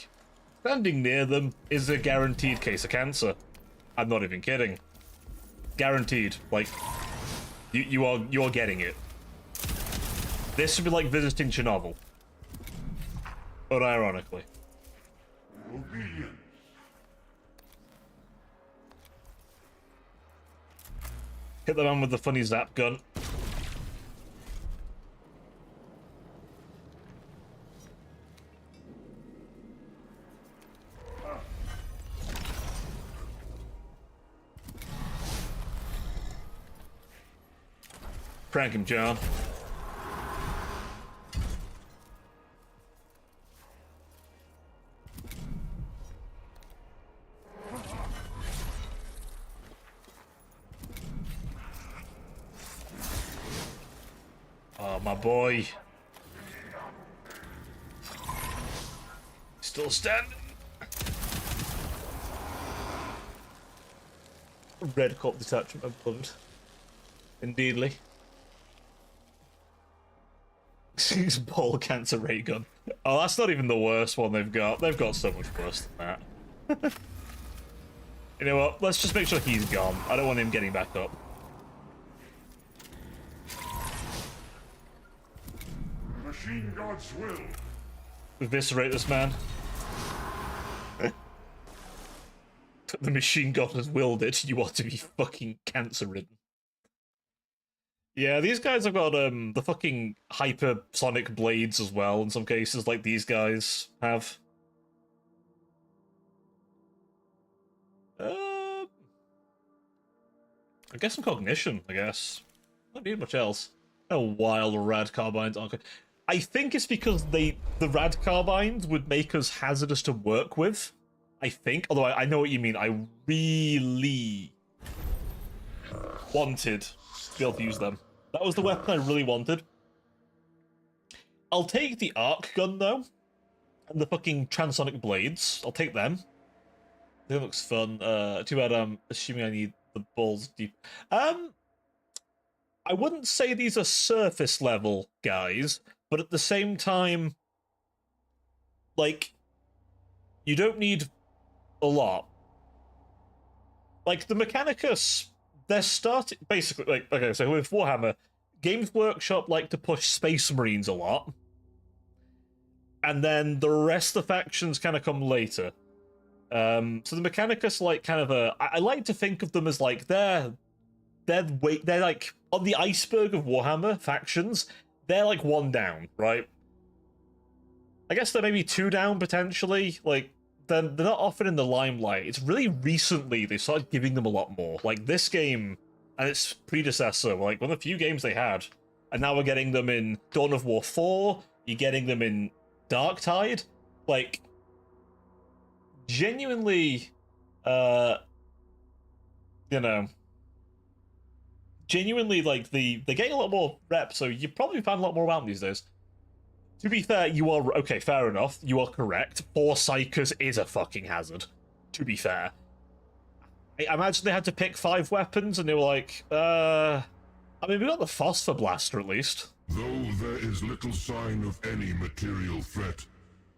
Standing near them is a guaranteed case of cancer. I'm not even kidding. Guaranteed. Like, you are getting it. This would be like visiting Chernobyl. But ironically. Hit the man with the funny zap gun. Prank him, John. Oh, my boy. Still standing. Red Corp detachment, my beloved. Indeedly. Ball cancer ray gun. Oh, that's not even the worst one they've got. They've got so much worse than that. You know what? Let's just make sure he's gone. I don't want him getting back up. Machine God's will. Eviscerate this man. The machine god has willed it. You ought to be fucking cancer ridden. Yeah, these guys have got the fucking hypersonic blades as well in some cases, like these guys have. I guess some cognition, I guess. Don't need much else. No wild rad carbines aren't. I think it's because the rad carbines would make us hazardous to work with. I think, although I know what you mean. I really wanted to be able to use them. That was the weapon I really wanted. I'll take the arc gun though, and the fucking transonic blades. I'll take them. That looks fun. Too bad I'm assuming I need the balls deep. I wouldn't say these are surface level guys, but at the same time, like, you don't need a lot. Like the Mechanicus, they're starting basically like, okay, so with Warhammer, Games Workshop like to push Space Marines a lot, and then the rest of the factions kind of come later. So the Mechanicus like kind of I like to think of them as like they're like on the iceberg of Warhammer factions. They're like one down, right? I guess they're maybe two down potentially. Like they're not often in the limelight. It's really recently they started giving them a lot more. Like this game and its predecessor, like one of the few games they had, and now we're getting them in Dawn of War 4. You're getting them in Dark Tide, like, genuinely, you know, genuinely, like, they're getting a lot more reps, so you probably find a lot more around these days. To be fair, you are, okay, fair enough, you are correct. Forsychus is a fucking hazard, to be fair. I imagine they had to pick 5 weapons, and they were like, I mean, we got the Phosphor Blaster, at least. Though there is little sign of any material threat,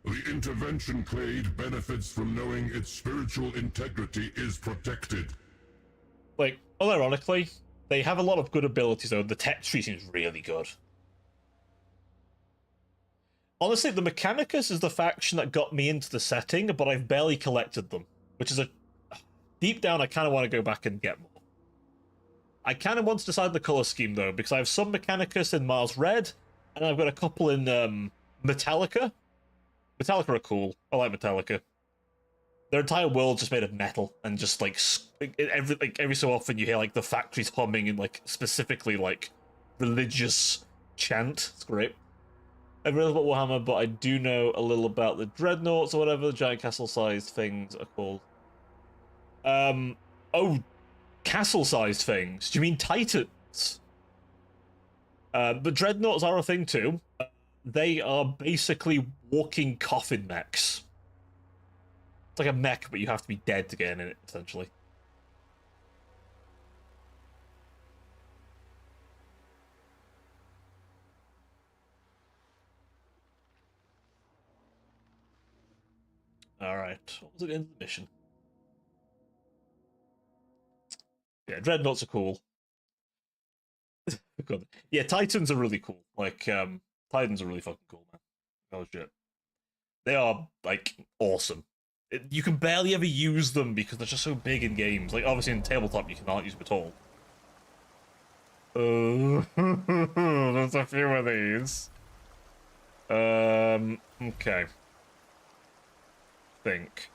the intervention clade benefits from knowing its spiritual integrity is protected. Like, unironically, they have a lot of good abilities, though. The tech tree seems really good. Honestly, the Mechanicus is the faction that got me into the setting, but I've barely collected them, which is a... Deep down, I kind of want to go back and get more. I kind of want to decide the color scheme, though, because I have some Mechanicus in Mars Red, and I've got a couple in Metallica. Metallica are cool. I like Metallica. Their entire world's just made of metal, and just, like, every so often you hear, like, the factories humming in, like, specifically, like, religious chant. It's great. I don't know about Warhammer, but I do know a little about the Dreadnoughts, or whatever the giant castle-sized things are called. Oh, castle-sized things. Do you mean Titans? But Dreadnoughts are a thing too. They are basically walking coffin mechs. It's like a mech, but you have to be dead to get in it, essentially. Alright, what was it in the mission? Yeah, Dreadnoughts are cool. God. Yeah, Titans are really cool. Like, Titans are really fucking cool, man. Oh shit. They are, like, awesome. You can barely ever use them because they're just so big in games. Like, obviously in tabletop you cannot use them at all. There's a few of these. Okay. Think.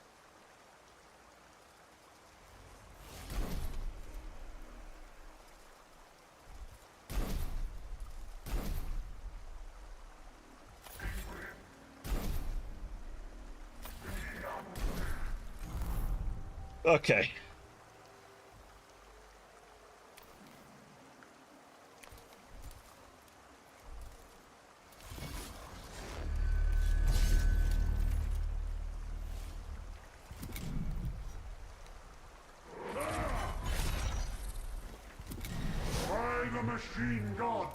Okay. By the machine god!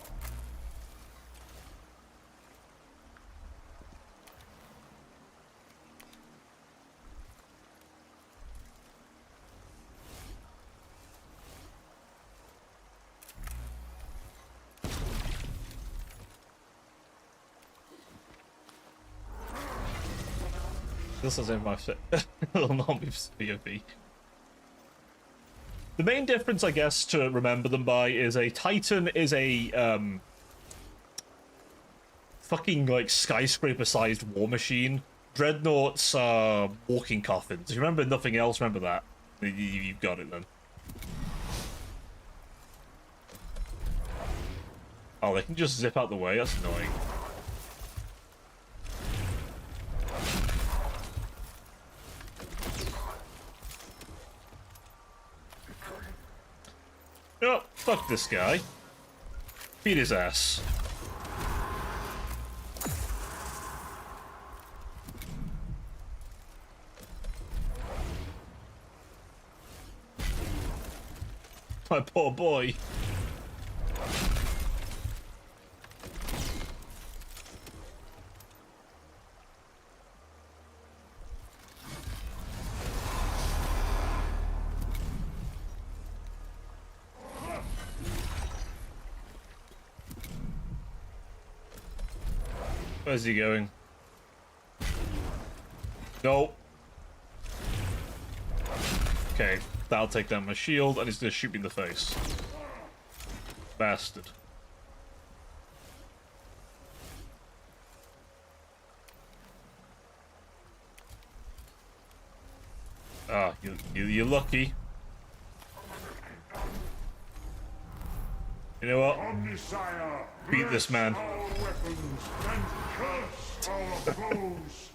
This is in my POV. The main difference, I guess, to remember them by is a Titan is a fucking like skyscraper-sized war machine. Dreadnoughts are walking coffins. If you remember nothing else, remember that. You've got it then. Oh, they can just zip out the way. That's annoying. Oh, fuck this guy. Beat his ass. My poor boy. Where's he going? Nope. Okay, that'll take down my shield, and he's gonna shoot me in the face. Bastard. Ah, you're lucky. You know what? Omnisire, Beat this man. our weapons and curse our foes.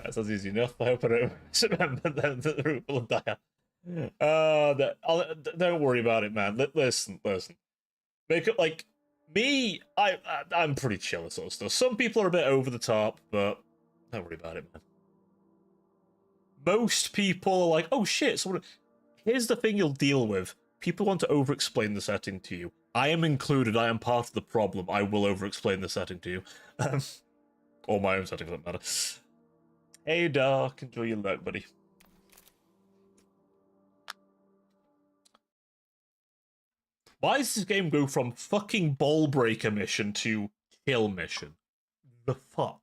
That's easy enough. I hope I don't remember the root will die. Don't worry about it, man. Listen. Make it like me. I'm pretty chill at sort of stuff. Some people are a bit over the top, but don't worry about it, man. Most people are like, oh shit. So here's the thing you'll deal with. People want to over-explain the setting to you. I am included. I am part of the problem. I will over-explain the setting to you. Or my own setting, for that matter. Hey, Dark. Enjoy your lurk, buddy. Why does this game go from fucking ball breaker mission to kill mission? The fuck?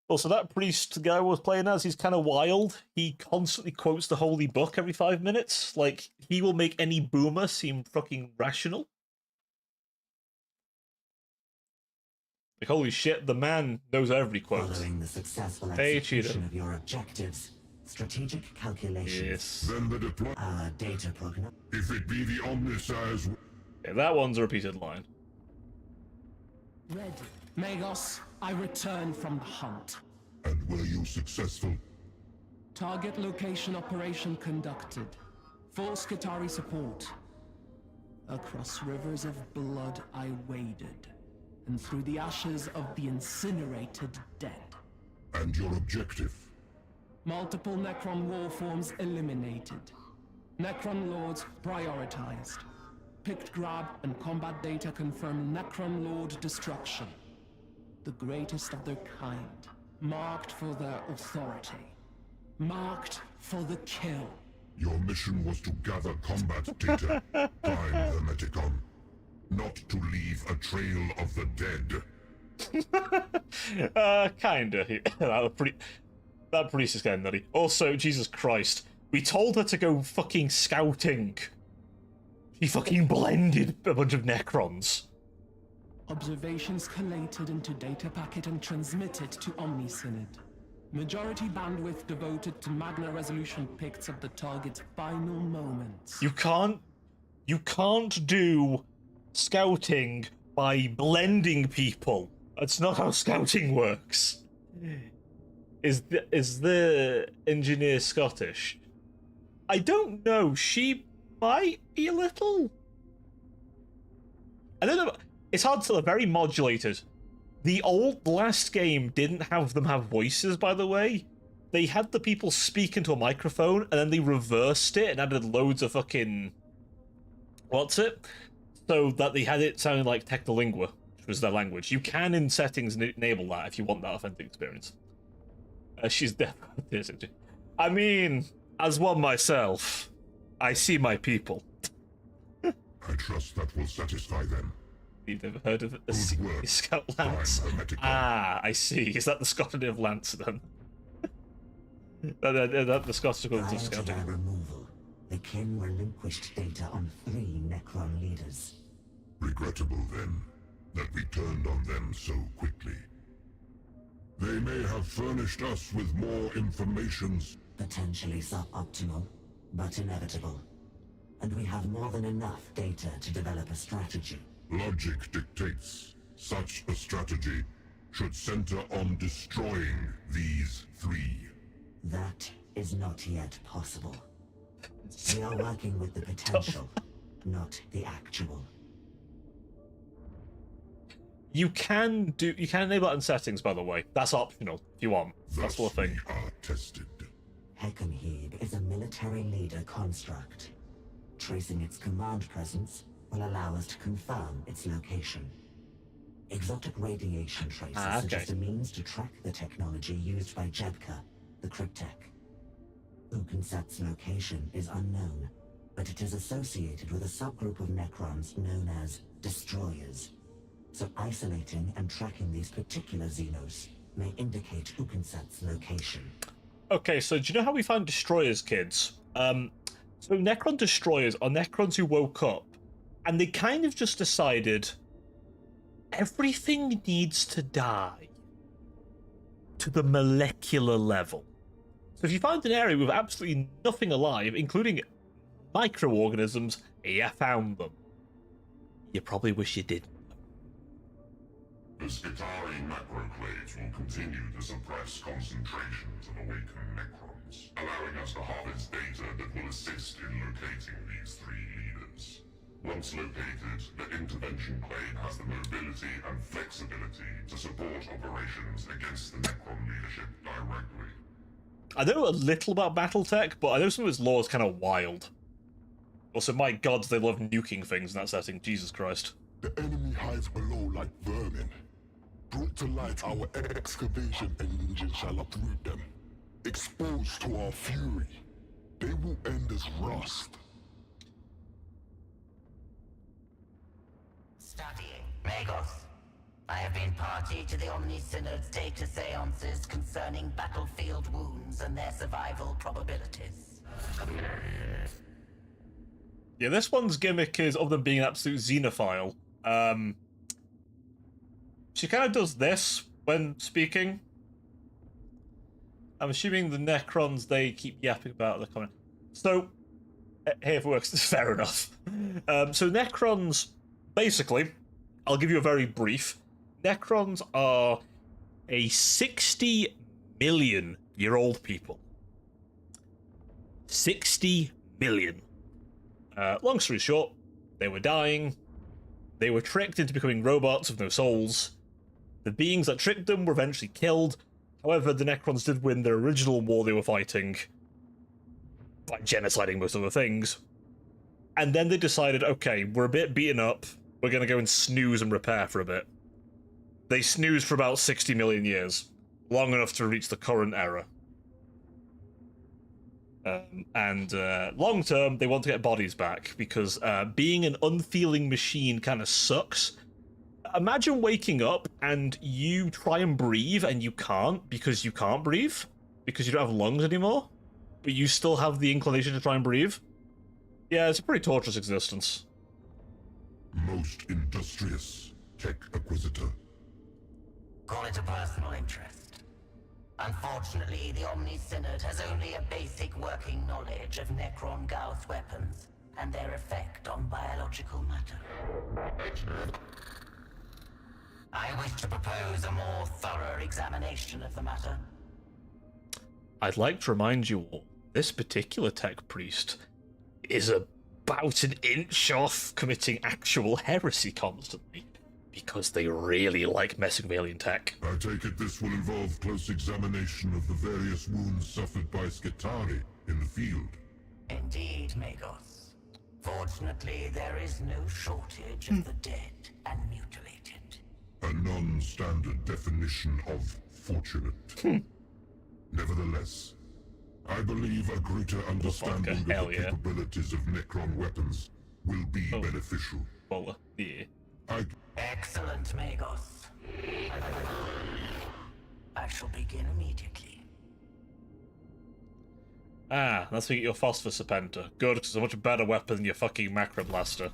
Also, that priest guy I was playing as, he's kind of wild. He constantly quotes the holy book every 5 minutes. Like, he will make any boomer seem fucking rational. Like, holy shit, the man knows every quote. Following the successful Hey, execution Cheetah. of your objectives, strategic calculations, Yes. Then the deploy. our data prognosis. If it be the Omnisire's Yeah, that one's a repeated line. Red, Magos, I return from the hunt. and were you successful? Target location operation conducted. Full Skitarii support. Across rivers of blood I waded, and through the ashes of the incinerated dead. And your objective? Multiple Necron war forms eliminated. Necron lords prioritized. Picked grab and combat data confirm Necron lord destruction. The greatest of their kind. Marked for their authority. Marked for the kill. Your mission was to gather combat data, prime the Mechanicus, not to leave a trail of the dead. Kinda. That priest is kinda nutty. Also, Jesus Christ, we told her to go fucking scouting. She fucking blended a bunch of Necrons. Observations collated into data packet and transmitted to OmniSynod. Majority bandwidth devoted to magna resolution pics of the target's final moments. You can't do scouting by blending people. That's not how scouting works. Is the engineer Scottish? I don't know. She might be a little. I don't know. It's hard to tell. They're very modulated. The last game didn't have them have voices, by the way. They had the people speak into a microphone, and then they reversed it and added loads of fucking... What's it? So that they had it sounding like Technolingua, which was their language. You can, in settings, enable that if you want that authentic experience. She's definitely... I mean, as one myself, I see my people. I trust that will satisfy them. You've never heard of a Good work. Scout Lance? Prime the Mechanicus. Ah, I see. Is that the Scotland Lance then? that the Scottish equivalent of Prior to scouting. their removal, the kin relinquished data on 3 Necron leaders. Regrettable, then, that we turned on them so quickly. They may have furnished us with more information. Potentially suboptimal, but inevitable. And we have more than enough data to develop a strategy. Logic dictates such a strategy should center on destroying these 3. That is not yet possible. We are working with the potential, not the actual. You can enable that in settings, by the way. That's optional if you want. That's the Thus whole thing. we are tested. Heckenheeb is a military leader construct. Tracing its command presence will allow us to confirm its location. Exotic radiation traces suggest a means to track the technology used by Jebka, the Cryptech. Ukensat's location is unknown, but it is associated with a subgroup of Necrons known as Destroyers. So isolating and tracking these particular Xenos may indicate Ukensat's location. Okay, so do you know how we find destroyers, kids? So Necron destroyers are Necrons who woke up, and they kind of just decided everything needs to die to the molecular level. So if you find an area with absolutely nothing alive, including microorganisms, you found them. You probably wish you didn't. The Skitari macroclades will continue to suppress concentrations of awakened Necrons, allowing us to harvest data that will assist in locating these 3 leaders. Once located, the intervention clade has the mobility and flexibility to support operations against the Necron leadership directly. I know a little about Battletech, but I know some of its lore is kind of wild. Also, my gods, they love nuking things in that setting. Jesus Christ. The enemy hides below like vermin. Brought to light, our excavation engine shall uproot them. Exposed to our fury, they will end as rust. Studying. Magos. I have been party to the Omni Synod's data seances concerning battlefield wounds and their survival probabilities. Yeah, this one's gimmick is, other than being an absolute xenophile, she kind of does this when speaking. I'm assuming the Necrons, they keep yapping about the comment. So, hey, if it works, fair enough. So Necrons, basically, I'll give you a very brief. Necrons are a 60 million year old people. 60 million. Long story short, they were dying. They were tricked into becoming robots with no souls. The beings that tricked them were eventually killed. However, the Necrons did win their original war they were fighting by genociding most other things. And then they decided, okay, we're a bit beaten up. We're going to go and snooze and repair for a bit. They snoozed for about 60 million years. Long enough to reach the current era. Long term, they want to get bodies back, because being an unfeeling machine kind of sucks. Imagine waking up and you try and breathe and you can't because you can't breathe, because you don't have lungs anymore, but you still have the inclination to try and breathe. Yeah, it's a pretty torturous existence. Most industrious tech acquisitor. Call it a personal interest. Unfortunately, the Omni Synod has only a basic working knowledge of Necron Gauss weapons and their effect on biological matter. I wish to propose a more thorough examination of the matter. I'd like to remind you all, this particular tech priest is about an inch off committing actual heresy constantly, because they really like messing with alien tech. I take it this will involve close examination of the various wounds suffered by Skitari in the field. Indeed, Magos. Fortunately, there is no shortage of the dead and mutilated. A non-standard definition of fortunate. Nevertheless, I believe a greater understanding of the capabilities of Necron weapons will be beneficial. Well, yeah. Excellent, Magos. I shall begin immediately. Ah, that's where you get your Phosphor Serpenter. Good, because it's a much better weapon than your fucking Macro Blaster.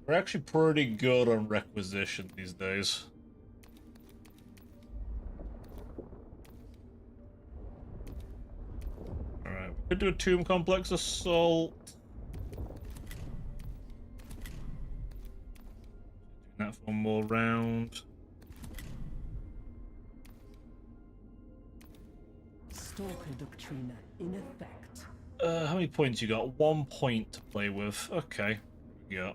We're actually pretty good on requisition these days. Alright, we could do a Tomb Complex Assault. Doing that for one more round. Stalker Doctrina in effect. How many points you got? 1 point to play with. Okay. Yeah.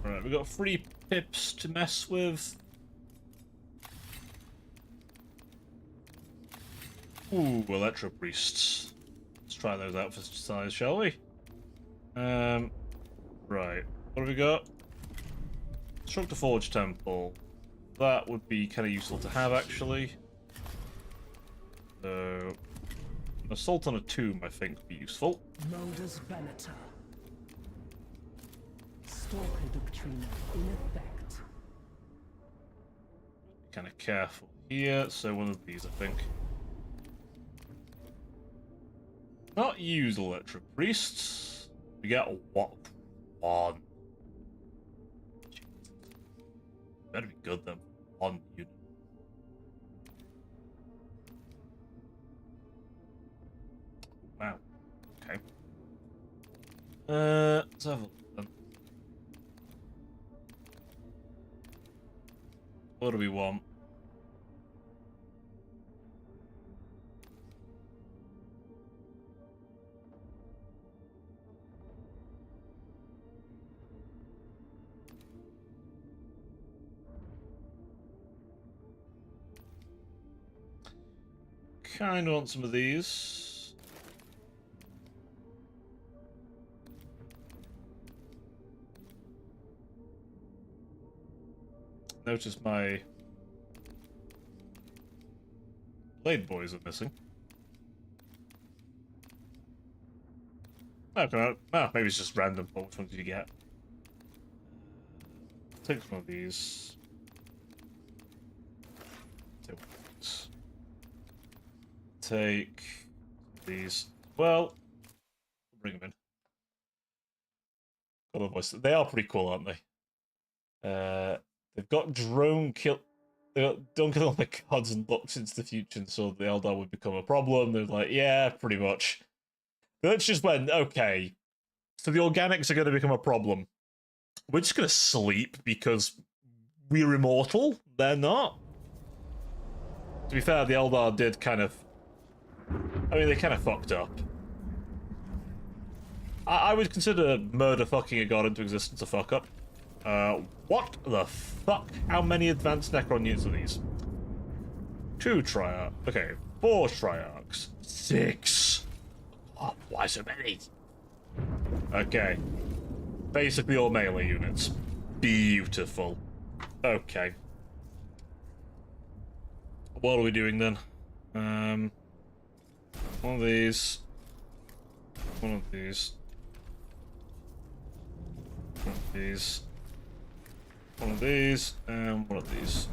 Alright, we got 3 pips to mess with. Ooh, Electro Priests. Let's try those out for size, shall we? Right. What have we got? Struck the Forge Temple. That would be kind of useful to have, actually. So, an assault on a tomb, I think, would be useful. Modus Venator. Stalker Doctrina in effect. Kind of careful here, so one of these, I think. Not use Electro Priests. We get what? One. Better be good then. One unit. Wow. Okay. Let's have a look then. What do we want? Kind of want some of these. Notice my blade boys are missing. Oh, maybe it's just random. But which ones did you get? Take some of these. Take these. Well, bring them in. Otherwise, they are pretty cool, aren't they? They've got drone kill. They got don't kill all the gods and looks into the future, and so the Eldar would become a problem. They're like, yeah, pretty much. That's just when okay. So the organics are going to become a problem. We're just going to sleep because we're immortal. They're not. To be fair, the Eldar did kind of. I mean, they kind of fucked up. I would consider murder fucking a god into existence a fuck up. What the fuck? How many advanced Necron units are these? 2 Triarchs. Okay, 4 Triarchs. 6. Oh, why so many? Okay. Basically all melee units. Beautiful. Okay. What are we doing then? One of these. One of these. One of these. One of these. And one of these.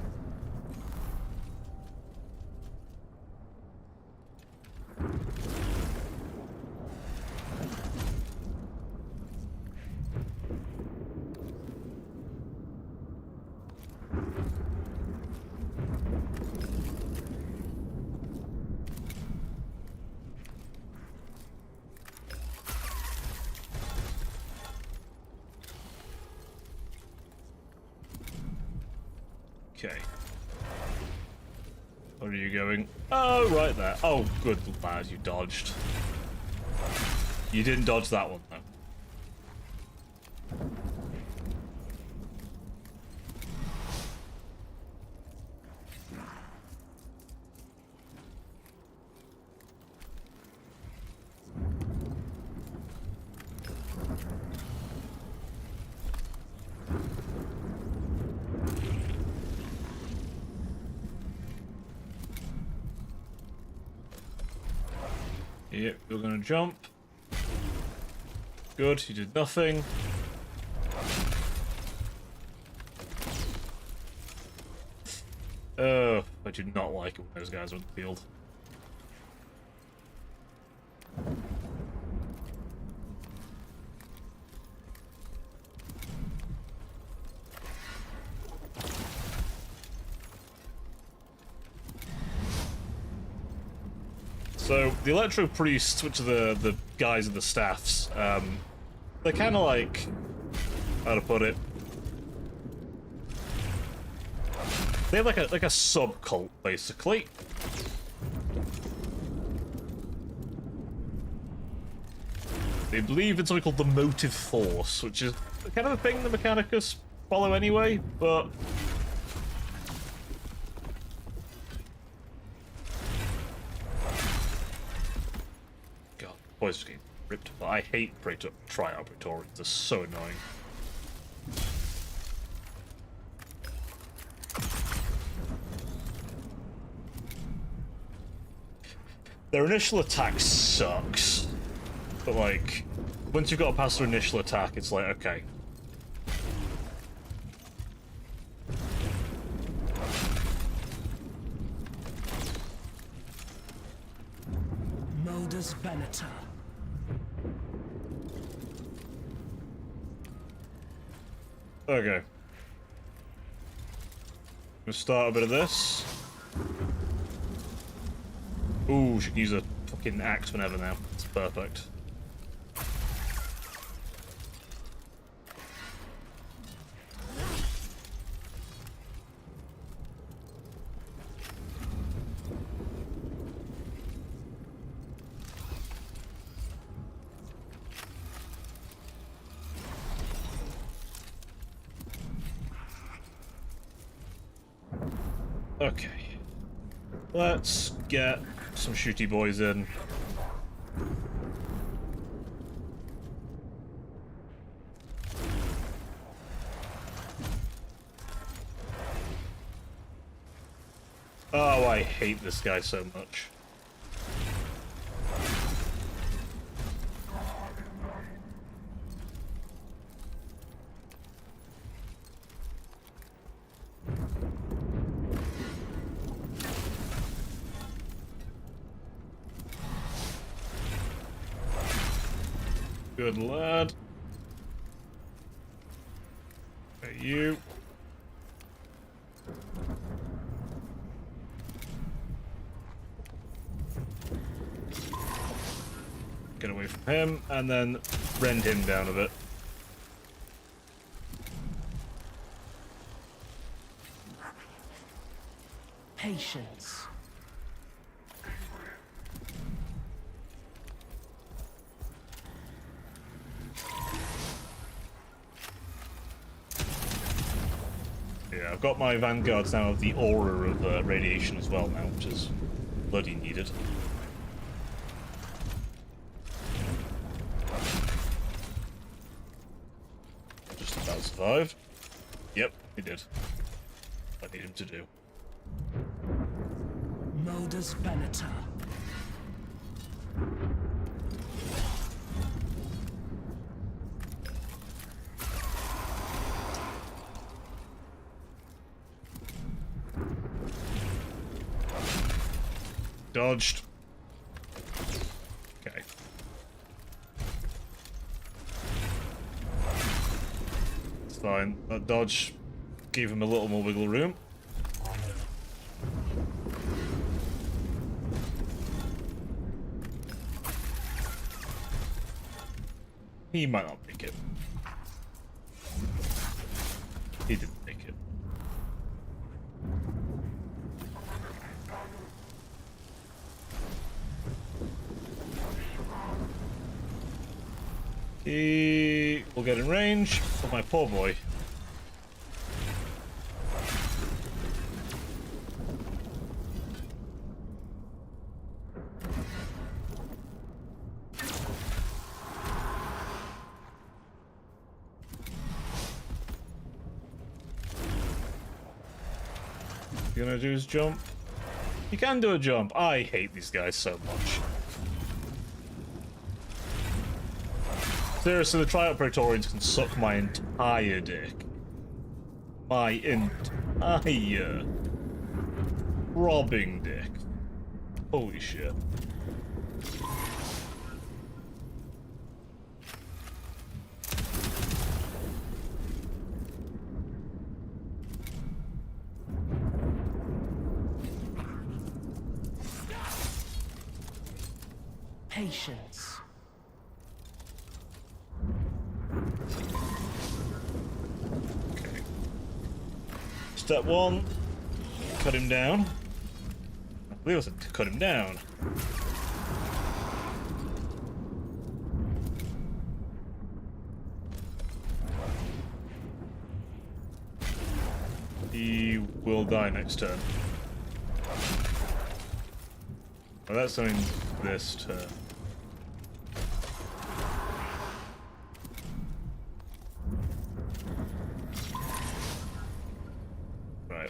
Okay. Where are you going? Oh, right there. Oh, good lad, you dodged. You didn't dodge that one, though. Yep, you're gonna jump. Good, you did nothing. Oh, I do not like it when those guys are in the field. So, the Electro Priests, which are the guys in the staffs, they're kind of like... how to put it? They have like a sub-cult, basically. They believe in something called the Motive Force, which is kind of a thing the Mechanicus follow anyway, but... Boys getting ripped apart. I hate Triarch Praetorians, they're so annoying. Their initial attack sucks. But like, once you've got past their initial attack, it's like, okay. Modus Beneter. Okay. We'll start a bit of this. Ooh, she can use a fucking axe whenever now. It's perfect. Okay. Let's get some shooty boys in. Oh, I hate this guy so much. Good lad. Okay, you. Get away from him, and then rend him down a bit. Patience. Yeah, I've got my vanguards now of the aura of radiation as well now, which is bloody needed. Just about survived. Yep, he did. I need him to do. Modus Venator. Dodged. Okay. It's fine. That dodge gave him a little more wiggle room. He might not make it. He didn't make it. He will get in range of my poor boy. You gonna do his jump? He can do a jump. I hate these guys so much. Seriously, the Triumph Praetorians can suck my entire dick. My entire robbing dick. Holy shit. Patience. Okay. Step one, cut him down. I believe I said to cut him down. He will die next turn. Well, that's something this turn. Right.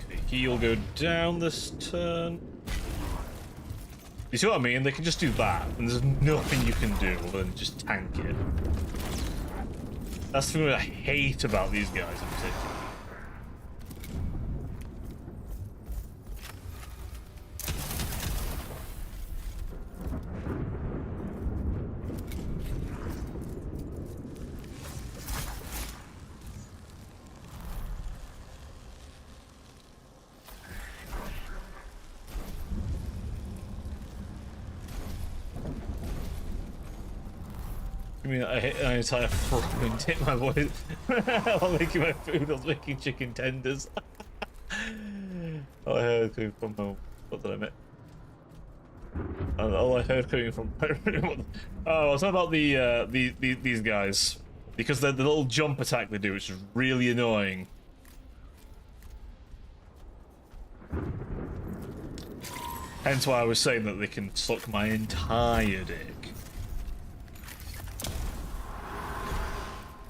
Okay, he'll go down this turn. You see what I mean? They can just do that, and there's nothing you can do other than just tank it. That's the thing that I hate about these guys in particular. mean I hit an entire fucking tip my voice while making my food. I was making chicken tenders. All I heard coming from home. What did I make? All I heard coming from. Oh, it's about these guys because the little jump attack they do, which is really annoying. Hence why I was saying that they can suck my entire dick.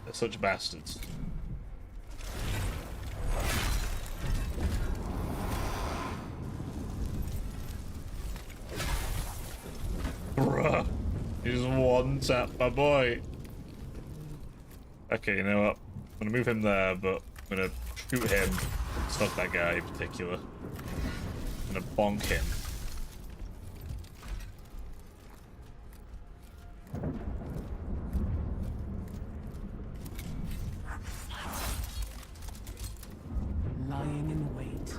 They're such bastards. Bruh. He's one tap, my boy. Okay, you know what? I'm gonna move him there, but I'm gonna shoot him. It's not that guy in particular. I'm gonna bonk him. Lying in wait.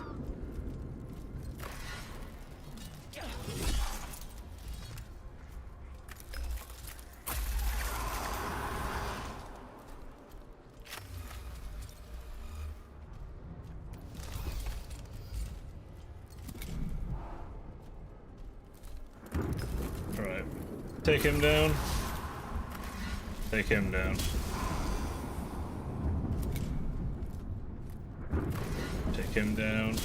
Alright. Take him down. Take him down. Take him down.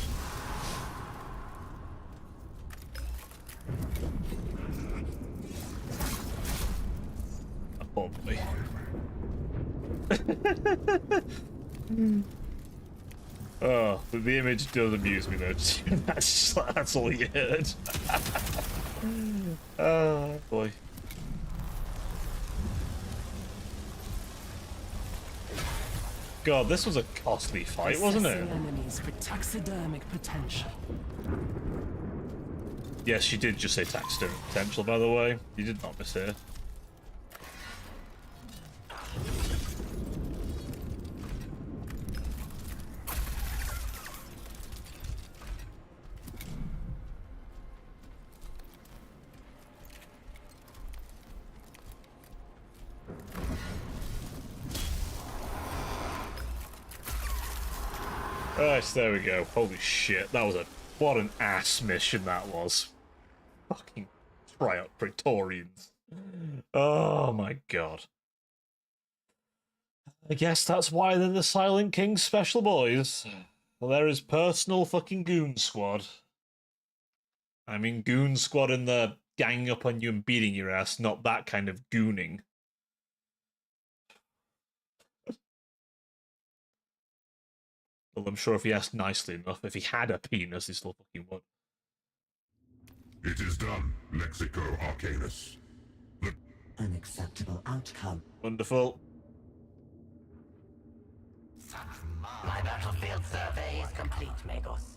Oh boy. Oh, the image does amuse me though. That's all you heard. Oh boy. God, this was a costly fight, wasn't it? Assessing enemies for taxidermic potential. Yes, you did just say taxidermic potential, by the way. You did not miss here. Right, there we go. Holy shit, that was what an ass mission that was. Fucking try out Praetorians. Oh my god. I guess that's why they're the Silent King's special boys. They're his personal fucking goon squad. I mean, goon squad in the ganging up on you and beating your ass, not that kind of gooning. Well, I'm sure if he asked nicely enough, if he had a penis, he still fucking would. It is done, Lexico Arcanus. An acceptable outcome. Wonderful. My battlefield survey is complete, Magos.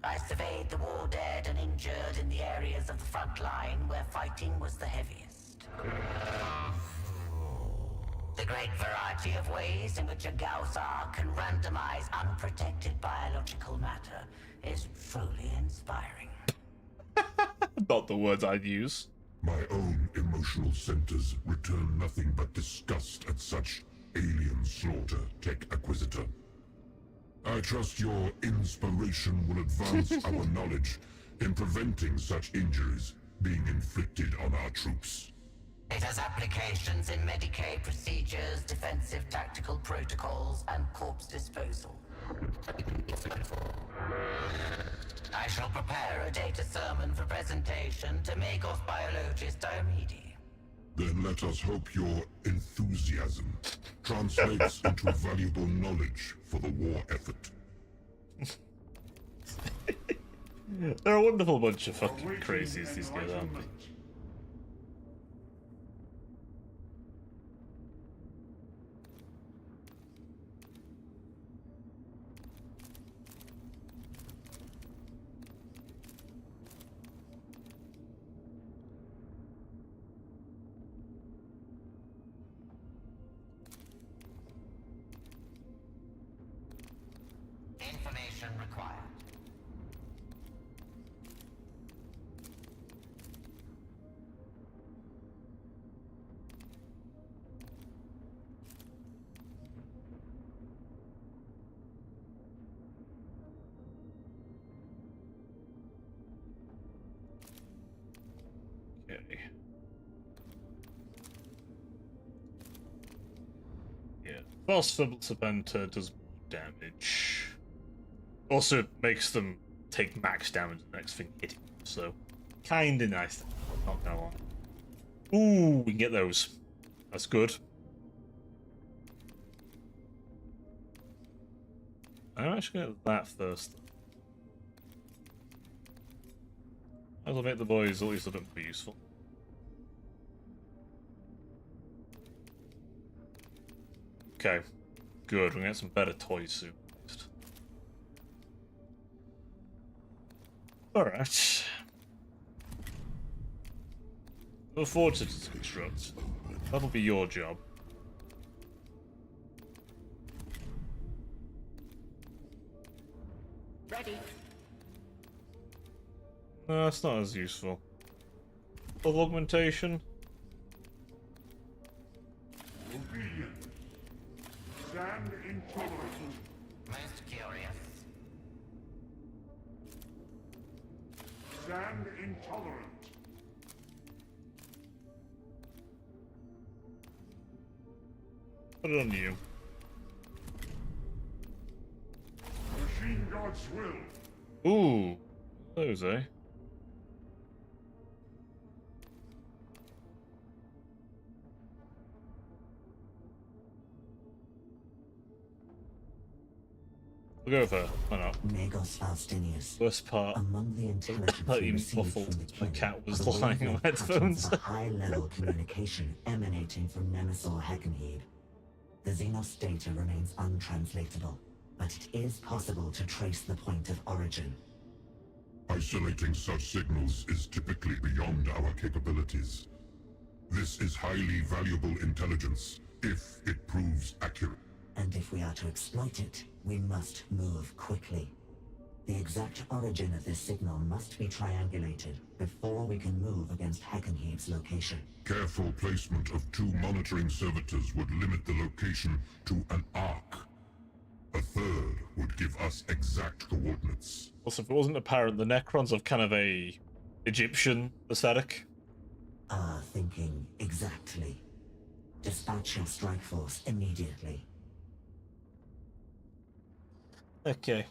I surveyed the war dead and injured in the areas of the front line where fighting was the heaviest. The great variety of ways in which a Gaussar can randomize unprotected biological matter is truly inspiring. Not the words I'd use. My own emotional centers return nothing but disgust at such alien slaughter, Tech Acquisitor. I trust your inspiration will advance our knowledge in preventing such injuries being inflicted on our troops. It has applications in Medicaid procedures, defensive tactical protocols, and corpse disposal. I shall prepare a data sermon for presentation to Magos Biologist Diomede. Then let us hope your enthusiasm translates into valuable knowledge for the war effort. They're a wonderful bunch of fucking crazies, these guys, aren't they? Information required. Okay. Yeah, False Serpenter does more damage. Also makes them take max damage the next thing hitting them, so kinda nice. Not gonna lie. Ooh, we can get those. That's good. I'm actually gonna get that first. Might as well make the boys at least a bit more useful. Okay, good. We're gonna get some better toys soon. Alright. Look forward to construct. That'll be your job. Ready. No, that's not as useful. Of augmentation. Obedient. Stand intolerant. Most curious. Stand intolerant. Put it on you. Machine God's will. Ooh. Those, eh? We'll go with her. Why not? Magos Faustinius. Worst part. Among the intelligence But we even received muffled. from the My king cat was are the lying on radio headphones. patterns of a high-level communication emanating from Nemesaur Heckenheeb. The Xenos data remains untranslatable, but it is possible to trace the point of origin. Isolating such signals is typically beyond our capabilities. This is highly valuable intelligence, if it proves accurate. And if we are to exploit it, we must move quickly. The exact origin of this signal must be triangulated before we can move against Heckenheeb's location. Careful placement of 2 monitoring servitors would limit the location to an arc. A third would give us exact coordinates. Also, if it wasn't apparent, the Necrons have kind of a Egyptian aesthetic. Thinking exactly. Dispatch your strike force immediately. Okay.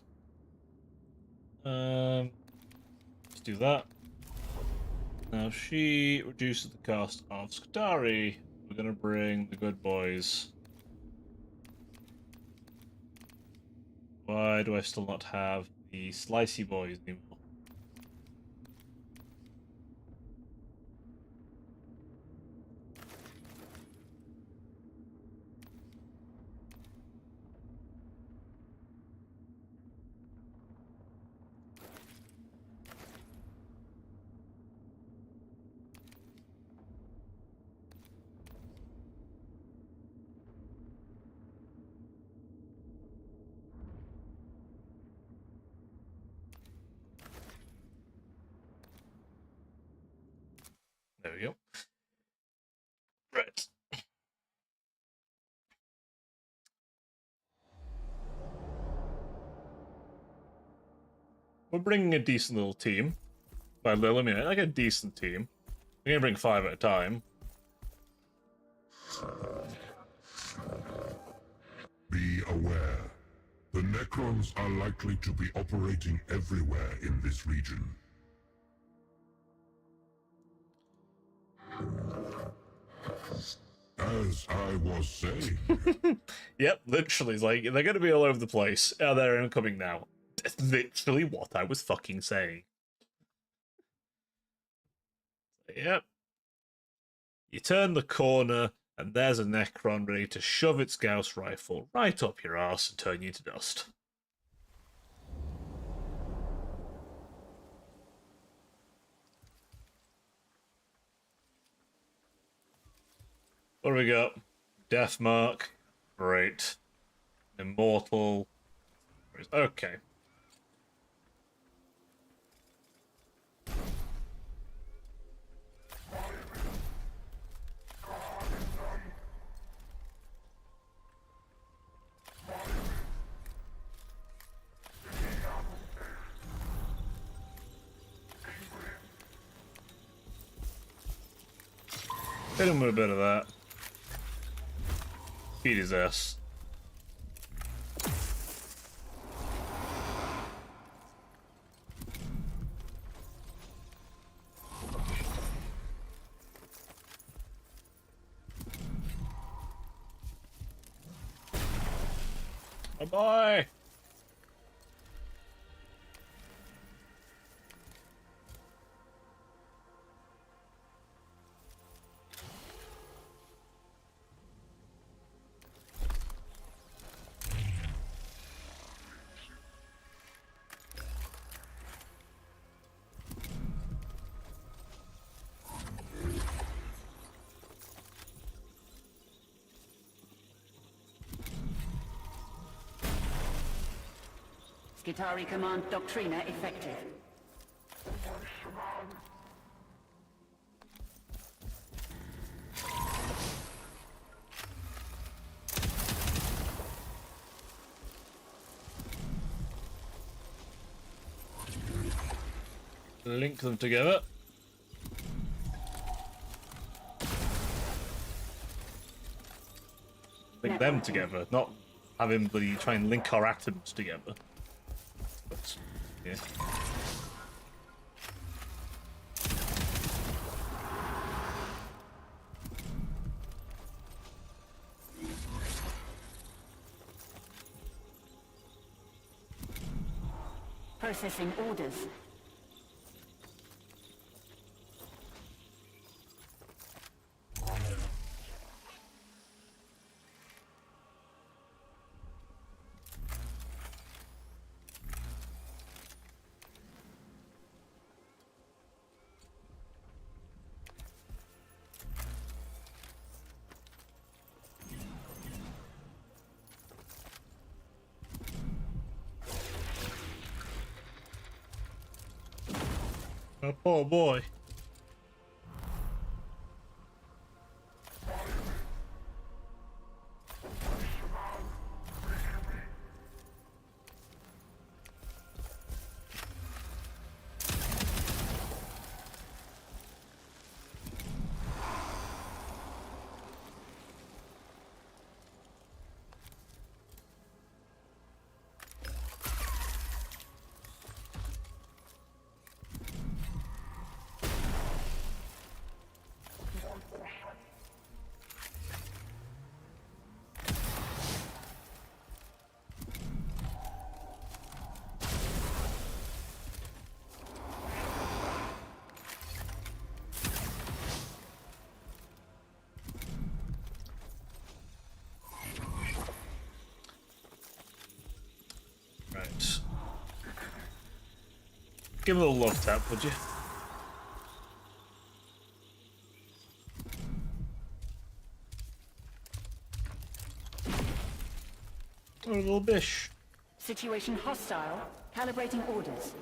Let's do that. Now she reduces the cost of Skitari. We're gonna bring the good boys. Why do I still not have the slicey boys anymore? There we go. Right. We're bringing a decent little team. By little, I mean like a decent team. We're gonna bring 5 at a time. Be aware. The Necrons are likely to be operating everywhere in this region. As I was saying... Yep, literally, like, they're gonna be all over the place. Oh, they're incoming now. That's literally what I was fucking saying. Yep. You turn the corner, and there's a Necron ready to shove its Gauss rifle right up your arse and turn you to dust. What do we got? Death Mark. Great. Immortal. Okay. Hit him with a bit of that. Beat his ass. Bye-bye! Skitari Command Doctrina effective. Link them together. Link them together, not have him bloody try and link our atoms together. But, yeah. Processing orders. Oh, poor boy. Right. Give him a little love tap, would you? Oh, a little bish. Situation hostile. Calibrating orders.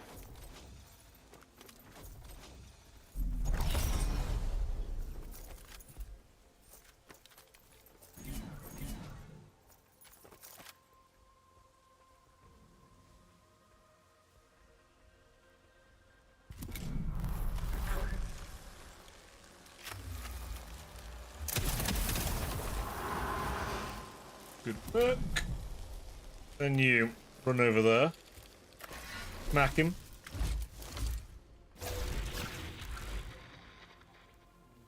Good work. Then you run over there. Smack him.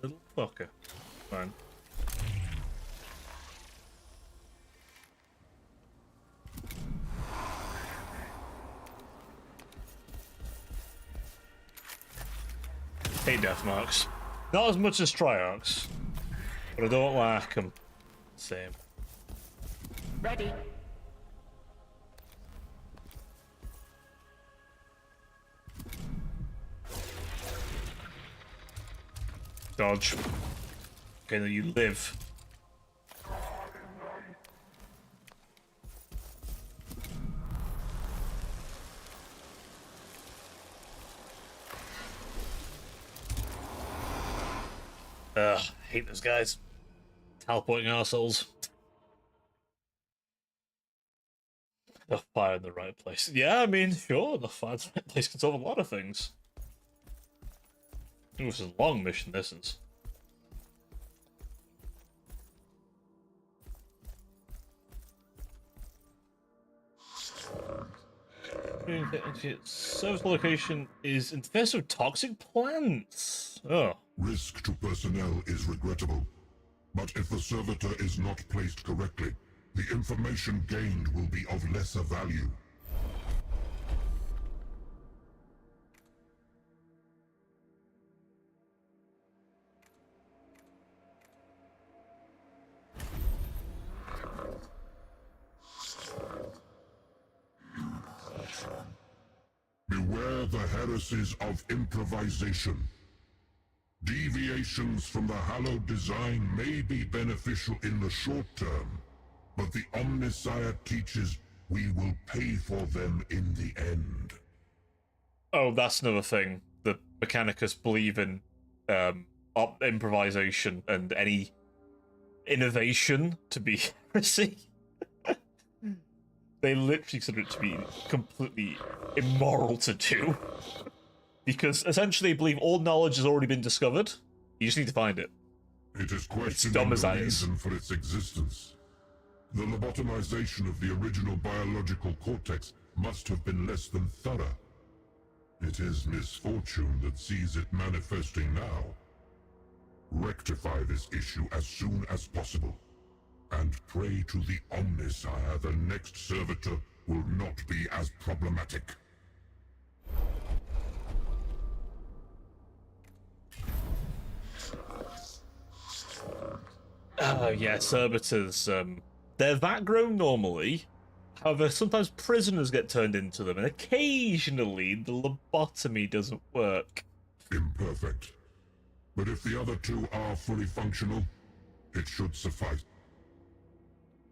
Little fucker. Fine. Hate death marks. Not as much as Triarchs, but I don't like them. Same. Ready. Dodge. Okay, then you live. Hate those guys. Teleporting arseholes. The fire in the right place. Yeah, I mean, sure, the fire in the right place can solve a lot of things. Ooh, this is a long mission, this is. Service location is infested with toxic plants. Oh. Risk to personnel is regrettable, but if the servitor is not placed correctly, the information gained will be of lesser value. Beware the heresies of improvisation. Deviations from the hallowed design may be beneficial in the short term, but the Omnissiah teaches we will pay for them in the end. Oh, that's another thing. The Mechanicus believe in improvisation and any innovation to be heresy. They literally consider it to be completely immoral to do. Because essentially they believe all knowledge has already been discovered. You just need to find it. It is dumb questioning as the that is. reason for its existence. The lobotomization of the original biological cortex must have been less than thorough. It is misfortune that sees it manifesting now. Rectify this issue as soon as possible, and pray to the Omnissiah the next servitor will not be as problematic. Oh yeah, servitors. They're that grown normally. However, sometimes prisoners get turned into them, and occasionally the lobotomy doesn't work. Imperfect. But if the other two are fully functional, it should suffice.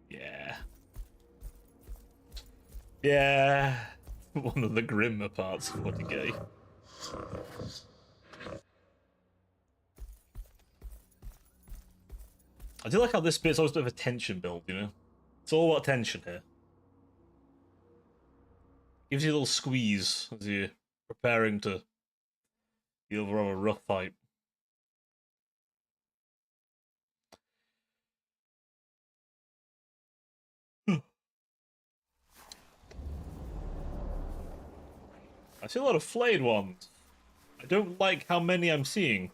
Yeah. Yeah. One of the grimmer parts of 40k. I do like how this bit's always a bit of a tension build, you know? It's all about tension here. Gives you a little squeeze as you're preparing to deal with a rather rough fight. I see a lot of flayed ones. I don't like how many I'm seeing.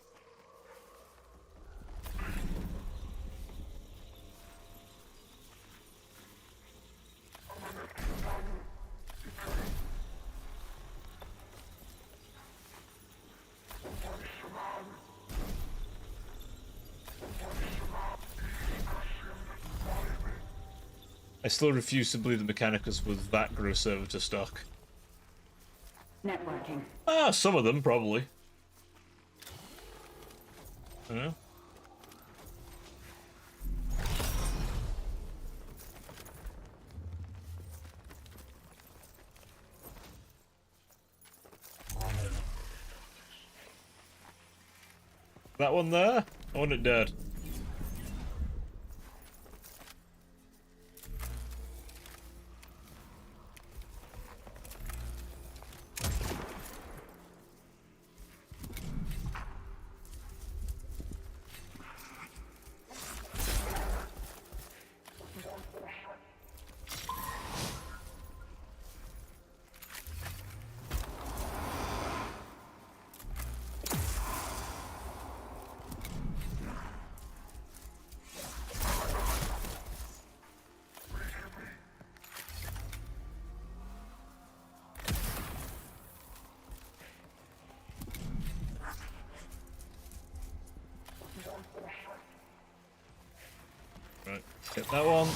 I still refuse to believe the Mechanicus was that gross servitor stock. Networking. Ah, some of them, probably. I don't know. That one there? I want it dead. Right, get that one.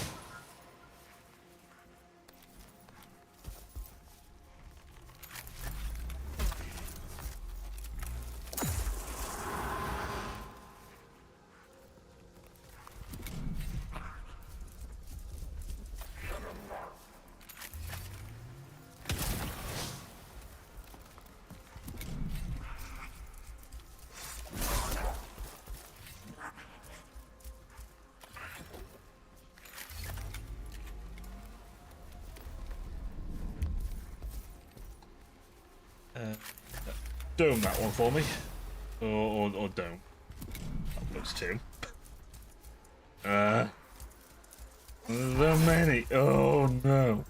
Dome that one for me. Or don't. That looks two. So many. Oh no.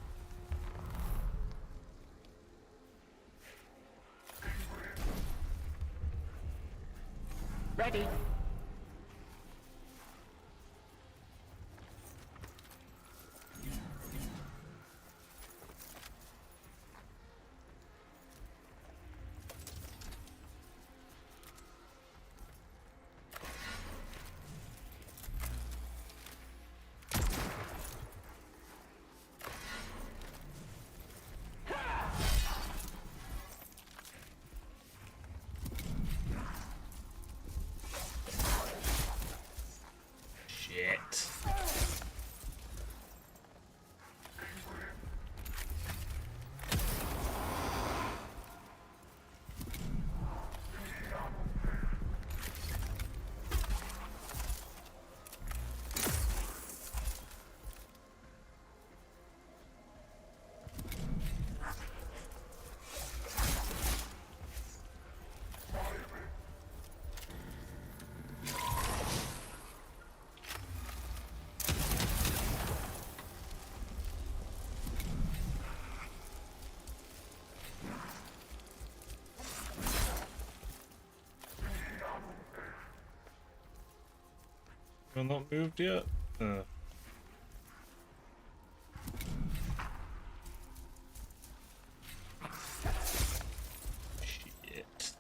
Ready. Shit. Still not moved yet? Shit.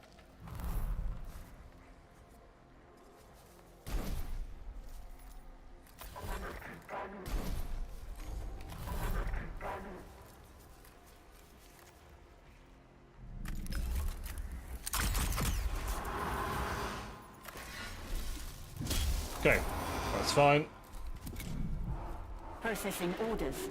Okay, that's fine. Processing orders.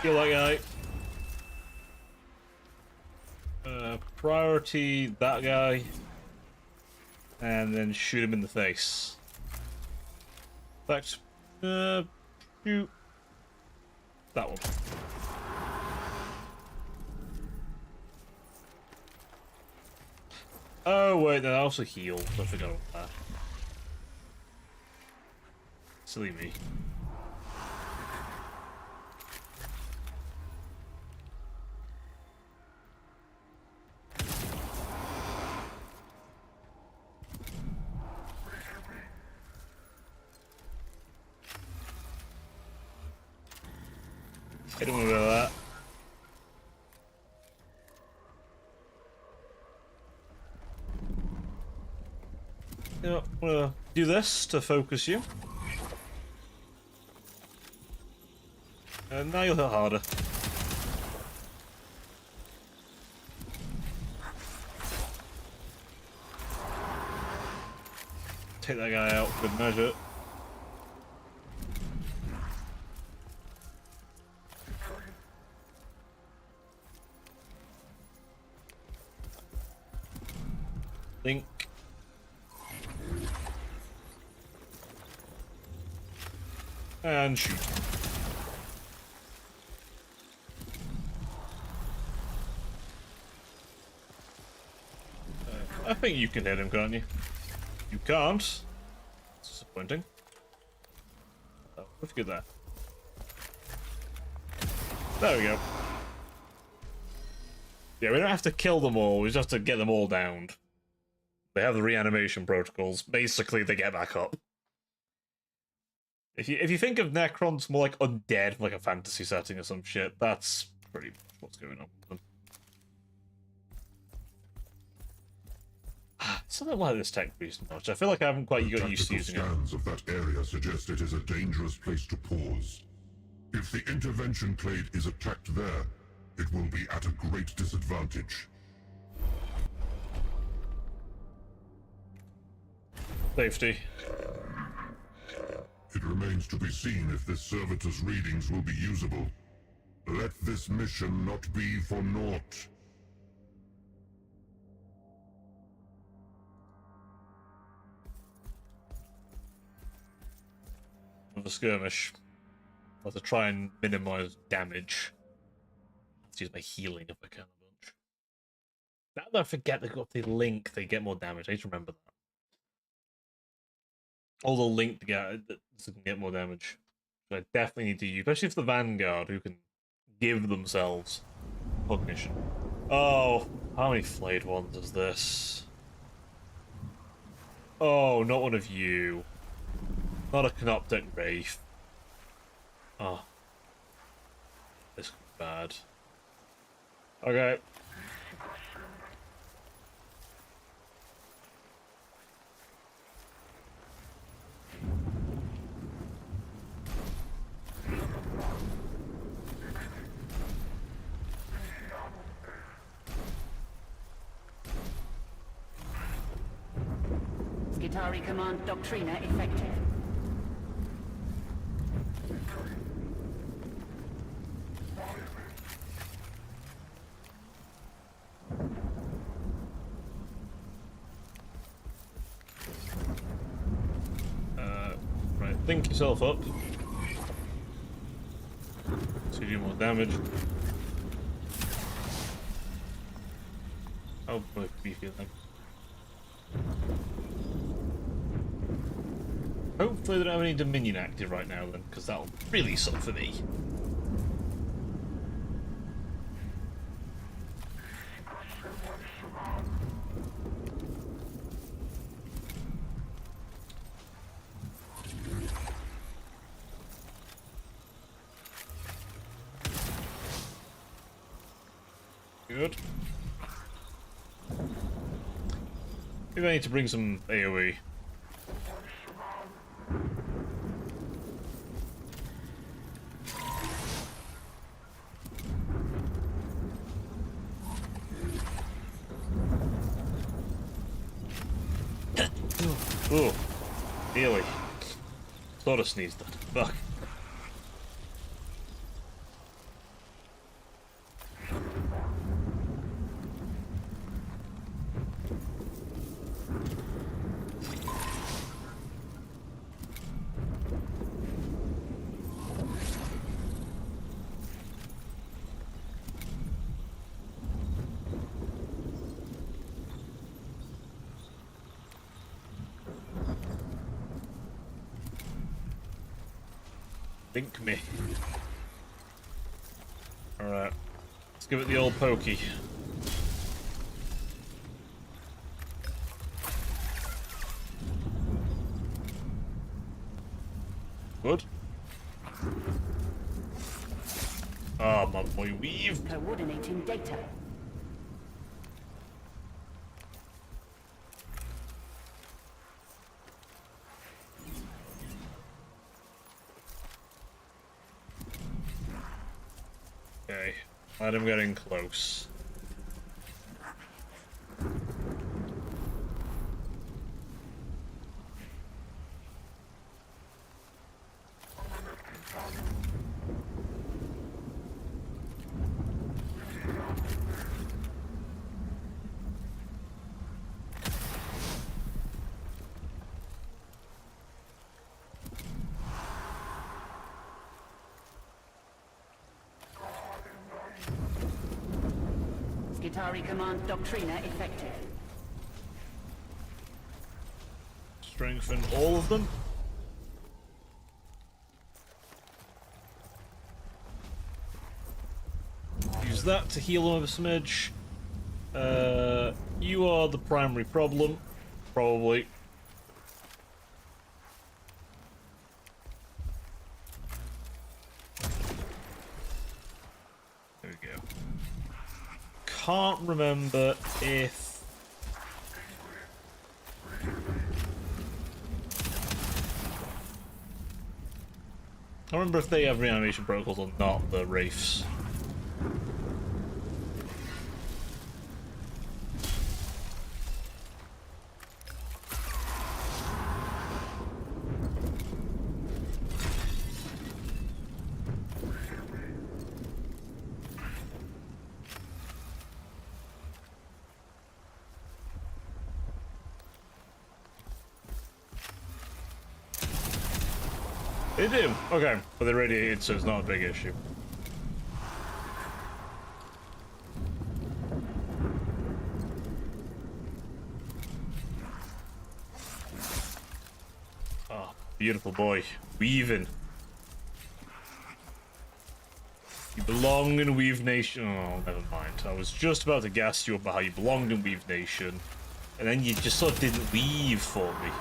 Kill that guy. Priority that guy. And then shoot him in the face. In fact, shoot that one. Oh wait, then I also heal. I forgot about that. Silly me. Hit him with that. You know, I'm gonna do this to focus you. And now you'll hit harder. Take that guy out, good measure. Link. And shoot. I think you can hit him, can't you? You can't. It's disappointing. Oh, let's get that. There we go. Yeah, we don't have to kill them all, we just have to get them all downed. They have the reanimation protocols. Basically, they get back up. If you think of Necrons more like undead, like a fantasy setting or some shit, that's pretty much what's going on with them. Something like this tech priest much. I feel like I haven't quite got used to using it. Scans of that area suggest it is a dangerous place to pause. If the intervention clade is attacked there, it will be at a great disadvantage. Safety. It remains to be seen if this servitor's readings will be usable. Let this mission not be for naught. Of a skirmish. I'll have to try and minimize damage. Let's use my healing if I can a bunch. Now that I forget they got the link, they get more damage. I need to remember that. All the link to get more damage. I definitely need to use, especially for the Vanguard, who can give themselves cognition. Oh, how many flayed ones is this? Oh, not one of you. Not a Canoptic Wraith. Oh. This could be bad. Okay. Skitari Command Doctrina effective. Right, think yourself up. So you do more damage. How boy be feeling? Hopefully they don't have any Dominion active right now then, because that'll really suck for me. Good. Maybe I need to bring some AoE. Oh, nearly. Sort of sneezed that. Fuck. Think me. Alright. Let's give it the old pokey. Good. Ah, my boy weave. Coordinating data. Okay. Glad I'm getting close. Skitari Command Doctrina effective. Strengthen all of them. Use that to heal them of a smidge. You are the primary problem, probably. There we go. Can't remember if... I remember if they have reanimation protocols or not, the Wraiths. They do. Okay, but they're radiated, so it's not a big issue. Oh, beautiful boy. Weaving. You belong in Weave Nation. Oh, never mind. I was just about to gas you about how you belonged in Weave Nation, and then you just sort of didn't weave for me.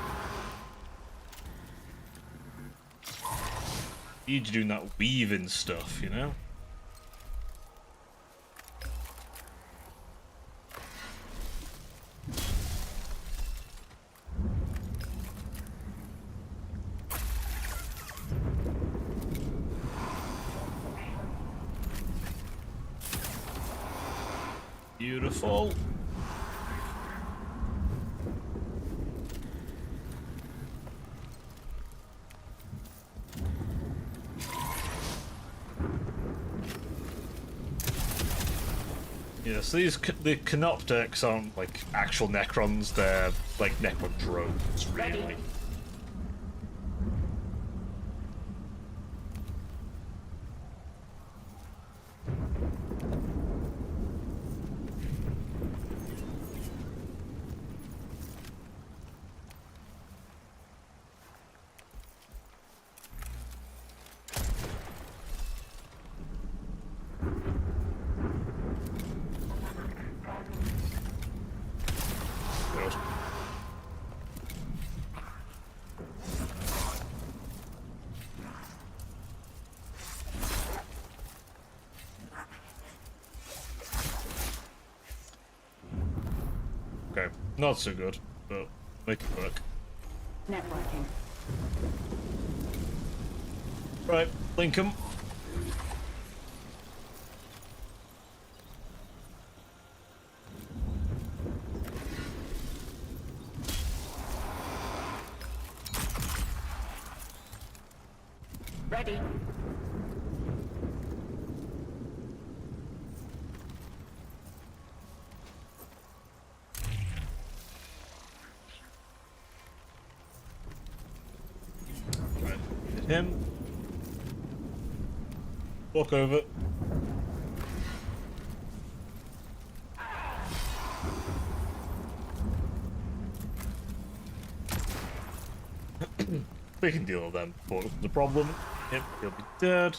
You doing that weaving stuff, you know? Beautiful. Yeah, so the Canoptex aren't like actual Necrons, they're like Necron drones, really. Okay, not so good, but make it work. Networking. Right, link 'em. Ready. Right, hit him. Walk over. We can deal with them before the problem. Yep, he'll be dead.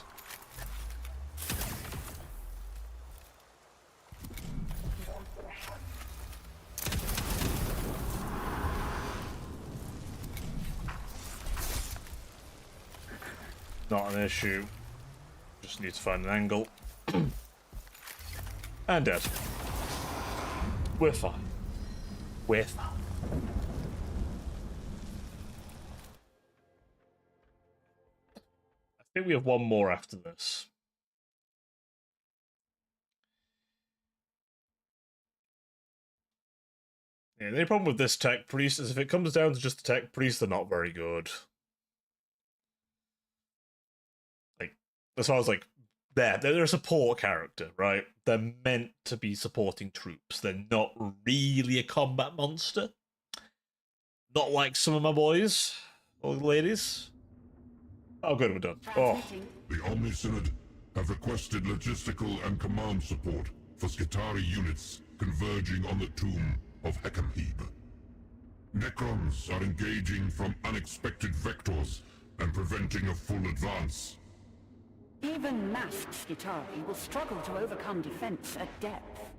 Not an issue. Just need to find an angle. And dead. We're fine. We're fine. I think we have one more after this. Yeah, the only problem with this tech priest is if it comes down to just the tech priest, they're not very good. Like, as far as like, they're a support character, right? They're meant to be supporting troops. They're not really a combat monster. Not like some of my boys or ladies. Oh, good, we're done. Oh. The Omni Synod have requested logistical and command support for Skitarii units converging on the tomb of Heckenheeb. Necrons are engaging from unexpected vectors and preventing a full advance. Even masked Skitarii will struggle to overcome defense at depth.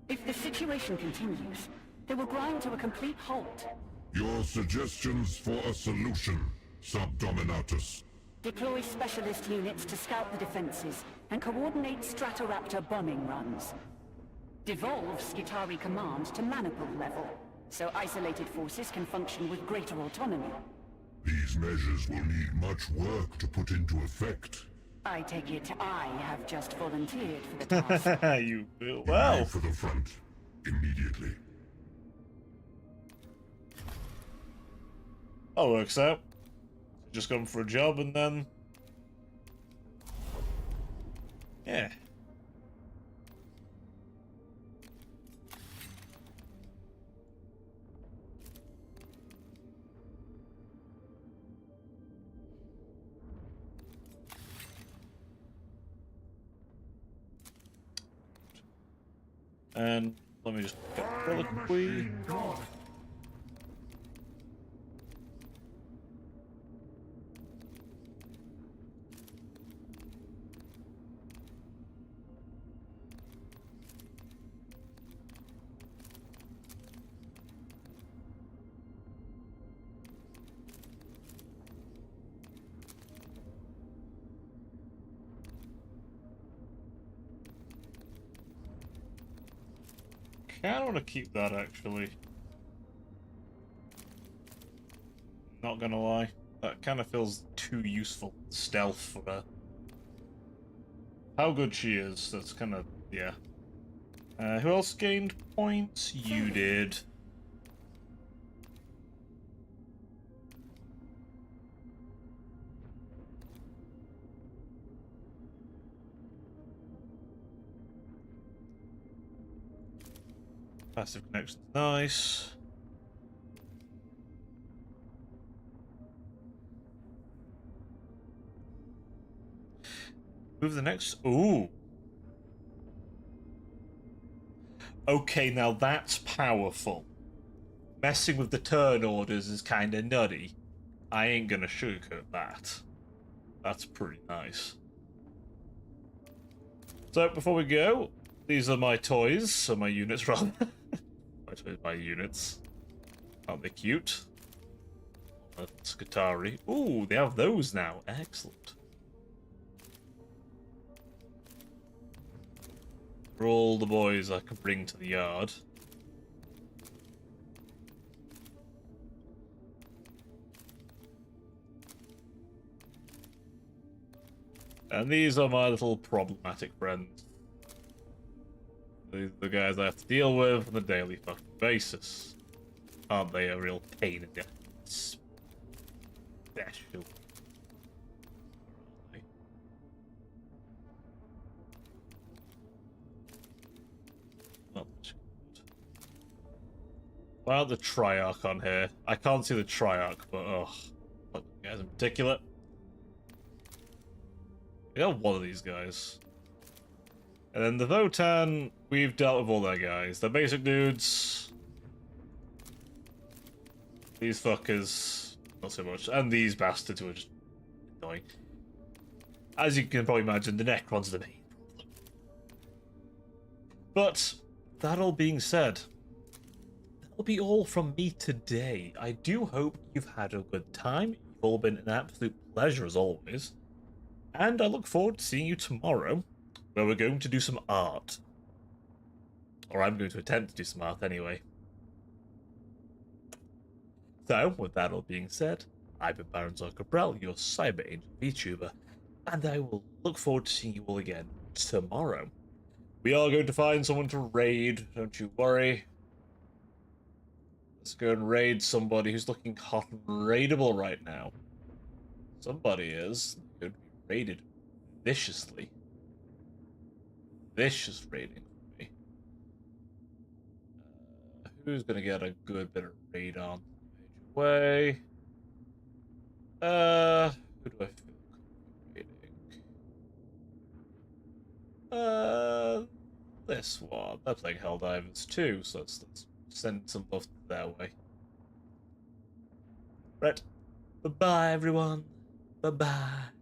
If the situation continues, they will grind to a complete halt. Your suggestions for a solution, Subdominatus? Deploy specialist units to scout the defenses and coordinate Stratoraptor bombing runs. Devolve Skitarii command to maniple level, so isolated forces can function with greater autonomy. These measures will need much work to put into effect. I take it I have just volunteered for the task. You will. Well. For the front, immediately. That works out. Just going for a job and then... Yeah. And let me just get reliquary. kind of want to keep that, actually. Not gonna lie. That kind of feels too useful. Stealth for her. How good she is, that's kind of... yeah. Who else gained points? You did. Passive connections, nice. Move the next. Ooh. Okay, now that's powerful. Messing with the turn orders is kind of nutty. I ain't gonna sugarcoat that. That's pretty nice. So, before we go, these are my toys, or my units, rather. my units. Aren't they cute? Skitari. Ooh, they have those now. Excellent. For all the boys I can bring to the yard. And these are my little problematic friends. These are the guys I have to deal with on a daily fucking basis. Aren't they a real pain in the special? Well, the Triarch on here. I can't see the Triarch, but oh, look, guys in particular. We got one of these guys. And then the Votan, we've dealt with all their guys. They're basic dudes. These fuckers, not so much. And these bastards who are just annoying. As you can probably imagine, the Necrons are the main problem. But, that all being said, that'll be all from me today. I do hope you've had a good time. You've all been an absolute pleasure as always. And I look forward to seeing you tomorrow, where we're going to do some art. Or I'm going to attempt to do some art anyway. So, with that all being said, I've been Baron Zarcabrel, your Cyber Angel VTuber, and I will look forward to seeing you all again tomorrow. We are going to find someone to raid, don't you worry. Let's go and raid somebody who's looking hot and raidable right now. Somebody is going to be raided viciously. Vicious raiding for me. Who's going to get a good bit of raid on? Major way. Who do I feel raiding? This one. They're playing Helldivers too, so let's send some love their way. Right. Bye-bye, everyone. Bye-bye.